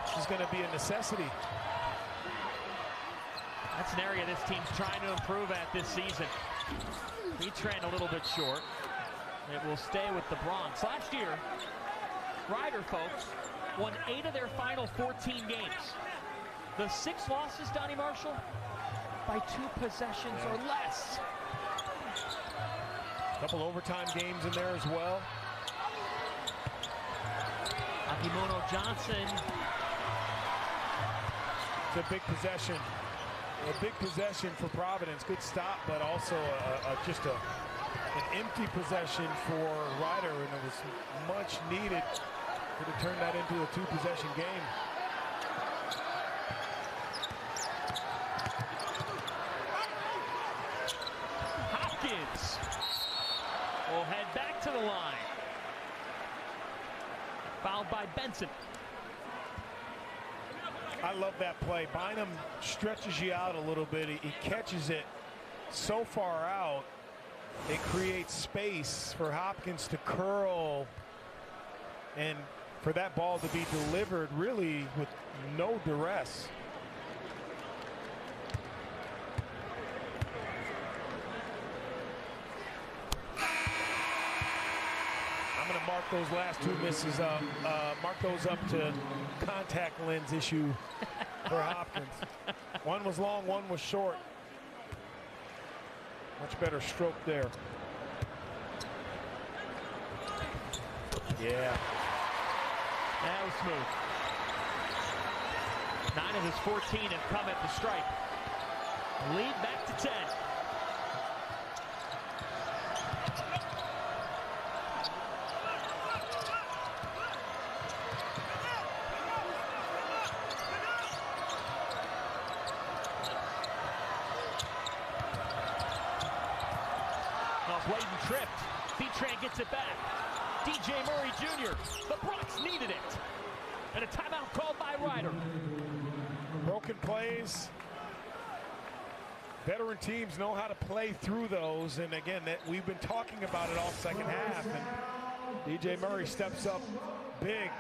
this is going to be a necessity. That's an area this team's trying to improve at this season. Betran a little bit short. It will stay with the Bronx. Last year, Ryder, folks, won 8 of their final 14 games. The 6 losses, Donnie Marshall, by 2 possessions or less. A couple overtime games in there as well. Akimono Johnson. It's a big possession. A big possession for Providence. Good stop, but also just an empty possession for Ryder, and it was much needed to turn that into a 2-possession game. Hopkins will head back to the line. Fouled by Benson. I love that play. Bynum stretches you out a little bit. He catches it so far out, it creates space for Hopkins to curl and for that ball to be delivered really with no duress. I'm going to mark those last 2 misses up, mark those up to contact lens issue for Hopkins. One was long, one was short. Much better stroke there. Yeah. That was smooth. 9 of his 14 have come at the stripe. Lead back to 10. Bladen tripped. Betran gets it back. DJ Murray Jr. The Bronx needed it. And a timeout called by Ryder. Broken plays. Veteran teams know how to play through those. And again, we've been talking about it all second half. And DJ Murray steps up big.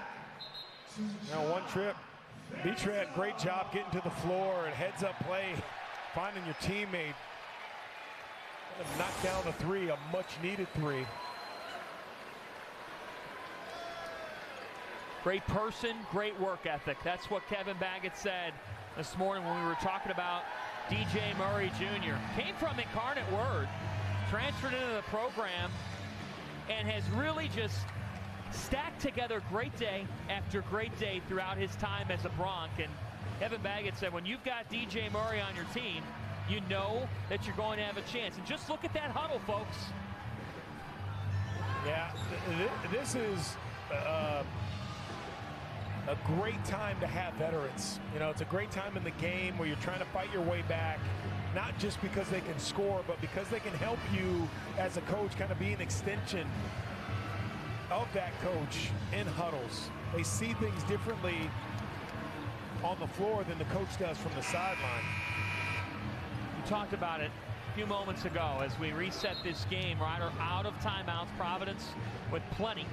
Now 1 trip. Betran, great job getting to the floor and heads up play, finding your teammate. Knock down a 3, a much needed 3. Great person, great work ethic. That's what Kevin Baggett said this morning when we were talking about DJ Murray Jr. Came from Incarnate Word, transferred into the program, and has really just stacked together great day after great day throughout his time as a Bronc. And Kevin Baggett said, when you've got DJ Murray on your team, you know that you're going to have a chance. And just look at that huddle, folks. Yeah, this is a great time to have veterans. You know, it's a great time in the game where you're trying to fight your way back, not just because they can score, but because they can help you as a coach kind of be an extension of that coach in huddles. They see things differently on the floor than the coach does from the sideline. We talked about it a few moments ago as we reset this game. Ryder out of timeouts. Providence with plenty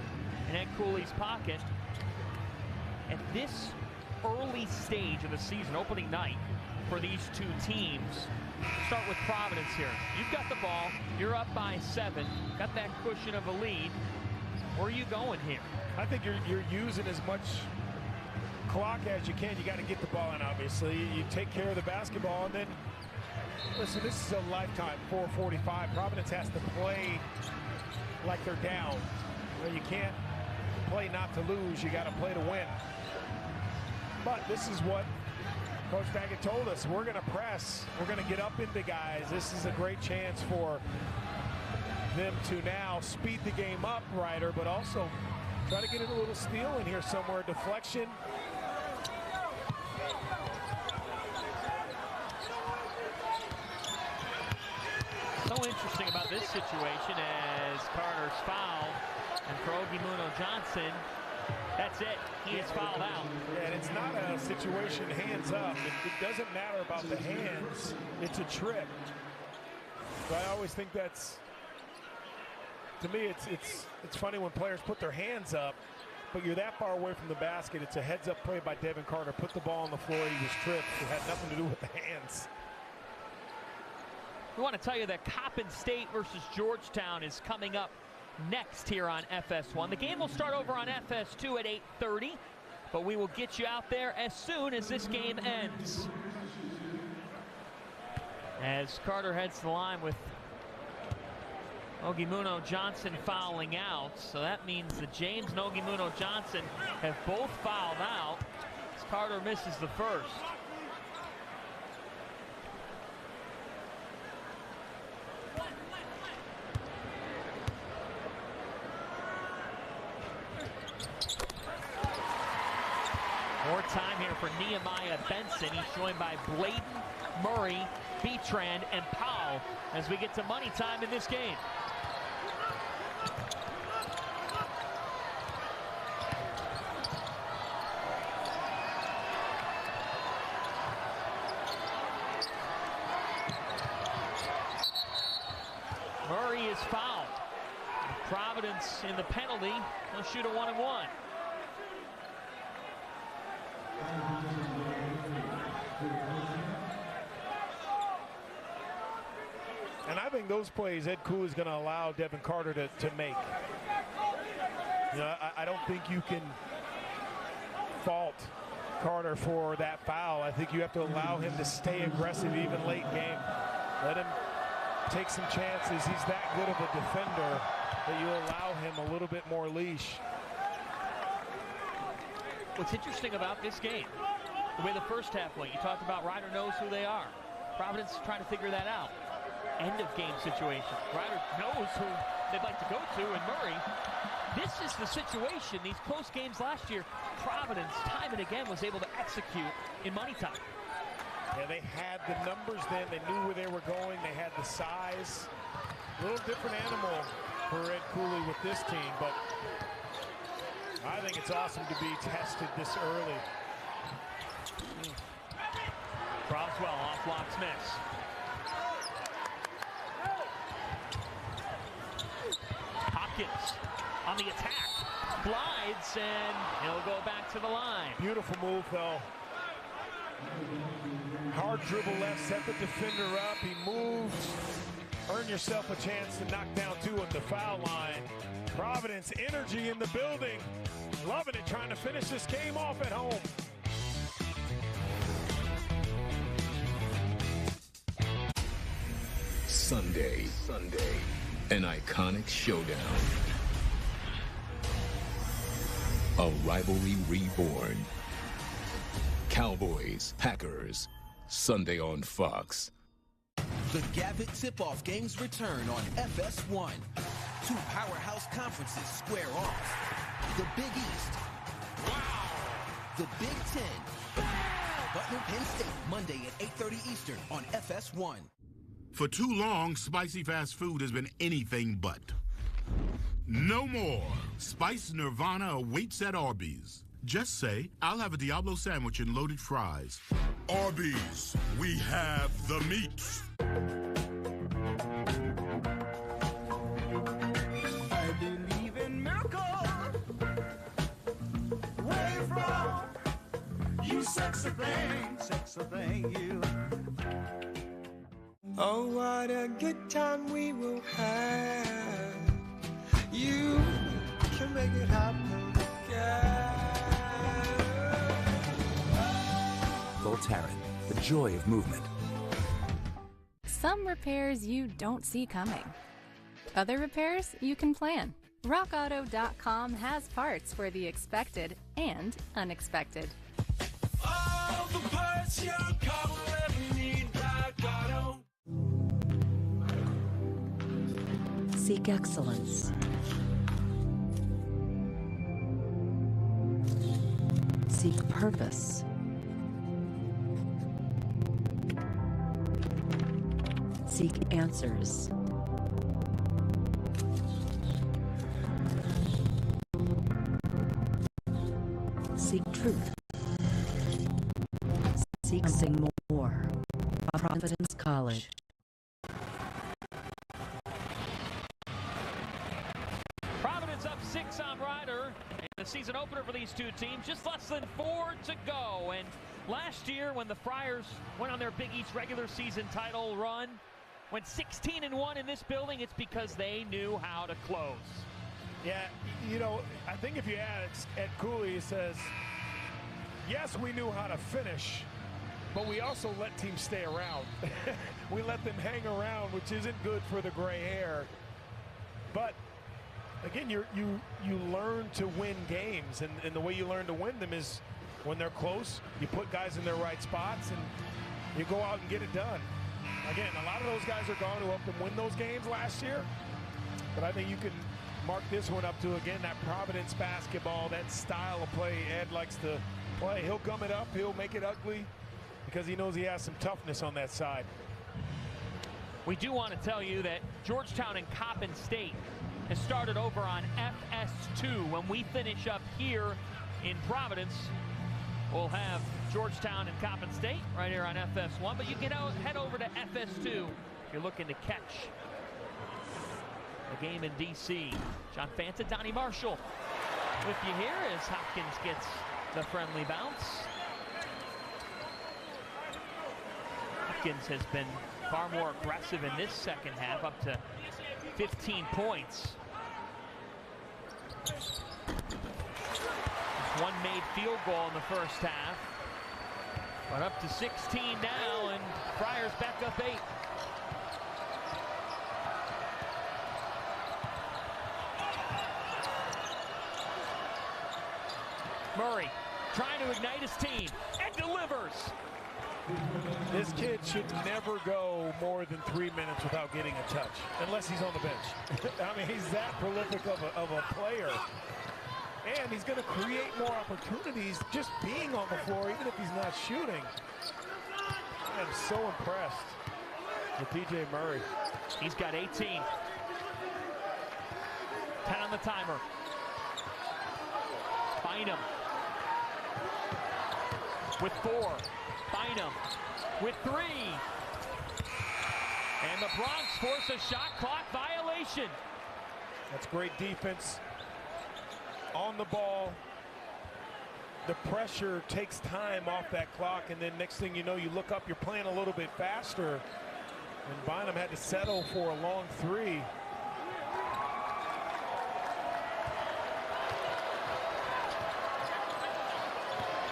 in Ed Cooley's pocket. At this early stage of the season, opening night for these 2 teams, start with Providence here. You've got the ball. You're up by 7. Got that cushion of a lead. Where are you going here? I think you're using as much clock as you can. You got to get the ball in, obviously. You take care of the basketball, and then listen, this is a lifetime, 4:45. Providence has to play like they're down. You can't play not to lose. You got to play to win. But this is what Coach Baggett told us. We're going to press. We're going to get up into guys. This is a great chance for them to now speed the game up, Ryder, but also try to get a little steal in here somewhere. Deflection. So interesting about this situation as Carter's fouled and Krogi Muno Johnson That's it. He is fouled out. Yeah, and it's not a situation hands up. It doesn't matter about the hands. It's a trip. So I always think that's, to me, it's funny when players put their hands up, but you're that far away from the basket. It's a heads-up play by Devin Carter. Put the ball on the floor. He was tripped. It had nothing to do with the hands. We want to tell you that Coppin State versus Georgetown is coming up next here on FS1. The game will start over on FS2 at 8:30, but we will get you out there as soon as this game ends. As Carter heads to the line with Ogimuno Johnson fouling out, so that means that James and Ogimuno Johnson have both fouled out as Carter misses the first. More time here for Nehemiah Benson. He's joined by Bladen, Murray, Beatrand, and Powell as we get to money time in this game. Murray is fouled. Providence in the penalty. They'll shoot a 1-and-1. And I think those plays Ed Cooley is going to allow Devin Carter to make. You know, I don't think you can fault Carter for that foul. I think you have to allow him to stay aggressive even late game. Let him take some chances. He's that good of a defender that you allow him a little bit more leash. What's interesting about this game, the way the first half went, you talked about Ryder knows who they are. Providence is trying to figure that out. End of game situation. Ryder knows who they'd like to go to, and Murray, this is the situation. These close games last year, Providence, time and again, was able to execute in money time. Yeah, they had the numbers then. They knew where they were going. They had the size. A little different animal for Ed Cooley with this team, but I think it's awesome to be tested this early. Croswell off blocks miss. Hopkins on the attack. Glides, and he'll go back to the line. Beautiful move, though. Hard dribble left, set the defender up. He moves. Earn yourself a chance to knock down two at the foul line. Providence energy in the building. Loving it, trying to finish this game off at home. Sunday, an iconic showdown. A rivalry reborn. Cowboys, Packers, Sunday on Fox. The Gavitt Tip-Off games return on FS1. Two powerhouse conferences square off. The Big East. Wow. The Big Ten. Butler, Penn State, Monday at 8:30 Eastern on FS1. For too long, spicy fast food has been anything but. No more. Spice Nirvana awaits at Arby's. Just say, I'll have a Diablo sandwich and loaded fries. Arby's, we have the meats. I believe in miracles. Where you from? You sexy thing, you. Oh, what a good time we will have. You can make it happen, girl. Voltaren, the joy of movement. Some repairs you don't see coming. Other repairs you can plan. RockAuto.com has parts for the expected and unexpected. All the parts your car will ever need, Rock Auto. Seek excellence. Seek purpose. Seek answers. truth. Seeking more. Providence College. Providence up 6 on Rider. The season opener for these two teams, just less than 4 to go. And last year, when the Friars went on their Big East regular season title run, went 16-1 in this building, it's because they knew how to close. Yeah, you know, I think if you ask Ed Cooley, he says, yes, we knew how to finish, but we also let teams stay around. We let them hang around, which isn't good for the gray hair. But again, you learn to win games, and the way you learn to win them is when they're close, you put guys in their right spots, and you go out and get it done. Again, a lot of those guys are gone who helped them win those games last year, but I think you can mark this one up to, again, that Providence basketball, that style of play Ed likes to play. He'll gum it up, he'll make it ugly, because he knows he has some toughness on that side. We do want to tell you that Georgetown and Coppin State has started over on FS2. When we finish up here in Providence, we'll have Georgetown and Coppin State right here on FS1, but you can head over to FS2 if you're looking to catch the game in DC. John Fanta, Donnie Marshall with you here as Hopkins gets the friendly bounce. Hopkins has been far more aggressive in this second half, up to 15 points. One made field goal in the first half, but up to 16 now, and Friars back up 8. Murray trying to ignite his team and delivers. This kid should never go more than 3 minutes without getting a touch, unless he's on the bench. I mean, he's that prolific of a player. And he's going to create more opportunities just being on the floor, even if he's not shooting. I am so impressed with DJ Murray. He's got 18. 10 on the timer. Bynum with 4. Bynum with 3. And the Bronx force a shot clock violation. That's great defense on the ball. The pressure takes time off that clock, and then next thing you know, you look up, you're playing a little bit faster. And Bynum had to settle for a long 3.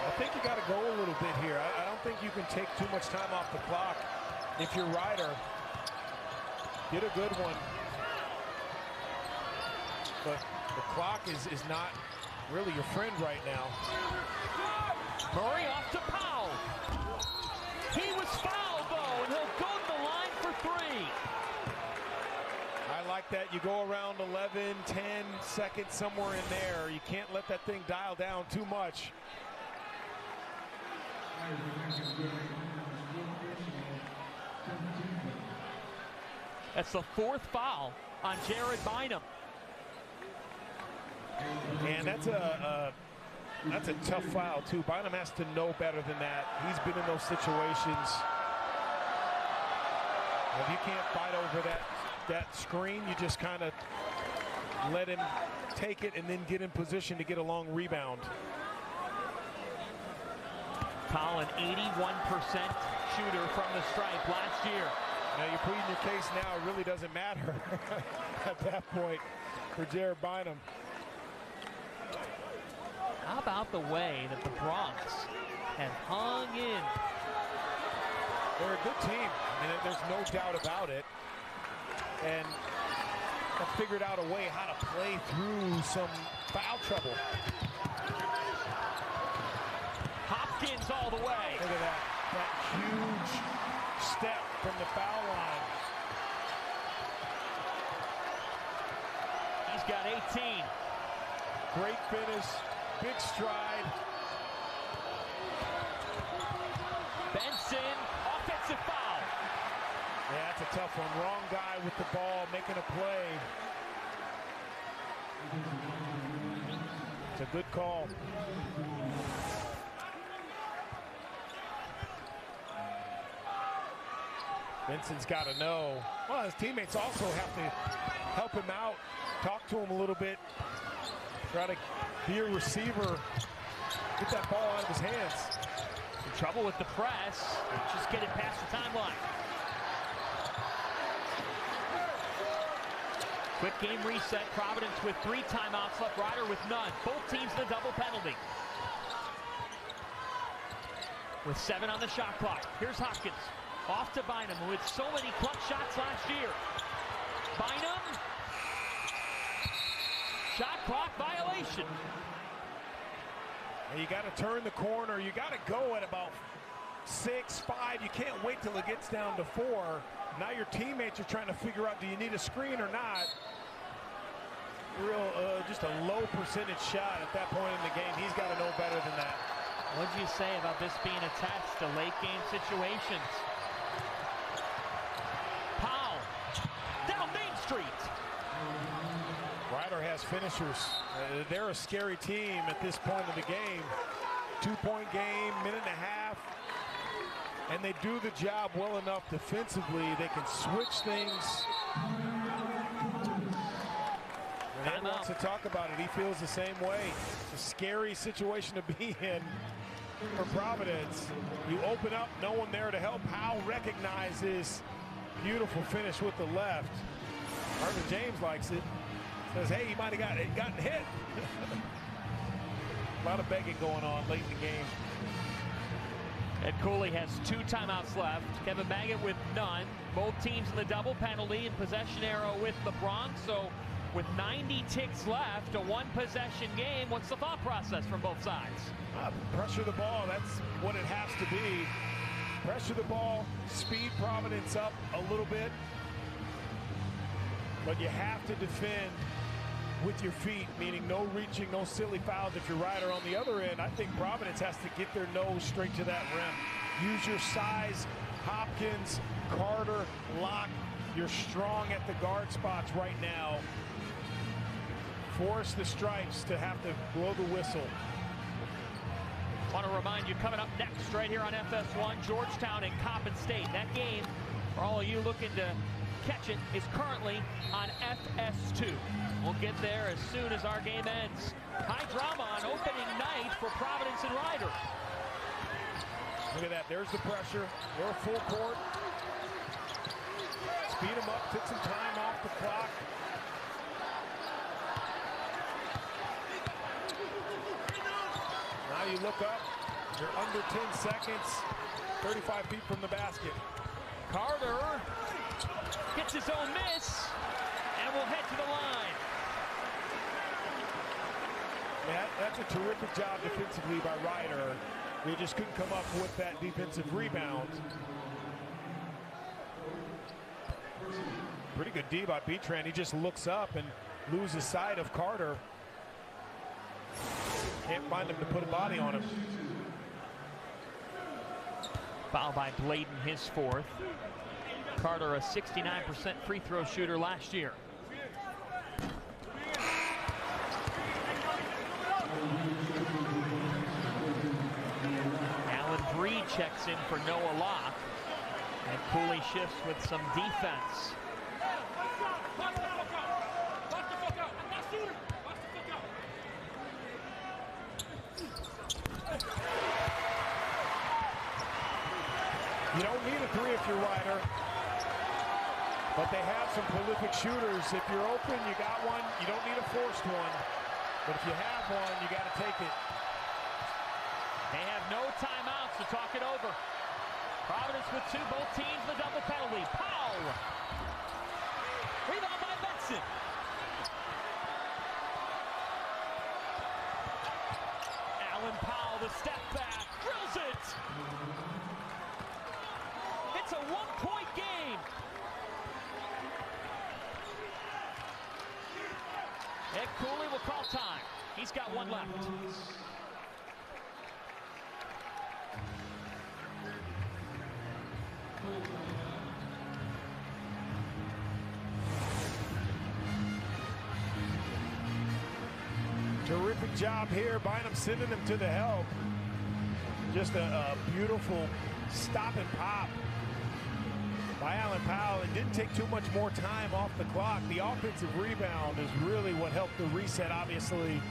I think you got to go a little bit here. I don't think you can take too much time off the clock. If you're Ryder, get a good one. But the clock is not really your friend right now. Murray off to Powell. He was fouled, though, and he'll go to the line for 3. I like that. You go around 11, 10 seconds, somewhere in there. You can't let that thing dial down too much. That's the 4th foul on Jared Bynum. And that's a tough foul too. Bynum has to know better than that. He's been in those situations. If you can't fight over that screen, you just kind of let him take it and then get in position to get a long rebound. Colin, 81% shooter from the stripe last year. Now you're pleading your case now. It really doesn't matter at that point for Jared Bynum. How about the way that the Bronx have hung in? They're a good team. I mean, there's no doubt about it. And have figured out a way how to play through some foul trouble. Hopkins all the way. Look at that huge step from the foul line. He's got 18. Great finish, big stride. Benson, offensive foul. Yeah, that's a tough one. Wrong guy with the ball, making a play. It's a good call. Vincent's got to know. Well, his teammates also have to help him out, talk to him a little bit, try to be a receiver, get that ball out of his hands. In trouble with the press, just get it past the timeline. Quick game reset, Providence with 3 timeouts left, Rider with none. Both teams in a double penalty. With 7 on the shot clock, here's Hopkins. Off to Bynum, who had so many clutch shots last year. Bynum. Shot clock violation. And you got to turn the corner. You got to go at about 6, 5. You can't wait till it gets down to 4. Now your teammates are trying to figure out, do you need a screen or not? Just a low percentage shot at that point in the game. He's got to know better than that. What did you say about this being a test to late game situations? Powell, down Main Street. Rider has finishers. They're a scary team at this point of the game. 2-point game, minute and a half. And they do the job well enough defensively. They can switch things. Ed wants to talk about it. He feels the same way. It's a scary situation to be in for Providence. You open up, no one there to help. Powell recognizes beautiful finish with the left. Marvin James likes it. Says, hey, he might have gotten hit. A lot of begging going on late in the game. Ed Cooley has 2 timeouts left. Kevin Baggett with none. Both teams in the double penalty and possession arrow with LeBron. So with 90 ticks left, a 1-possession game, what's the thought process from both sides? Pressure the ball, that's what it has to be. Pressure the ball, speed Providence up a little bit. But you have to defend with your feet, meaning no reaching, no silly fouls if you're Rider. On the other end, I think Providence has to get their nose straight to that rim. Use your size, Hopkins, Carter, Locke. You're strong at the guard spots right now. Force the Stripes to have to blow the whistle. Want to remind you, coming up next right here on FS1, Georgetown and Coppin State. That game, for all of you looking to catch it, is currently on FS2. We'll get there as soon as our game ends. High drama on opening night for Providence and Rider. Look at that, there's the pressure. They're full court. Speed them up, took some time off the clock. Now you look up, you're under 10 seconds, 35 feet from the basket. Carter gets his own miss and will head to the line. Yeah, that's a terrific job defensively by Rider. They just couldn't come up with that defensive rebound. Pretty good D by Betran. He just looks up and loses sight of Carter. Can't find him to put a body on him. Foul by Bladen, his 4th. Carter, a 69% free throw shooter last year. Allen Breed checks in for Noah Locke. And Cooley shifts with some defense. You don't need a 3 if you're Rider, but they have some prolific shooters. If you're open, you got one. You don't need a forced one, but if you have one, you got to take it. They have no timeouts to talk it over. Providence with 2, both teams the double penalty. Powell. Rebound by Benson. Alan Powell, the step back, drills it. It's a 1-point game. Ed Cooley will call time. He's got 1 left. Terrific job here. Bynum sending them to the help. Just a beautiful stop and pop. by Allen Powell. It didn't take too much more time off the clock. The offensive rebound is really what helped the reset, obviously.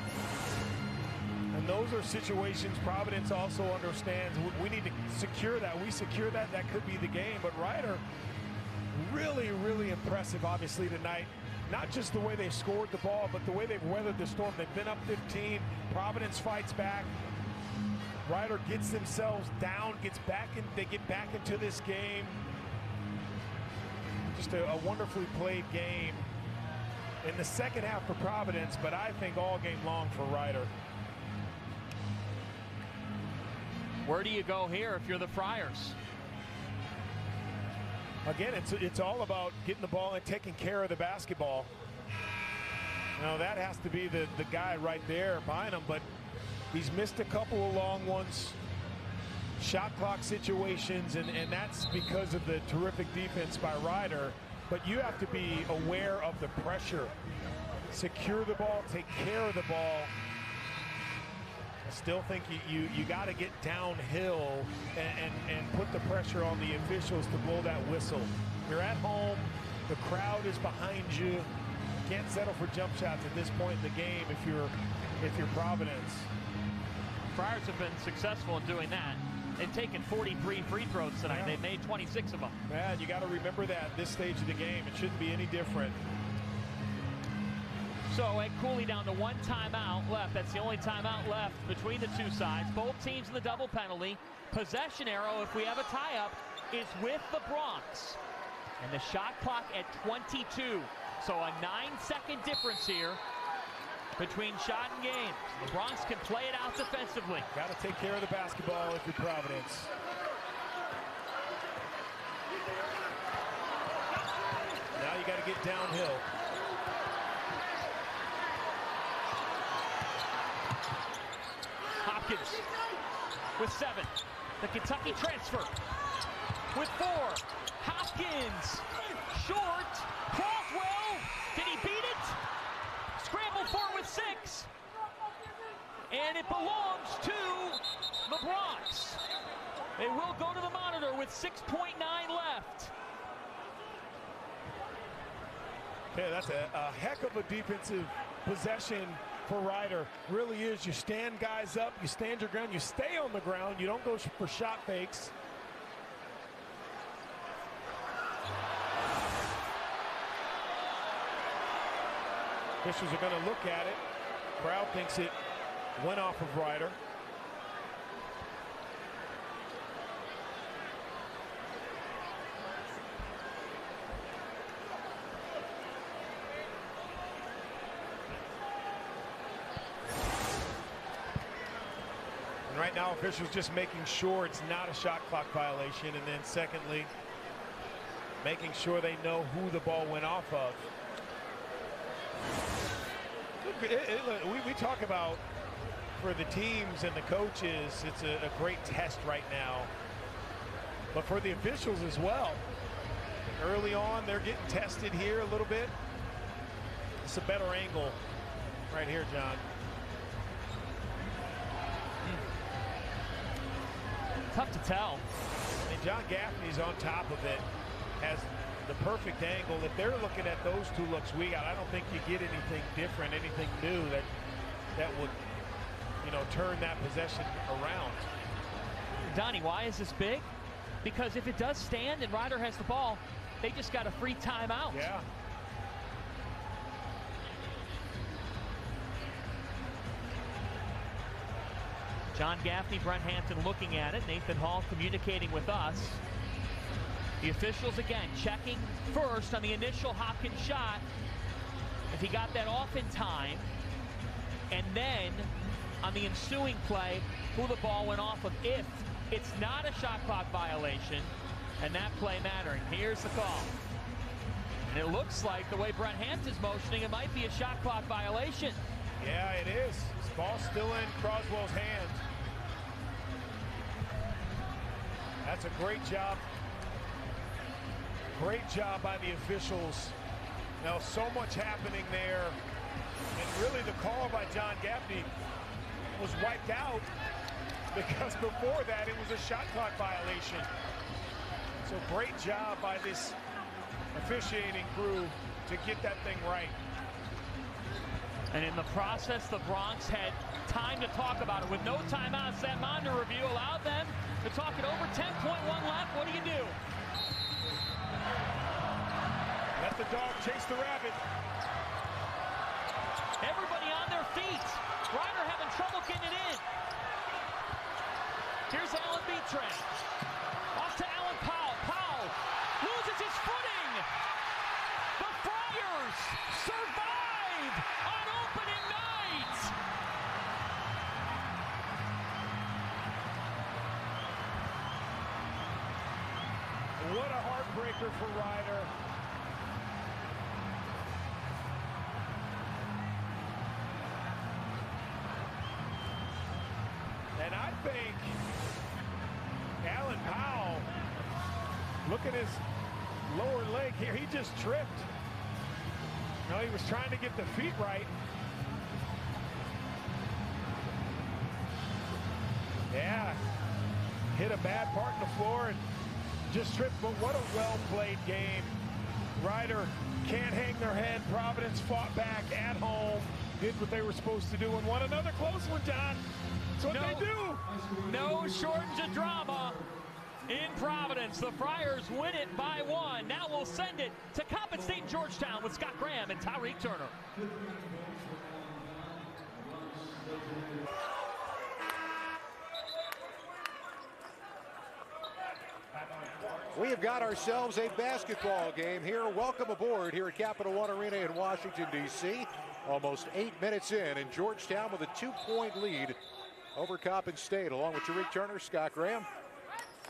And those are situations Providence also understands. We need to secure that. We secure that, that could be the game. But Ryder, really, really impressive, obviously, tonight. Not just the way they scored the ball, but the way they've weathered the storm. They've been up 15. Providence fights back. Ryder gets themselves down, they get back into this game. Just a wonderfully played game in the second half for Providence, but I think all game long for Ryder. Where do you go here if you're the Friars? Again, it's all about getting the ball and taking care of the basketball. Now that has to be the guy right there behind him, but he's missed a couple of long ones, shot clock situations, and that's because of the terrific defense by Ryder. But you have to be aware of the pressure. Secure the ball, take care of the ball. I still think you got to get downhill and put the pressure on the officials to blow that whistle. You're at home, the crowd is behind you. You can't settle for jump shots at this point in the game if you're Providence. Friars have been successful in doing that. They've taken 43 free throws tonight. Yeah. They've made 26 of them. Man, you got to remember that at this stage of the game. It shouldn't be any different. So Ed Cooley down to one timeout left. That's the only timeout left between the two sides. Both teams in the double penalty. Possession arrow, if we have a tie-up, is with the Bronx. And the shot clock at 22. So a 9-second difference here between shot and game. The Bronx can play it out defensively. Got to take care of the basketball if you're Providence. Now you got to get downhill. Hopkins with 7. The Kentucky transfer with 4. Hopkins short. Caldwell, did he beat it? Scramble 4 with 6. And it belongs to the Bronx. They will go to the monitor with 6.9 left. Okay, that's a heck of a defensive possession for Ryder. Really is. You stand guys up, you stand your ground, you stay on the ground, you don't go for shot fakes. Officials are going to look at it. Crowd thinks it went off of Ryder. And right now, officials just making sure it's not a shot clock violation, and then secondly, making sure they know who the ball went off of. We talk about, for the teams and the coaches, it's a great test right now. But for the officials as well, early on, they're getting tested here a little bit. It's a better angle right here, John. Tough to tell. And John Gaffney's on top of it, has the perfect angle. If they're looking at those two looks we got, I don't think you get anything different, anything new that would, turn that possession around. Donnie, why is this big? Because if it does stand and Ryder has the ball, they just got a free timeout. Yeah. John Gaffney, Brent Hampton looking at it. Nathan Hall communicating with us. The officials again checking first on the initial Hopkins shot, if he got that off in time, and then on the ensuing play, who the ball went off of, if it's not a shot clock violation, and that play mattering. Here's the call. And it looks like the way Brent Hampton's motioning, it might be a shot clock violation. Yeah, it is. This ball's still in Croswell's hands. That's a great job. Great job by the officials. Now, so much happening there. And really the call by John Gaffney was wiped out because before that it was a shot clock violation. So great job by this officiating crew to get that thing right. And in the process, the Bronx had time to talk about it. With no timeouts, that monitor review allowed them to talk it over. 10.1 left. What do you do? Let the dog chase the rabbit. Everybody on their feet. Ryder having trouble getting it in. Here's Alan Beatran. Off to Alan Powell. Powell loses his footing. The Friars survive on opening night. What a heartbreaker for Ryder. And I think Alan Powell, look at his lower leg here. He just tripped. No, he was trying to get the feet right. Yeah, hit a bad part in the floor and just tripped, but what a well-played game. Ryder can't hang their head. Providence fought back at home, did what they were supposed to do, and won another close one, John. That's what they do. No shortage of drama in Providence. The Friars win it by 1. Now we'll send it to Coppin State Georgetown with Scott Graham and Tyreek Turner. We have got ourselves a basketball game here. Welcome aboard here at Capital One Arena in Washington, D.C. Almost 8 minutes in, and Georgetown with a 2-point lead over Coppin State. Along with Tyreek Turner, Scott Graham.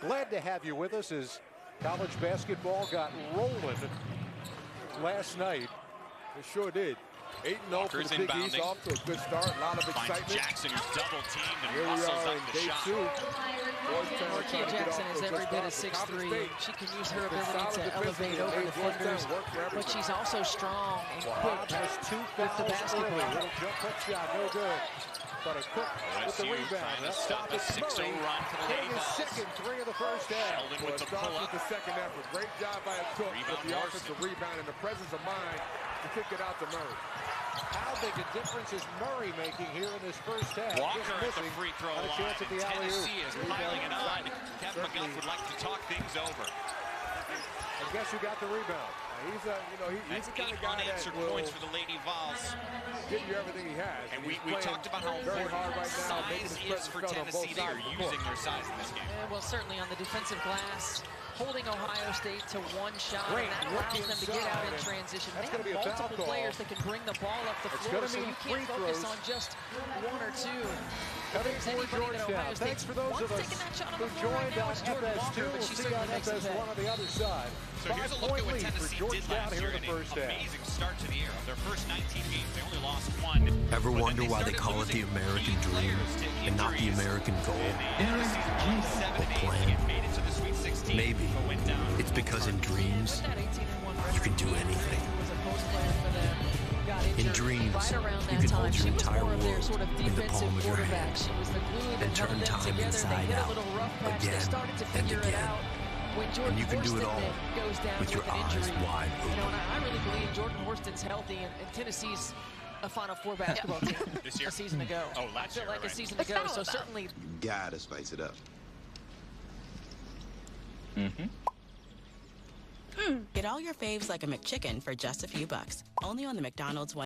Glad to have you with us as college basketball got rolling last night. It sure did. 8-0 for the Big East, off to a good start. A lot of excitement. Jackson, who's double teamed and here we muscles are up in the day shot. 2. Marquia Jackson is every bit of 6'3". She can use her ability to elevate over defenders, but she's also strong and quick with the basketball. Little jump hook shot, no good. But a Cook with the rebound. Trying to stop a 6-0 run for the Lady Vols. Second 3 of the first half. Sheldon with the pull-up. The second effort. Great job by a Cook with the offensive rebound and the presence of mind to kick it out to Murray. How big a difference is Murray making here in this first half? Walker at the free throw line. Tennessee is piling it on. Kevin McGuff would like to talk things over. And guess who got the rebound? He's the kind of guy that will points for the Lady Vols. Give you everything he has. And we talked about how very important hard right now, size is for Tennessee. They are using their size in this game. Well, certainly on the defensive glass, holding Ohio State to 1 shot, and that allows them to get out in transition. They have multiple players that can bring the ball up the floor, so you can't focus on just 1 or 2. Cutting for Georgetown. Thanks for those of us who joined on FS2. We'll see on FS1 on the other side. So here's a look at what Tennessee did last year in an amazing start to the year. Their first 19 games, they only lost 1. Ever wonder why they call it the American dream and not the American goal? The plan? Maybe it's because in dreams, you can do anything. In dreams, you can hold your entire world in the palm of your hand and turn time inside out again and again. And you can do it all with your eyes wide open. I really believe Jordan Horston's healthy, and Tennessee's a Final Four basketball team this year? A season ago. Oh, last year, like a season ago, so certainly. Gotta spice it up. Get all your faves like a McChicken for just a few bucks. Only on the McDonald's one.